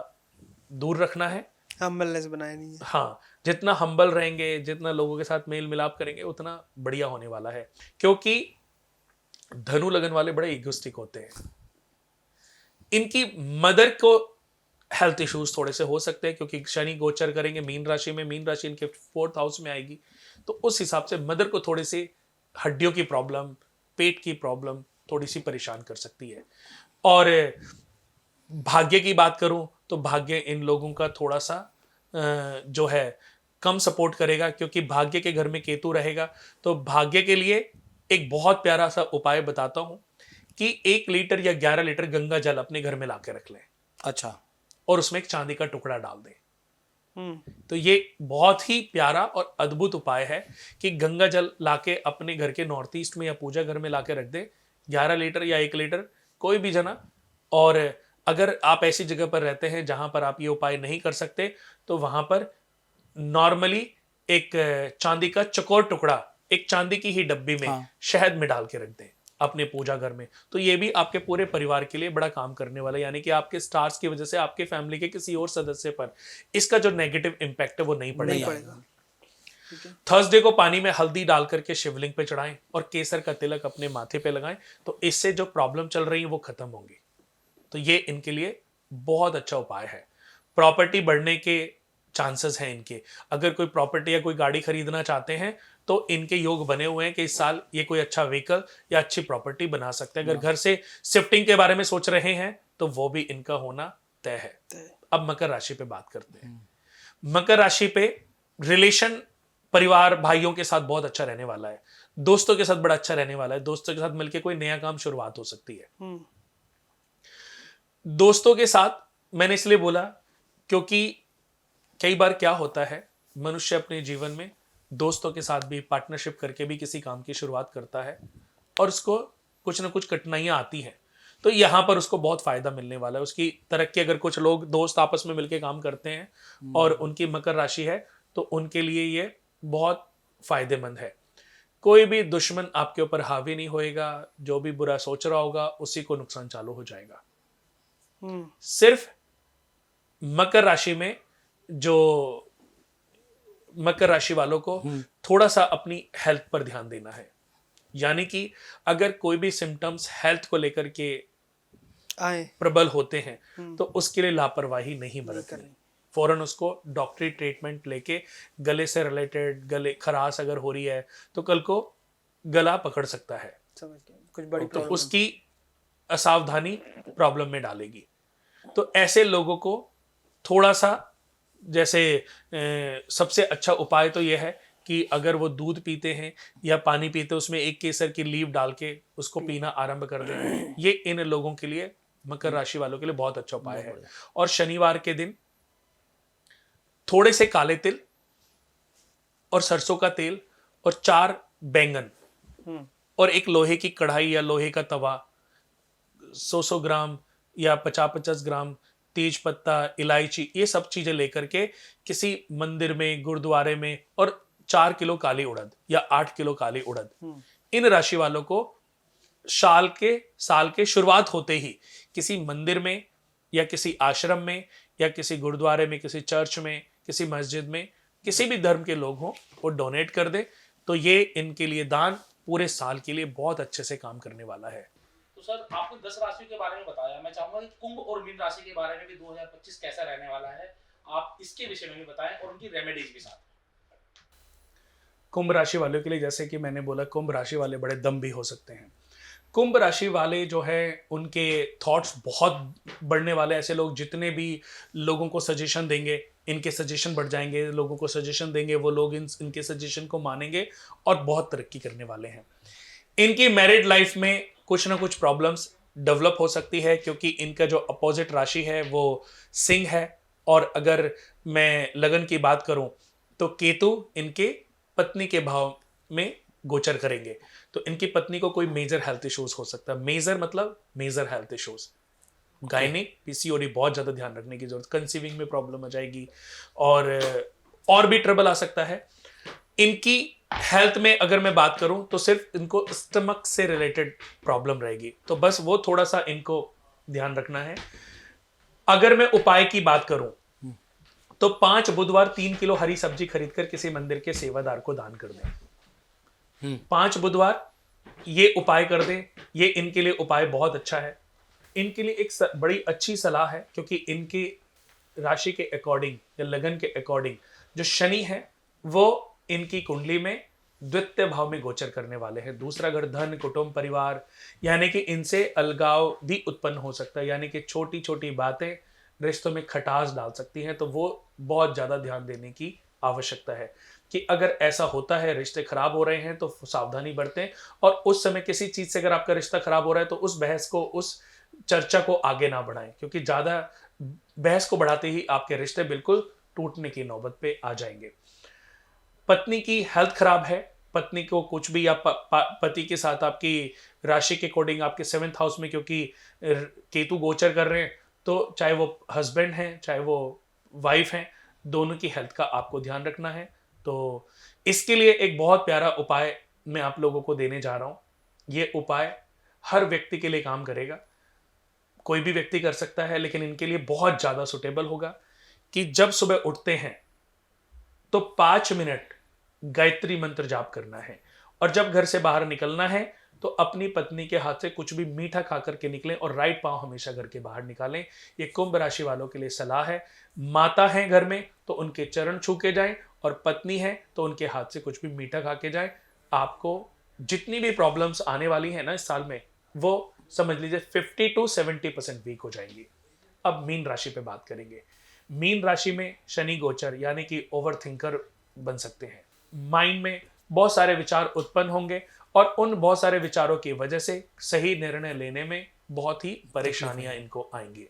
दूर रखना है, हम्बलनेस बनाए नहीं है। हाँ, जितना हम्बल रहेंगे, जितना लोगों के साथ मेल मिलाप करेंगे, उतना बढ़िया होने वाला है। क्योंकि धनु लगन वाले बड़े इगोस्टिक होते हैं, इनकी मदर को हेल्थ इश्यूज थोड़े से हो सकते हैं, क्योंकि शनि गोचर करेंगे मीन राशि में, मीन राशि इनके 4th हाउस में आएगी, तो उस हिसाब से मदर को थोड़ी सी हड्डियों की प्रॉब्लम, पेट की प्रॉब्लम थोड़ी सी परेशान कर सकती है। और भाग्य की बात करूं तो भाग्य इन लोगों का थोड़ा सा जो है कम सपोर्ट करेगा, क्योंकि भाग्य के घर में केतु रहेगा। तो भाग्य के लिए एक बहुत प्यारा सा उपाय बताता हूं कि 1 लीटर या 11 लीटर गंगा जल अपने घर में लाके रख लें। अच्छा। और उसमें एक चांदी का टुकड़ा डाल दें। तो ये बहुत ही प्यारा और अद्भुत उपाय है कि गंगा जल लाके अपने घर के नॉर्थ ईस्ट में या पूजा घर में लाके रख दे, 11 लीटर या 1 लीटर, कोई भी जना। और अगर आप ऐसी जगह पर रहते हैं जहां पर आप ये उपाय नहीं कर सकते, तो वहां पर नॉर्मली एक चांदी का चौकोर टुकड़ा एक चांदी की ही डब्बी में शहद में डाल के रख दें अपने पूजा घर में। तो ये भी आपके पूरे परिवार के लिए बड़ा काम करने वाला है, यानी कि आपके स्टार्स की वजह से आपके फैमिली के किसी और सदस्य पर इसका जो नेगेटिव इंपैक्ट है वो नहीं पड़ेगा। थर्सडे को पानी में हल्दी डाल करके शिवलिंग पे चढ़ाएं और केसर का तिलक अपने माथे पे लगाएं, तो इससे जो प्रॉब्लम चल रही है वो खत्म होंगी। तो ये इनके लिए बहुत अच्छा उपाय है। प्रॉपर्टी बढ़ने के चांसेस हैं इनके। अगर कोई प्रॉपर्टी या कोई गाड़ी खरीदना चाहते हैं तो इनके योग बने हुए हैं कि इस साल ये कोई अच्छा व्हीकल या अच्छी प्रॉपर्टी बना सकते हैं। अगर घर से शिफ्टिंग के बारे में सोच रहे हैं तो वो भी इनका होना तय है। अब मकर राशि पे बात करते हैं। मकर राशि पे रिलेशन परिवार भाइयों के साथ बहुत अच्छा रहने वाला है, दोस्तों के साथ बड़ा अच्छा रहने वाला है। दोस्तों के साथ मिलकर कोई नया काम शुरुआत हो सकती है। दोस्तों के साथ मैंने इसलिए बोला क्योंकि कई बार क्या होता है, मनुष्य अपने जीवन में दोस्तों के साथ भी पार्टनरशिप करके भी किसी काम की शुरुआत करता है और उसको कुछ ना कुछ कठिनाइयां आती हैं, तो यहां पर उसको बहुत फायदा मिलने वाला है, उसकी तरक्की। अगर कुछ लोग दोस्त आपस में मिलकर काम करते हैं और उनकी मकर राशि है तो उनके लिए ये बहुत फायदेमंद है। कोई भी दुश्मन आपके ऊपर हावी नहीं होएगा, जो भी बुरा सोच रहा होगा उसी को नुकसान चालू हो जाएगा। सिर्फ मकर राशि में जो मकर राशि वालों को थोड़ा सा अपनी हेल्थ पर ध्यान देना है, यानी कि अगर कोई भी सिम्टम्स हेल्थ को लेकर के आए प्रबल होते हैं तो उसके लिए लापरवाही नहीं बरतनी। फौरन उसको डॉक्टरी ट्रीटमेंट लेके, गले से रिलेटेड गले खराश अगर हो रही है तो कल को गला पकड़ सकता है, कुछ बड़ी तो उसकी असावधानी प्रॉब्लम में डालेगी। तो ऐसे लोगों को थोड़ा सा, जैसे सबसे अच्छा उपाय तो यह है कि अगर वो दूध पीते हैं या पानी पीते हैं उसमें एक केसर की लीफ डाल के उसको पीना आरंभ कर दें। ये इन लोगों के लिए, मकर राशि वालों के लिए बहुत अच्छा उपाय है। और शनिवार के दिन थोड़े से काले तिल और सरसों का तेल और 4 बैंगन और एक लोहे की कढ़ाई या लोहे का तवा, 100 ग्राम या 50 ग्राम तेज पत्ता, इलायची, ये सब चीजें लेकर के किसी मंदिर में, गुरुद्वारे में, और 4 किलो काली उड़द या 8 किलो काली उड़द, इन राशि वालों को साल के शुरुआत होते ही किसी मंदिर में या किसी आश्रम में या किसी गुरुद्वारे में, किसी चर्च में, किसी मस्जिद में, किसी भी धर्म के लोग हों, वो डोनेट कर दे। तो ये इनके लिए दान पूरे साल के लिए बहुत अच्छे से काम करने वाला है। तो सर आपने 10 राशियों के बारे में बताया, मैं चाहूंगा कि कुंभ और मीन राशि के बारे में भी 2025 कैसा रहने वाला है, आप इसके विषय में भी बताएं और उनकी रेमेडीज भी साथ। कुंभ राशि वालों के लिए, जैसे कि मैंने बोला, कुंभ राशि वाले बड़े दम भी हो सकते हैं। कुंभ राशि वाले जो है उनके थॉट्स बहुत बढ़ने वाले। ऐसे लोग जितने भी लोगों को सजेशन देंगे, इनके सजेशन बढ़ जाएंगे। लोगों को सजेशन देंगे, वो लोग इनके सजेशन को मानेंगे और बहुत तरक्की करने वाले हैं। इनकी मैरिड लाइफ में कुछ ना कुछ प्रॉब्लम्स डेवलप हो सकती है, क्योंकि इनका जो अपोजिट राशि है वो सिंह है। और अगर मैं लगन की बात करूं तो केतु इनके पत्नी के भाव में गोचर करेंगे, तो इनकी पत्नी को कोई मेजर हेल्थ इश्यूज हो सकता है। मेजर मतलब major health issues, gynaec, PCOD, बहुत ज्यादा ध्यान रखने की जरूरत। कंसीविंग में प्रॉब्लम आ जाएगी और भी ट्रबल आ सकता है। इनकी हेल्थ में अगर मैं बात करूं तो सिर्फ इनको स्टमक से रिलेटेड प्रॉब्लम रहेगी, तो बस वो थोड़ा सा इनको ध्यान रखना है। अगर मैं उपाय की बात करूं तो 5 बुधवार 3 किलो हरी सब्जी खरीदकर किसी मंदिर के सेवादार को दान कर दें। 5 बुधवार ये उपाय कर दें, ये इनके लिए उपाय बहुत अच्छा है। इनके लिए एक बड़ी अच्छी सलाह है, क्योंकि इनके राशि के अकॉर्डिंग या लगन के अकॉर्डिंग जो शनि है वो इनकी कुंडली में द्वितीय भाव में गोचर करने वाले हैं। दूसरा घर धन, कुटुंब, परिवार, यानी कि इनसे अलगाव भी उत्पन्न हो सकता है, यानी कि छोटी छोटी बातें रिश्तों में खटास डाल सकती हैं। तो वो बहुत ज्यादा ध्यान देने की आवश्यकता है कि अगर ऐसा होता है, रिश्ते खराब हो रहे हैं तो सावधानी बरतें। और उस समय किसी चीज से अगर आपका रिश्ता खराब हो रहा है तो उस बहस को, उस चर्चा को आगे ना बढ़ाएं, क्योंकि ज्यादा बहस को बढ़ाते ही आपके रिश्ते बिल्कुल टूटने की नौबत पे आ जाएंगे। पत्नी की हेल्थ खराब है, पत्नी को कुछ भी, या पति के साथ आपकी राशि के अकॉर्डिंग आपके 7th हाउस में क्योंकि केतु गोचर कर रहे हैं, तो चाहे वो हस्बैंड हैं चाहे वो वाइफ हैं, दोनों की हेल्थ का आपको ध्यान रखना है। तो इसके लिए एक बहुत प्यारा उपाय मैं आप लोगों को देने जा रहा हूं। ये उपाय हर व्यक्ति के लिए काम करेगा, कोई भी व्यक्ति कर सकता है, लेकिन इनके लिए बहुत ज्यादा सुटेबल होगा कि जब सुबह उठते हैं तो 5 मिनट गायत्री मंत्र जाप करना है, और जब घर से बाहर निकलना है तो अपनी पत्नी के हाथ से कुछ भी मीठा खा करके निकलें और राइट पांव हमेशा घर के बाहर निकालें। ये कुंभ राशि वालों के लिए सलाह है। माता है घर में तो उनके चरण छू के जाएं, और पत्नी है तो उनके हाथ से कुछ भी मीठा खा के जाएं। आपको जितनी भी प्रॉब्लम्स आने वाली है ना इस साल में, वो समझ लीजिए 50 to 70% वीक हो जाएंगी। अब मीन राशि पे बात करेंगे। मीन राशि में शनि गोचर, यानी कि ओवर थिंकर बन सकते हैं। माइंड में बहुत सारे विचार उत्पन्न होंगे और उन बहुत सारे विचारों की वजह से सही निर्णय लेने में बहुत ही परेशानियां इनको आएंगी,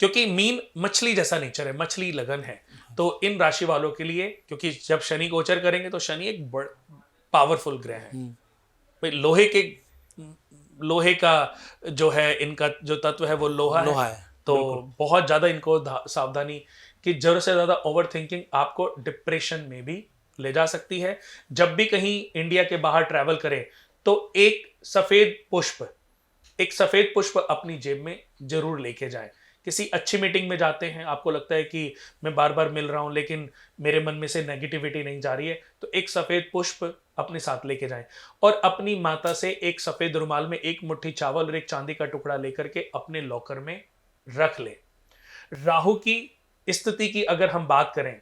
क्योंकि मीन मछली जैसा नेचर है, मछली लगन है। तो इन राशि वालों के लिए, क्योंकि जब शनि गोचर करेंगे तो शनि एक पावरफुल ग्रह है भाई। लोहे का जो है, इनका जो तत्व है वो लोहा है। तो बहुत ज्यादा इनको सावधानी कि जरूरत से ज्यादा ओवर थिंकिंग आपको डिप्रेशन में भी ले जा सकती है। जब भी कहीं इंडिया के बाहर ट्रैवल करें तो एक सफेद पुष्प अपनी जेब में जरूर लेके जाएं। किसी अच्छी मीटिंग में जाते हैं, आपको लगता है कि मैं बार बार मिल रहा हूं लेकिन मेरे मन में से नेगेटिविटी नहीं जा रही है, तो एक सफेद पुष्प अपने साथ लेके जाएं। और अपनी माता से एक सफेद रुमाल में एक मुट्ठी चावल और एक चांदी का टुकड़ा लेकर के अपने लॉकर में रख ले। राहु की स्थिति की अगर हम बात करें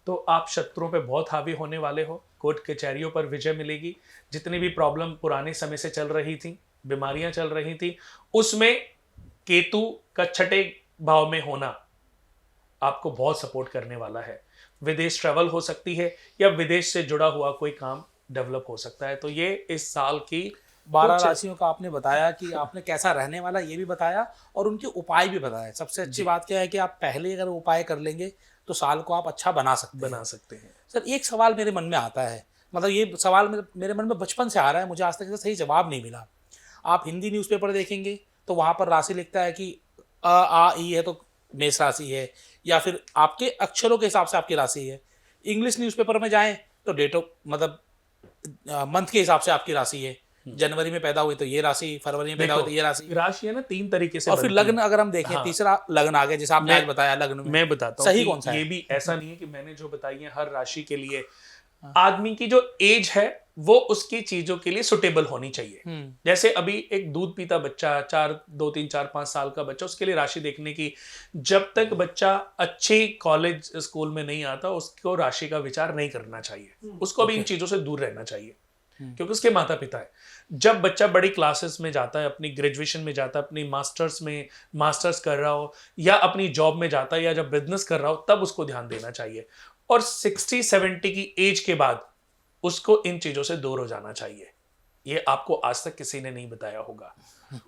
तो आप शत्रुओं पे बहुत हावी होने वाले हो। कोर्ट कचहरियों पर विजय मिलेगी। जितनी भी प्रॉब्लम पुराने समय से चल रही थी, बीमारियां चल रही थी, उसमें केतु का 6ठे भाव में होना आपको बहुत सपोर्ट करने वाला है। विदेश ट्रैवल हो सकती है या विदेश से जुड़ा हुआ कोई काम डेवलप हो सकता है। तो ये इस साल की 12 राशियों का आपने बताया कि आपने कैसा रहने वाला ये भी बताया और उनके उपाय भी बताया। सबसे अच्छी बात क्या है कि आप पहले अगर उपाय कर लेंगे तो साल को आप अच्छा बना सकते हैं। सर एक सवाल मेरे मन में आता है, मतलब ये सवाल मेरे मन में बचपन से आ रहा है, मुझे आज तक इसका सही जवाब नहीं मिला। आप हिंदी न्यूज़पेपर देखेंगे तो वहाँ पर राशि लिखता है कि आ ई है तो मेष राशि है, या फिर आपके अक्षरों के हिसाब से आपकी राशि है। इंग्लिश न्यूज़पेपर में जाएं तो डेट ऑफ मतलब मंथ के हिसाब से आपकी राशि है। जनवरी में पैदा हुई तो ये राशि, फरवरी में पैदा हुई तो ये राशि है ना 3 तरीके से। और फिर लग्न अगर हम देखें, हाँ, तीसरा लग्न आ गया जैसे आपने आज बताया। लग्न में मैं बताता हूँ सही कौन सा है? ये भी ऐसा नहीं है कि मैंने जो बताई है हर राशि के लिए। आदमी की जो एज है वो उसकी चीजों के लिए सुटेबल होनी चाहिए। जैसे अभी एक दूध पीता बच्चा 2, 3, 4, 5 साल का बच्चा, उसके लिए राशि देखने की, जब तक बच्चा अच्छे कॉलेज स्कूल में नहीं आता उसको राशि का विचार नहीं करना चाहिए। उसको भी इन चीजों से दूर रहना चाहिए क्योंकि उसके माता पिता है। जब बच्चा बड़ी क्लासेस में जाता है, अपनी ग्रेजुएशन में जाता है, अपनी मास्टर्स कर रहा हो या अपनी जॉब में जाता है या जब बिजनेस कर रहा हो, तब उसको ध्यान देना चाहिए। और 60-70 की एज के बाद उसको इन चीजों से दूर हो जाना चाहिए। ये आपको आज तक किसी ने नहीं बताया होगा।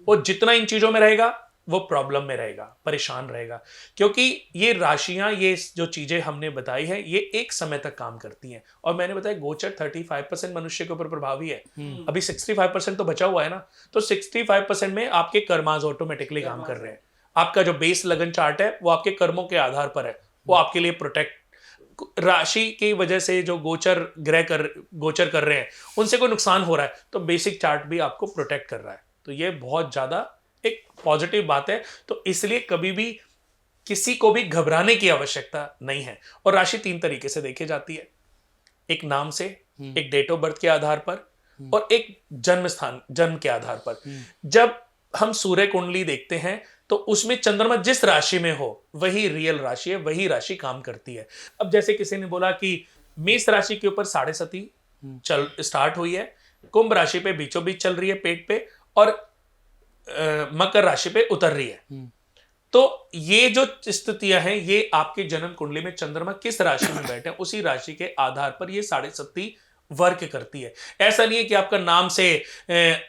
वो जितना इन चीजों में रहेगा वो प्रॉब्लम में रहेगा, परेशान रहेगा, क्योंकि ये राशियां, ये जो चीजें हमने बताई है ये एक समय तक काम करती हैं। और मैंने बताया गोचर 35% मनुष्य के ऊपर प्रभावी है, अभी 65% तो बचा हुआ है ना। तो 65% में आपके कर्माज ऑटोमेटिकली काम कर रहे हैं। आपका जो बेस लगन चार्ट है वो आपके कर्मों के आधार पर है, वो आपके लिए प्रोटेक्ट। राशि की वजह से जो गोचर कर रहे हैं उनसे कोई नुकसान हो रहा है तो बेसिक चार्ट भी आपको प्रोटेक्ट कर रहा है। तो ये बहुत ज्यादा एक पॉजिटिव बात है। तो इसलिए कभी भी किसी को भी घबराने की आवश्यकता नहीं है। और राशि 3 तरीके से देखी जाती है, एक नाम से, एक डेट ऑफ बर्थ के आधार पर और एक जन्म के आधार पर। जब हम सूर्य कुंडली देखते हैं तो उसमें चंद्रमा जिस राशि में हो वही रियल राशि है, वही राशि काम करती है। अब जैसे किसी ने बोला कि मेष राशि के ऊपर 7.5 चल स्टार्ट हुई है, कुंभ राशि पे बीचों बीच चल रही है पेट पे, और मकर राशि पे उतर रही है। तो ये जो स्थितियां हैं ये आपके जन्म कुंडली में चंद्रमा किस राशि में बैठे हैं उसी राशि के आधार पर ये 7.5 वर्क करती है। ऐसा नहीं है कि आपका नाम से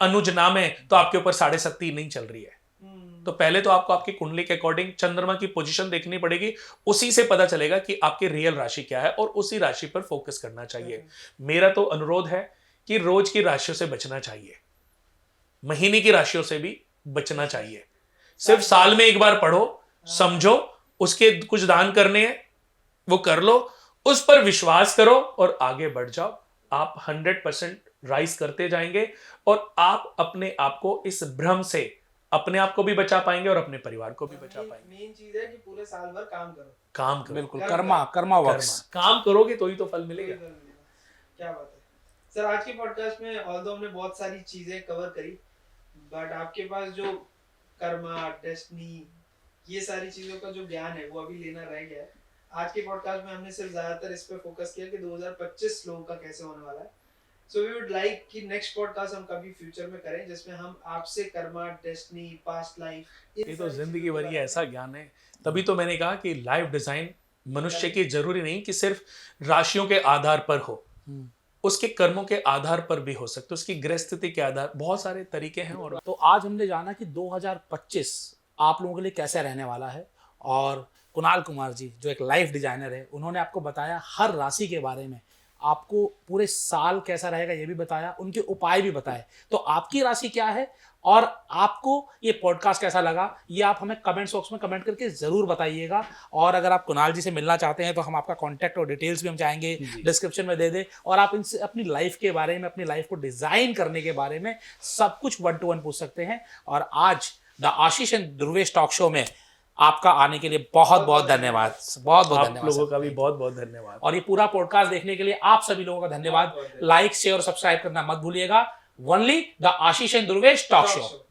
अनुज नाम है तो आपके ऊपर 7.5 नहीं चल रही है। तो पहले तो आपको आपकी कुंडली के अकॉर्डिंग चंद्रमा की पोजीशन देखनी पड़ेगी, उसी से पता चलेगा कि आपकी रियल राशि क्या है और उसी राशि पर फोकस करना चाहिए। मेरा तो अनुरोध है कि रोज की राशियों से बचना चाहिए, महीने की राशियों से भी बचना चाहिए। सिर्फ साल में एक बार पढ़ो, समझो, उसके कुछ दान करने हैं वो कर लो, उस पर विश्वास करो और आगे बढ़ जाओ। आप 100% राइज करते जाएंगे और आप अपने आप को इस भ्रम से अपने आप को भी बचा पाएंगे और अपने परिवार को भी बचा पाएंगे। मेन चीज है कि पूरे साल भर काम करो। बिल्कुल, कर्मा वर्क्स। काम करोगे तो ही तो फल मिलेगा। क्या बात है सर। आज के पॉडकास्ट में ऑल्दो हमने बहुत सारी चीजें कवर करी, बट आपके पास जो कर्मा, डेस्टिनी, ये सारी चीजों का जो ज्ञान है वो अभी लेना रह गया है। आज के पॉडकास्ट में हमने सिर्फ ज्यादातर इस पे फोकस किया कि 2025 लोगों का कैसे होने वाला है। सो वी वुड लाइक कि नेक्स्ट पॉडकास्ट हम कभी फ्यूचर में करें जिसमें हम आपसे कर्मा, डेस्टिनी, पास्ट लाइफ, ये तो जिंदगी भर ये ऐसा ज्ञान है। तभी तो मैंने कहा कि लाइफ डिजाइन मनुष्य की जरूरी नहीं कि सिर्फ राशियों के आधार पर हो, उसके कर्मों के आधार पर भी हो सकते, उसकी गृह स्थिति के आधार, बहुत सारे तरीके हैं। और तो आज हमने जाना कि 2025 आप लोगों के लिए कैसे रहने वाला है, और कुणाल कुमार जी जो एक लाइफ डिजाइनर है उन्होंने आपको बताया हर राशि के बारे में, आपको पूरे साल कैसा रहेगा ये भी बताया, उनके उपाय भी बताए। तो आपकी राशि क्या है और आपको ये पॉडकास्ट कैसा लगा ये आप हमें कमेंट बॉक्स में कमेंट करके ज़रूर बताइएगा। और अगर आप कुणाल जी से मिलना चाहते हैं तो हम आपका कॉन्टैक्ट और डिटेल्स भी हम चाहेंगे डिस्क्रिप्शन में दे दें, और आप इनसे अपनी लाइफ के बारे में, अपनी लाइफ को डिज़ाइन करने के बारे में सब कुछ 1-to-1 पूछ सकते हैं। और आज the Ashish and Dhruvesh talk show में आपका आने के लिए बहुत बहुत धन्यवाद। बहुत बहुत धन्यवाद। आप लोगों का भी बहुत बहुत धन्यवाद। और ये पूरा पॉडकास्ट देखने के लिए आप सभी लोगों का धन्यवाद। लाइक, शेयर और सब्सक्राइब करना मत भूलिएगा। Only the Ashish and Dhruvesh talk show.